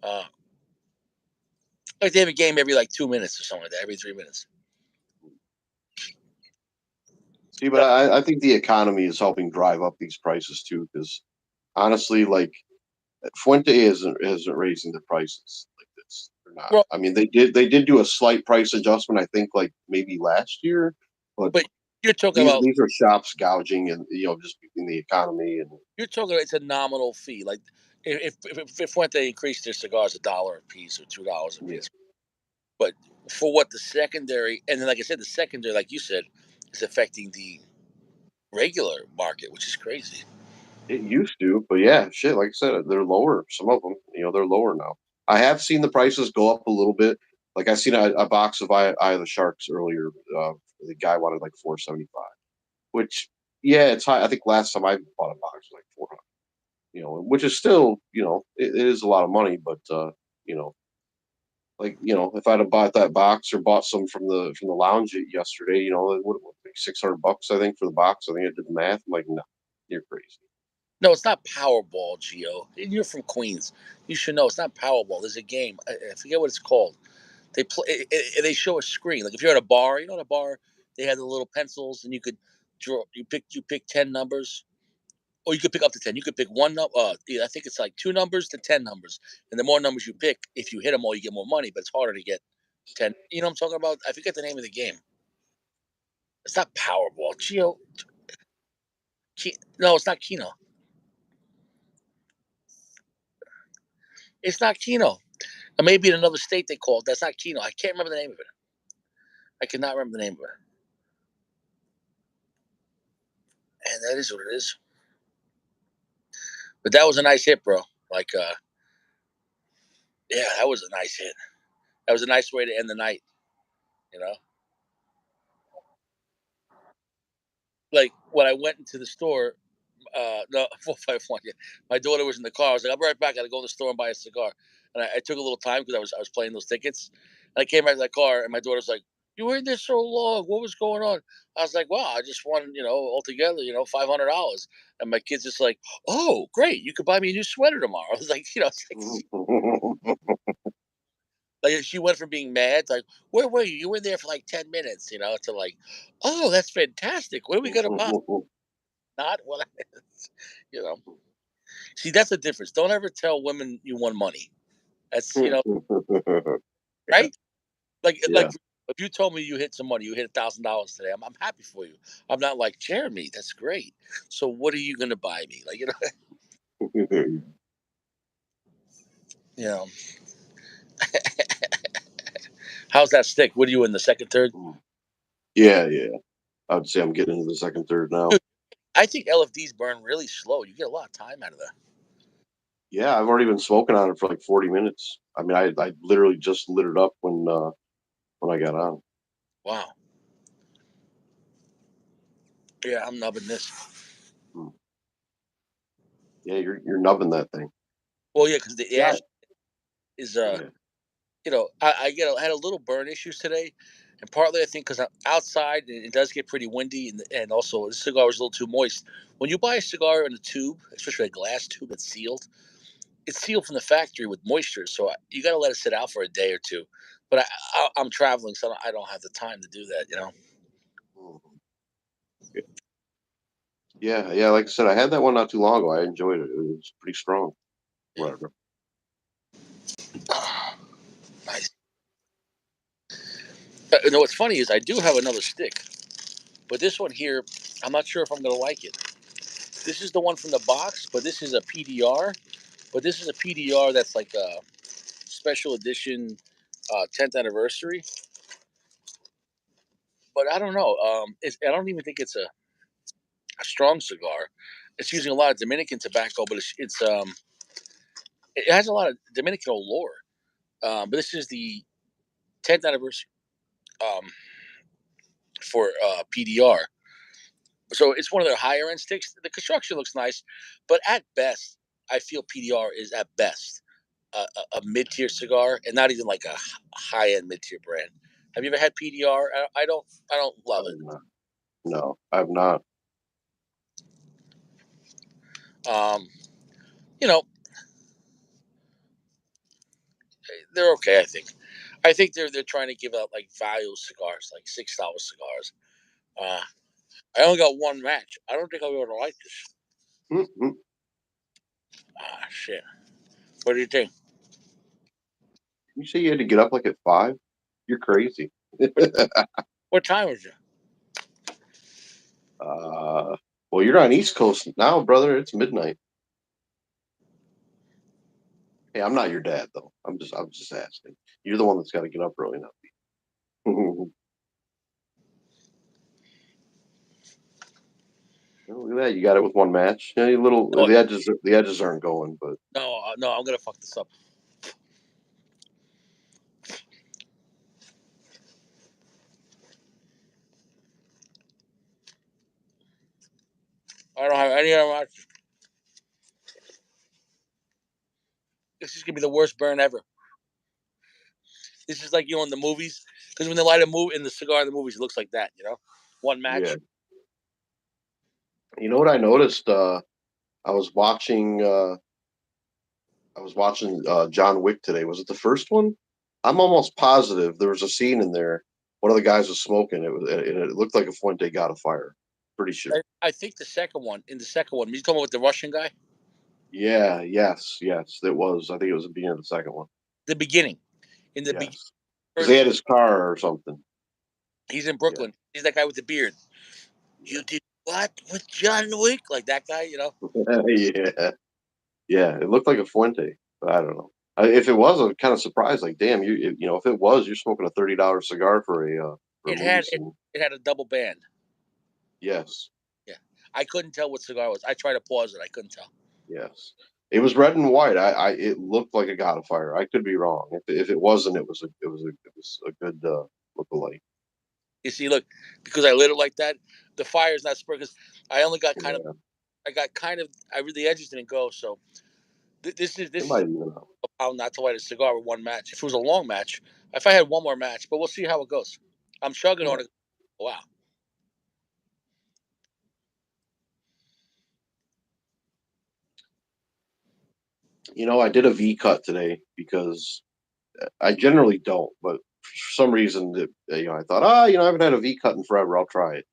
uh, Like they have a game every like 2 minutes or something like that, every 3 minutes. See, but I think the economy is helping drive up these prices too, because honestly, like Fuente isn't raising the prices like this. They're not. Well, I mean, they did do a slight price adjustment, I think, like maybe last year, but but you're talking these about these are shops gouging and just in the economy and it's a nominal fee. Like if Fuente increased their cigars $1 a piece or $2 a yeah. piece, but for what the secondary, and then like I said, the secondary, like you said, is affecting the regular market, which is crazy. It used to, but yeah, shit. Like I said, they're lower. Some of them, they're lower now. I have seen the prices go up a little bit. Like I seen a box of Eye of the Sharks earlier. The guy wanted like 475, which yeah, it's high. I think last time I bought a box was like 400. Which is still it is a lot of money, but you know, if I'd have bought that box or bought some from the lounge yesterday, it would have been like $600, I think, for the box. I think I did the math. I'm like, no, you're crazy. No, it's not Powerball, Gio. You're from Queens. You should know it's not Powerball. There's a game. I forget what it's called. They play. They show a screen. Like if you're at a bar, at a bar, they had the little pencils, and you could draw. You pick 10 numbers, or you could pick up to 10. You could pick one number. I think it's like 2 numbers to 10 numbers, and the more numbers you pick, if you hit them all, you get more money. But it's harder to get 10. You know what I'm talking about? I forget the name of the game. It's not Powerball, Gio. No, it's not Keno. It's not Keno. Or maybe in another state they call it. That's not Keno. I can't remember the name of it. I cannot remember the name of it. And that is what it is. But that was a nice hit, bro. Like, yeah, that was a nice hit. That was a nice way to end the night. You know, like when I went into the store. No, 451. Yeah. My daughter was in the car. I was like, I'll be right back. I got to go to the store and buy a cigar. And I took a little time because I was playing those tickets. And I came back to the car, and my daughter's like, "You were in there so long. What was going on?" I was like, "Well, I just won, altogether, $500." And my kid's just like, "Oh, great! You could buy me a new sweater tomorrow." I was like, it's like she went from being mad to like, "Where were you? You were there for like 10 minutes," to like, "Oh, that's fantastic. What are we gonna buy?" Not what I, you know. See, that's the difference. Don't ever tell women you won money. That's right. Like Yeah. if you told me you hit some money, you hit $1,000 today. I'm happy for you. I'm not like Jeremy. That's great. So what are you gonna buy me? Like you know. How's that stick? What are you in the second, third? Yeah, yeah. I would say I'm getting into the second, third now. Dude, I think LFDs burn really slow. You get a lot of time out of that. Yeah, I've already been smoking on it for like 40 minutes. I mean, I literally just lit it up when I got on. Wow. Yeah, I'm nubbing this. Hmm. Yeah, you're nubbing that thing. Well, yeah, because the Yeah, ash is yeah. I had a little burn issues today, and partly I think because I'm outside and it does get pretty windy, and also the cigar was a little too moist. When you buy a cigar in a tube, especially a glass tube that's sealed, it's sealed from the factory with moisture, so you got to let it sit out for a day or two. But I'm traveling, so I don't have the time to do that. Mhm. Yeah, yeah. Like I said, I had that one not too long ago. I enjoyed it. It was pretty strong. Yeah. Whatever. Nice. What's funny is I do have another stick, but this one here, I'm not sure if I'm gonna like it. This is the one from the box, but this is a PDR. But this is a PDR that's like a special edition 10th anniversary. But I don't know. I don't even think it's a strong cigar. It's using a lot of Dominican tobacco, but it has a lot of Dominican lore. But this is the 10th anniversary um, for PDR. So it's one of their higher end sticks. The construction looks nice, but at best, I feel PDR is at best a mid tier cigar, and not even like a high end mid tier brand. Have you ever had PDR? I don't love I've it. not. No, I've not. Um, you know, they're okay. I think. I think they're trying to give out like value cigars, like $6 cigars. I only got one match. I don't think I'll be able to like this. Mm-hmm. Shit. What do you think? You say you had to get up like at 5? You're crazy. What time is it? Well, you're on East Coast now, brother. It's midnight. Hey, I'm not your dad though. I'm just asking. You're the one that's got to get up early now. Look at that. You got it with one match. Yeah, Oh, the edges aren't going, but no, I'm gonna fuck this up. I don't have any other matches. This is gonna be the worst burn ever. This is like in the movies, because when they light a move in the cigar in the movies, it looks like that. One yeah. match. You know what I noticed? I was watching. John Wick today. Was it the first one? I'm almost positive there was a scene in there. One of the guys was smoking. It looked like a Fuente got a fire. Pretty sure. I think the second one. In the second one, you talking about with the Russian guy? Yeah. Yes. It was. I think it was the beginning of the second one. The beginning. In the beginning, Yes. Because they first had his car or something. he's in Yeah. Brooklyn. He's that guy with the beard. You did what with John Wick? Like that guy? Yeah. Yeah. It looked like a Fuente, but I don't know. If it was, I'm kind of surprised. Like, damn, if it was, you're smoking a $30 cigar for a It movie had it, scene. it had a double band. Yes. Yeah, I couldn't tell what cigar it was. I tried to pause it. I couldn't tell. Yes. It was red and white. It looked like a God of Fire. I could be wrong. If it wasn't, it was a good look-alike. You see, look, because I lit it like that, the fire is not spread. Because I only got kind of, Yeah, the edges didn't go. So this is it this is might even out. how not to light a cigar with one match. If it was a long match, if I had one more match, but we'll see how it goes. I'm chugging Yeah. on it. Wow. I did a V cut today because I generally don't, but for some reason, I thought, I haven't had a V cut in forever. I'll try it.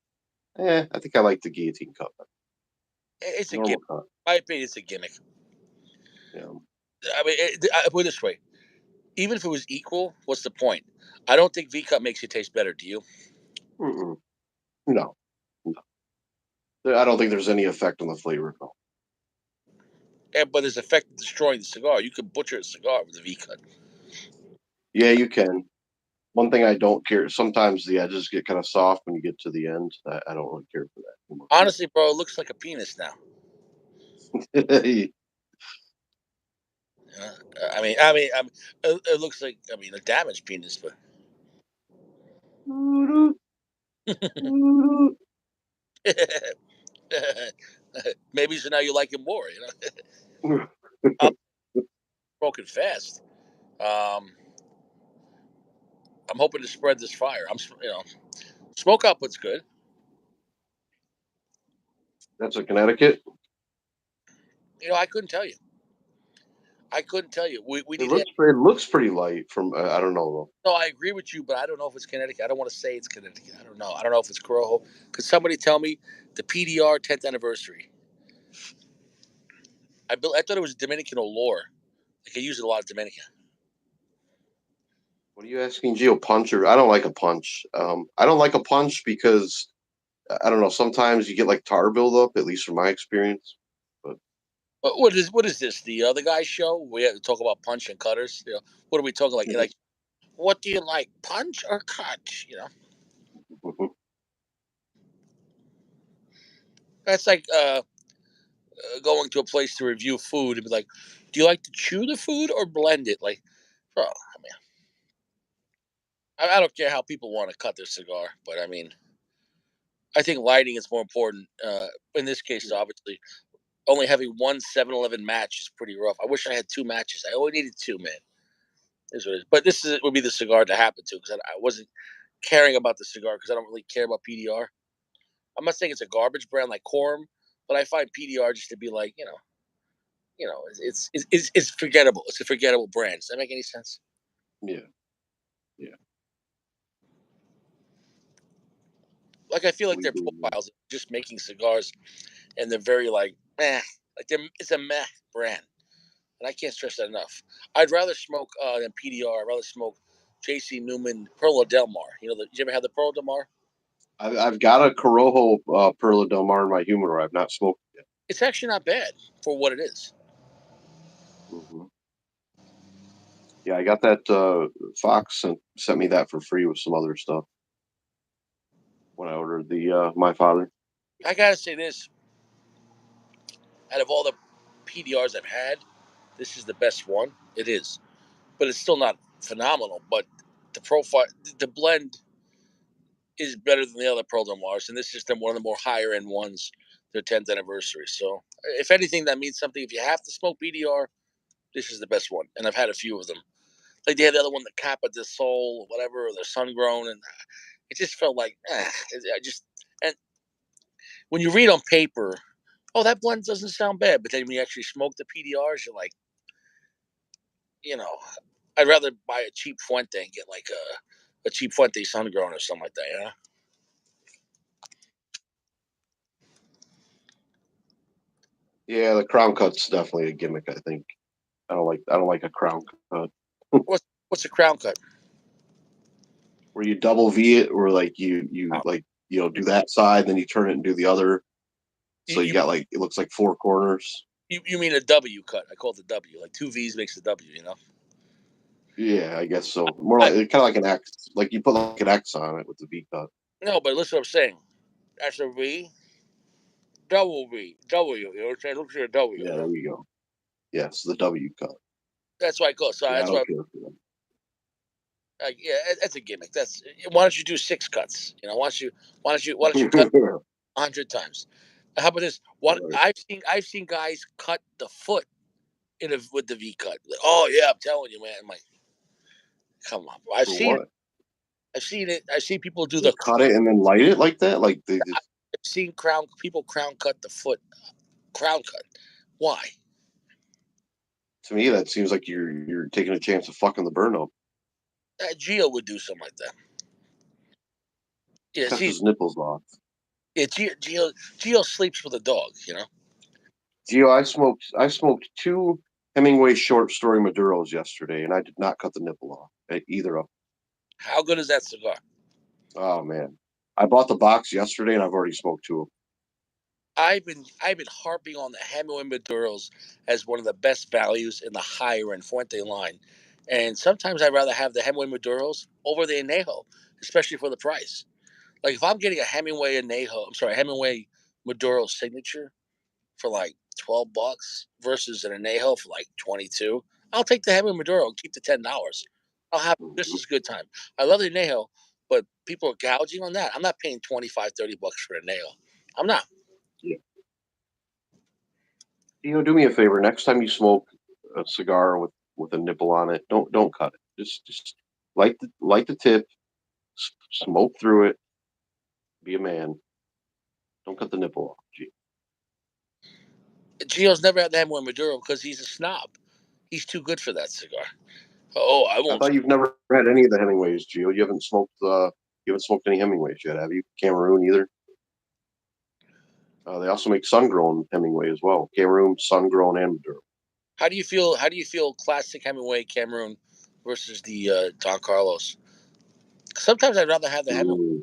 I think I like the guillotine cut, It's a normal gimmick. cut. In my opinion, it's a gimmick. Yeah. I mean, I put it this way: even if it was equal, what's the point? I don't think V cut makes it taste better. Do you? Mm-mm. No, no. I don't think there's any effect on the flavor. No. But there's effect of destroying the cigar. You could butcher a cigar with a V cut. Yeah, you can. One thing I don't care. Sometimes the edges get kind of soft when you get to the end. I don't really care for that too much. Honestly, bro, it looks like a penis now. Uh, it looks like a damaged penis, but maybe so now you like it more. I'm broken fast. Um, I'm hoping to spread this fire. Smoke output's good. That's a Connecticut. I couldn't tell you. I couldn't tell you. We need to. It looks pretty light from. I don't know No, I agree with you, but I don't know if it's Connecticut. I don't want to say it's Connecticut. I don't know. I don't know if it's Corojo. Could somebody tell me the PDR 10th anniversary? I thought it was Dominican Olor. Like I use it a lot of Dominican. What are you asking, Geo? Punch or I don't like a punch. I don't like a punch because I don't know. Sometimes you get like tar buildup, at least from my experience. But What is this? The other guy's show? We have to talk about punch and cutters. What are we talking like? What do you like, punch or cut? That's like going to a place to review food and be like, do you like to chew the food or blend it? Like, bro, I don't care how people want to cut their cigar, but I think lighting is more important. In this case, obviously, only having one 7-Eleven match is pretty rough. I wish I had two matches. I only needed two, man. Is what it is. But would be the cigar to happen to because I wasn't caring about the cigar because I don't really care about PDR. I'm not saying it's a garbage brand like Quorum, but I find PDR just to be like, it's forgettable. It's a forgettable brand. Does that make any sense? yeah, Yeah. Like I feel like We their do. profiles are just making cigars, and they're very like meh. Like it's a meh brand, and I can't stress that enough. I'd rather smoke than PDR. I'd rather smoke J.C. Newman Perla Del Mar. You know, you ever had the Perla Del Mar? I've got a Corojo Perla Del Mar in my humidor. I've not smoked it It's actually not bad for what it is. yet. Yeah, I got that. Fox sent me that for free with some other stuff when I ordered the My Father. I gotta say this: out of all the PDRs I've had, this is the best one. It is, but it's still not phenomenal. But the profile, the blend is better than the other Pearl Del Mars, and this is one of the more higher end ones. Their 10th anniversary. So, if anything, that means something. If you have to smoke PDR, this is the best one, and I've had a few of them. Like they had the other one, the Capa de Sol, whatever, or the Sun Grown, and it just felt like, I just. And when you read on paper, oh, that blend doesn't sound bad, but then when you actually smoke the PDRs, you're like, you know, I'd rather buy a cheap Fuente and get like a cheap Fuente Sun Grown or something like that. You know? Yeah, the crown cut's definitely a gimmick. I think I don't like a crown cut What's a crown cut? where you double V it, or like you Oh, like do that side, then you turn it and do the other. you, So you you got like it looks like four corners. you mean a W cut? I call it the W. Like two V's makes a W. You know? Yeah, I guess so. More I like kind of like an X. Like you put like an X on it with the V cut. no, but listen, what I'm saying. That's a V, double V, W. You know what I'm saying? It looks like a W. Yeah, You there know? you go. Yes, the W cut. That's why I call it. So Yeah, I that's why. don't care for Yeah, that's a gimmick. That's why don't you do six cuts? You know, why don't you cut that. 100 times? How about this? What Right. I've seen guys cut the foot with the V cut. Like, oh yeah, I'm telling you, man. I'm like, come on, bro. For what? I've seen it. I've seen people do They the. cut it and then light it like that? Like they just I've seen people crown cut the foot. Crown cut. Why? to me that seems like you're taking a chance of fucking the burn up. Gio would do something like that. Yeah, Cuts see, his nipples off. yeah, Gio sleeps with a dog. You know, Gio, I smoked two Hemingway short story Maduros yesterday, and I did not cut the nipple off either of how good is that cigar? them. Oh man, I bought the box yesterday, and I've already smoked two of I've been harping on the Hemingway Maduros as one of the best values in the higher end Fuente line, and sometimes I'd rather have the Hemingway Maduros over the Anejo, especially for the price. Like if I'm getting a Hemingway Anejo, I'm sorry, Hemingway Maduro signature for like $12 versus an Anejo for like 22, I'll take the Hemingway Maduro and keep the $10. I'll have them. just as good time. I love the Anejo, but people are gouging on that. I'm not paying 25, $30 for an Anejo. I'm not. Yeah. Gio, do me a favor. Next time you smoke a cigar with a nipple on it, don't cut it. Just light the tip, smoke through it. Be a man. Don't cut the nipple off. Gee. Gio's never had the Hemingway Maduro because he's a snob. He's too good for that cigar. Oh, I I won't. thought you've never had any of the Hemingways, Gio. You haven't smoked any Hemingways yet, have you? Cameroon either? They also make sun-grown Hemingway as well. Cameroon, sun-grown, and Maduro. How do you feel? How do you feel? Classic Hemingway Cameroon versus the Don Carlos. Sometimes I'd rather have the Hemingway. Mm.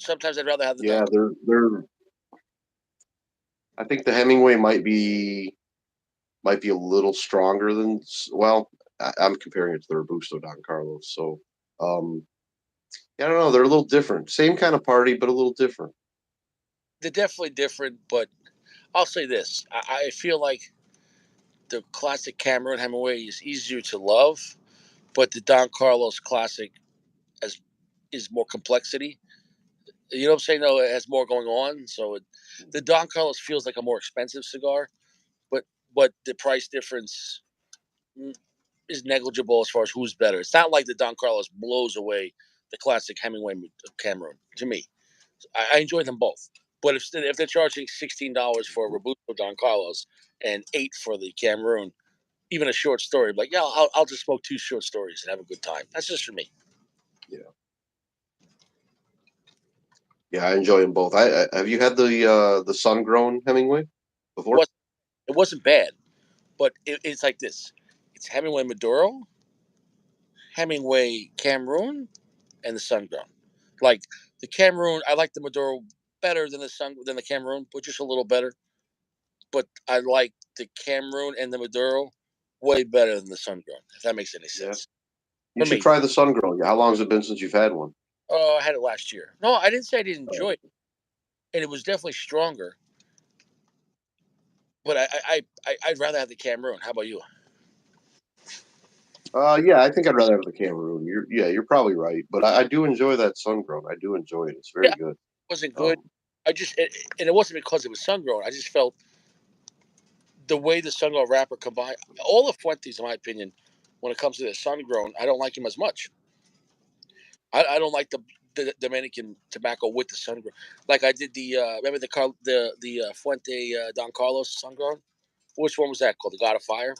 Sometimes I'd rather have the Don. Yeah, they're. I think the Hemingway might be a little stronger than. Well, I'm comparing it to the Robusto Don Carlos. So, I don't know. They're a little different. Same kind of party, but a little different. They're definitely different, but I'll say this: I feel like the classic Cameron Hemingway is easier to love, but the Don Carlos classic has is more complexity. You know what I'm saying? No, it has more going on. So the Don Carlos feels like a more expensive cigar, but the price difference is negligible as far as who's better. It's not like the Don Carlos blows away the classic Hemingway Cameron to me. I enjoy them both. But if they're charging $16 for a Robusto Don Carlos and $8 for the Cameroon, even a short story. Like, yeah, I'll just smoke 2 short stories and have a good time. That's just for me. Yeah, I enjoy them both. I have you had the sun grown Hemingway It before? wasn't, it wasn't bad, but it's like this. It's Hemingway Maduro, Hemingway Cameroon, and the sun grown. Like the Cameroon, I like the Maduro better than the Cameroon, but just a little better. But I like the Cameroon and the Maduro way better than the sun grown. If that makes any Yeah. sense You for should me. try the sun grown. How long has it been since you've had one? Oh, I had it last year. No, I didn't say I didn't Oh. enjoy it, and it was definitely stronger. But I'd rather have the Cameroon. How about you? Yeah, I think I'd rather have the Cameroon. You're probably right, but I do enjoy that sun grown. I do enjoy it. It's Yeah, very it good. wasn't good. Um, And it wasn't because it was sun grown. I just felt the way the sun grown wrapper combined all the Fuentes, in my opinion, when it comes to the sun grown, I don't like him as much. I don't like the Dominican tobacco with the sun grown. Like I did the remember the Fuente Don Carlos sun grown. Which one was that called? The God of Fire.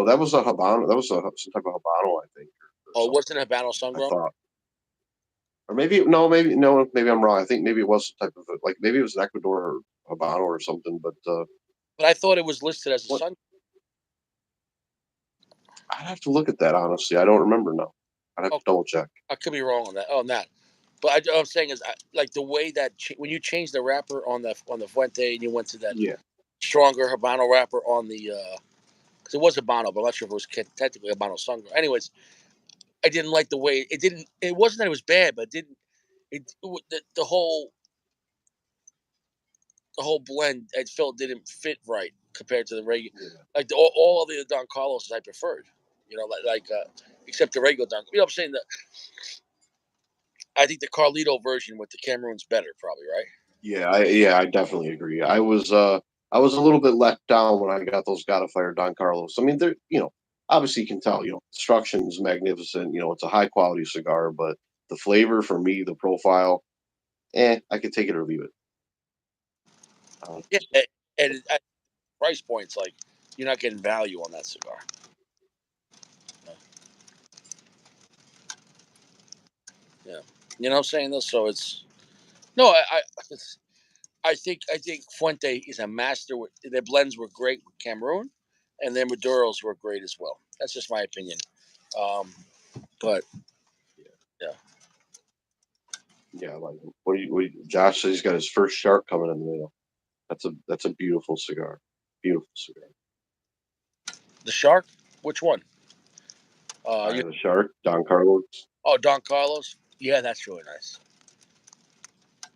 that was a Habano. That was some type of Habano, I think, or Oh, it something. wasn't Habano sun I grown. thought, or maybe no, maybe I'm wrong. I think maybe it was some type of like maybe it was an Ecuador Habano or something. But But I thought it was listed as a what sun. I'd have to look at that honestly. I don't remember now. I'd have Oh, to double check. I could be wrong on that. On that. But what I'm saying is, like the way that when you changed the wrapper on the Fuente and you went to that Yeah, stronger Habano wrapper on the because it was Habano, but I'm not sure if it was technically Habano Sungrown. Anyways, I didn't like the way it didn't. It wasn't that it was bad, but it didn't. The whole blend I felt didn't fit right compared to the regular. yeah, Like all of the Don Carlos I preferred. You know, except the regular Don. You know what I'm saying? I think the Carlito version with the Cameroon's better, probably, right? yeah. I definitely agree. I was a little bit let down when I got those God Fire Don Carlos. I mean, they're obviously you can tell construction is magnificent. It's a high quality cigar, but the flavor for me, the profile, I could take it or leave it. Yeah, Honestly. and at price points, like you're not getting value on that cigar. Yeah, you know what I'm saying though. So it's no, I think Fuente is a master. Their blends were great with Cameroon, and their Maduros were great as well. That's just my opinion. Um, but yeah, Yeah, I like him. Josh says he's got his first shark coming in the mail. That's a beautiful cigar. Beautiful cigar. the Shark. Which one? Eye You of the Shark, Don Carlos. oh Don Carlos. Yeah, that's really nice.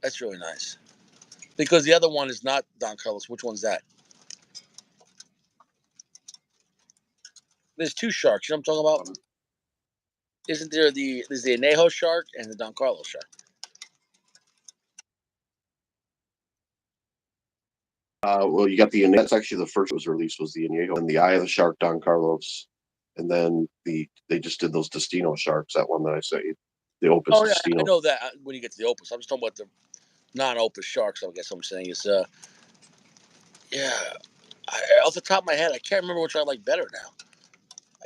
That's really nice because the other one is not Don Carlos. Which one's that? There's two sharks. You know what I'm talking about? Um, Isn't there there's the Anejo shark and the Don Carlos shark? well, you got the that's actually the first that was released was the Añejo and the Eye of the Shark, Don Carlos, and then they just did those Destino sharks. That one that I say, the Opus Oh yeah, I Destino. know that when you get to the Opus. I'm just talking about the non-Opus sharks. I guess I'm saying is yeah. Off the top of my head, I can't remember which I like better now.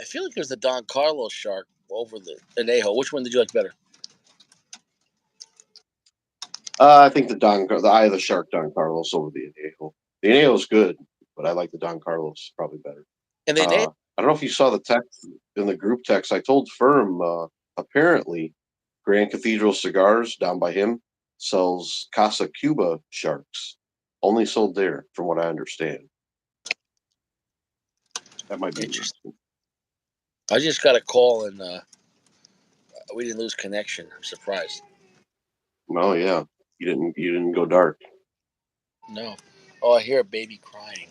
I feel like it was the Don Carlos shark over the Anejo. Which one did you like better? I think the Eye of the Shark, Don Carlos over the Añejo. The Añejo is good, but I like the Don Carlos probably better. And the Anejo. I don't know if you saw the text in the group text. I told Firm apparently Grand Cathedral Cigars down by him sells Casa Cuba sharks. Only sold there, from what I understand. That might be Interesting. interesting. I just got a call and we didn't lose connection. I'm surprised. Oh yeah, you didn't go dark. No. Oh, I hear a baby crying.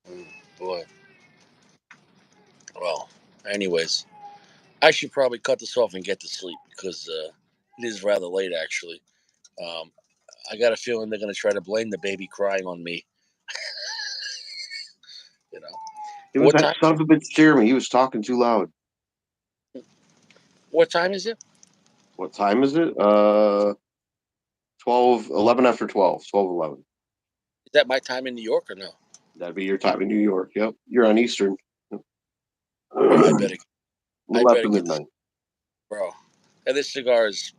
Oh, boy. Well, anyways, I should probably cut this off and get to sleep because it is rather late, actually. Um, I got a feeling they're going to try to blame the baby crying on me. You know, It was what that time? son of a bitch Jeremy. He was talking too loud. What time is it? What time is it? 11 after 12. 12:11. Is that my time in New York or no? That'd be your time in New York. Yep, you're on Eastern. Bro, A I little better after get this, midnight. bro. And this cigar is,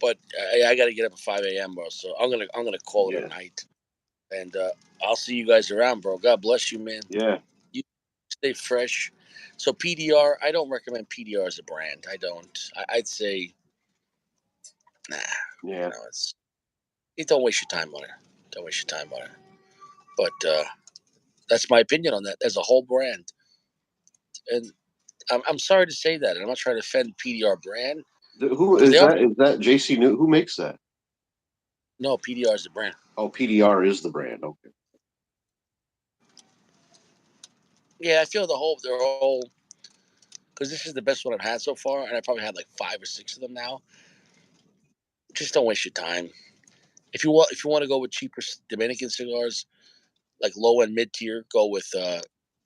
but I got to get up at 5 a.m., bro. So I'm gonna call it a night, and I'll see you guys around, bro. God bless you, man. Yeah. You stay fresh. So PDR, I don't recommend PDR as a brand. I don't. I'd say, nah. Yeah. You don't waste your time on it. Don't waste your time on it. But that's my opinion on that as a whole brand. And I'm sorry to say that. And I'm not trying to offend PDR brand. Who is that? Is that JC New? Who makes that? No, PDR is the brand. Oh, PDR is the brand. Okay. Yeah, I feel their whole, because this is the best one I've had so far, and I probably had like 5 or 6 of them now. Just don't waste your time. If you want to go with cheaper Dominican cigars, like low and mid tier, go with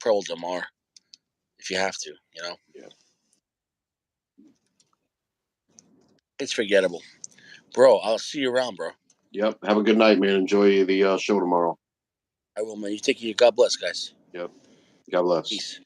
Pearl Del Mar. If you have to, Yeah. It's forgettable, bro. I'll see you around, bro. Yep. Have a good night, man. Enjoy the show tomorrow. I will, man. You take care. God bless, guys. Yep. God bless. Peace.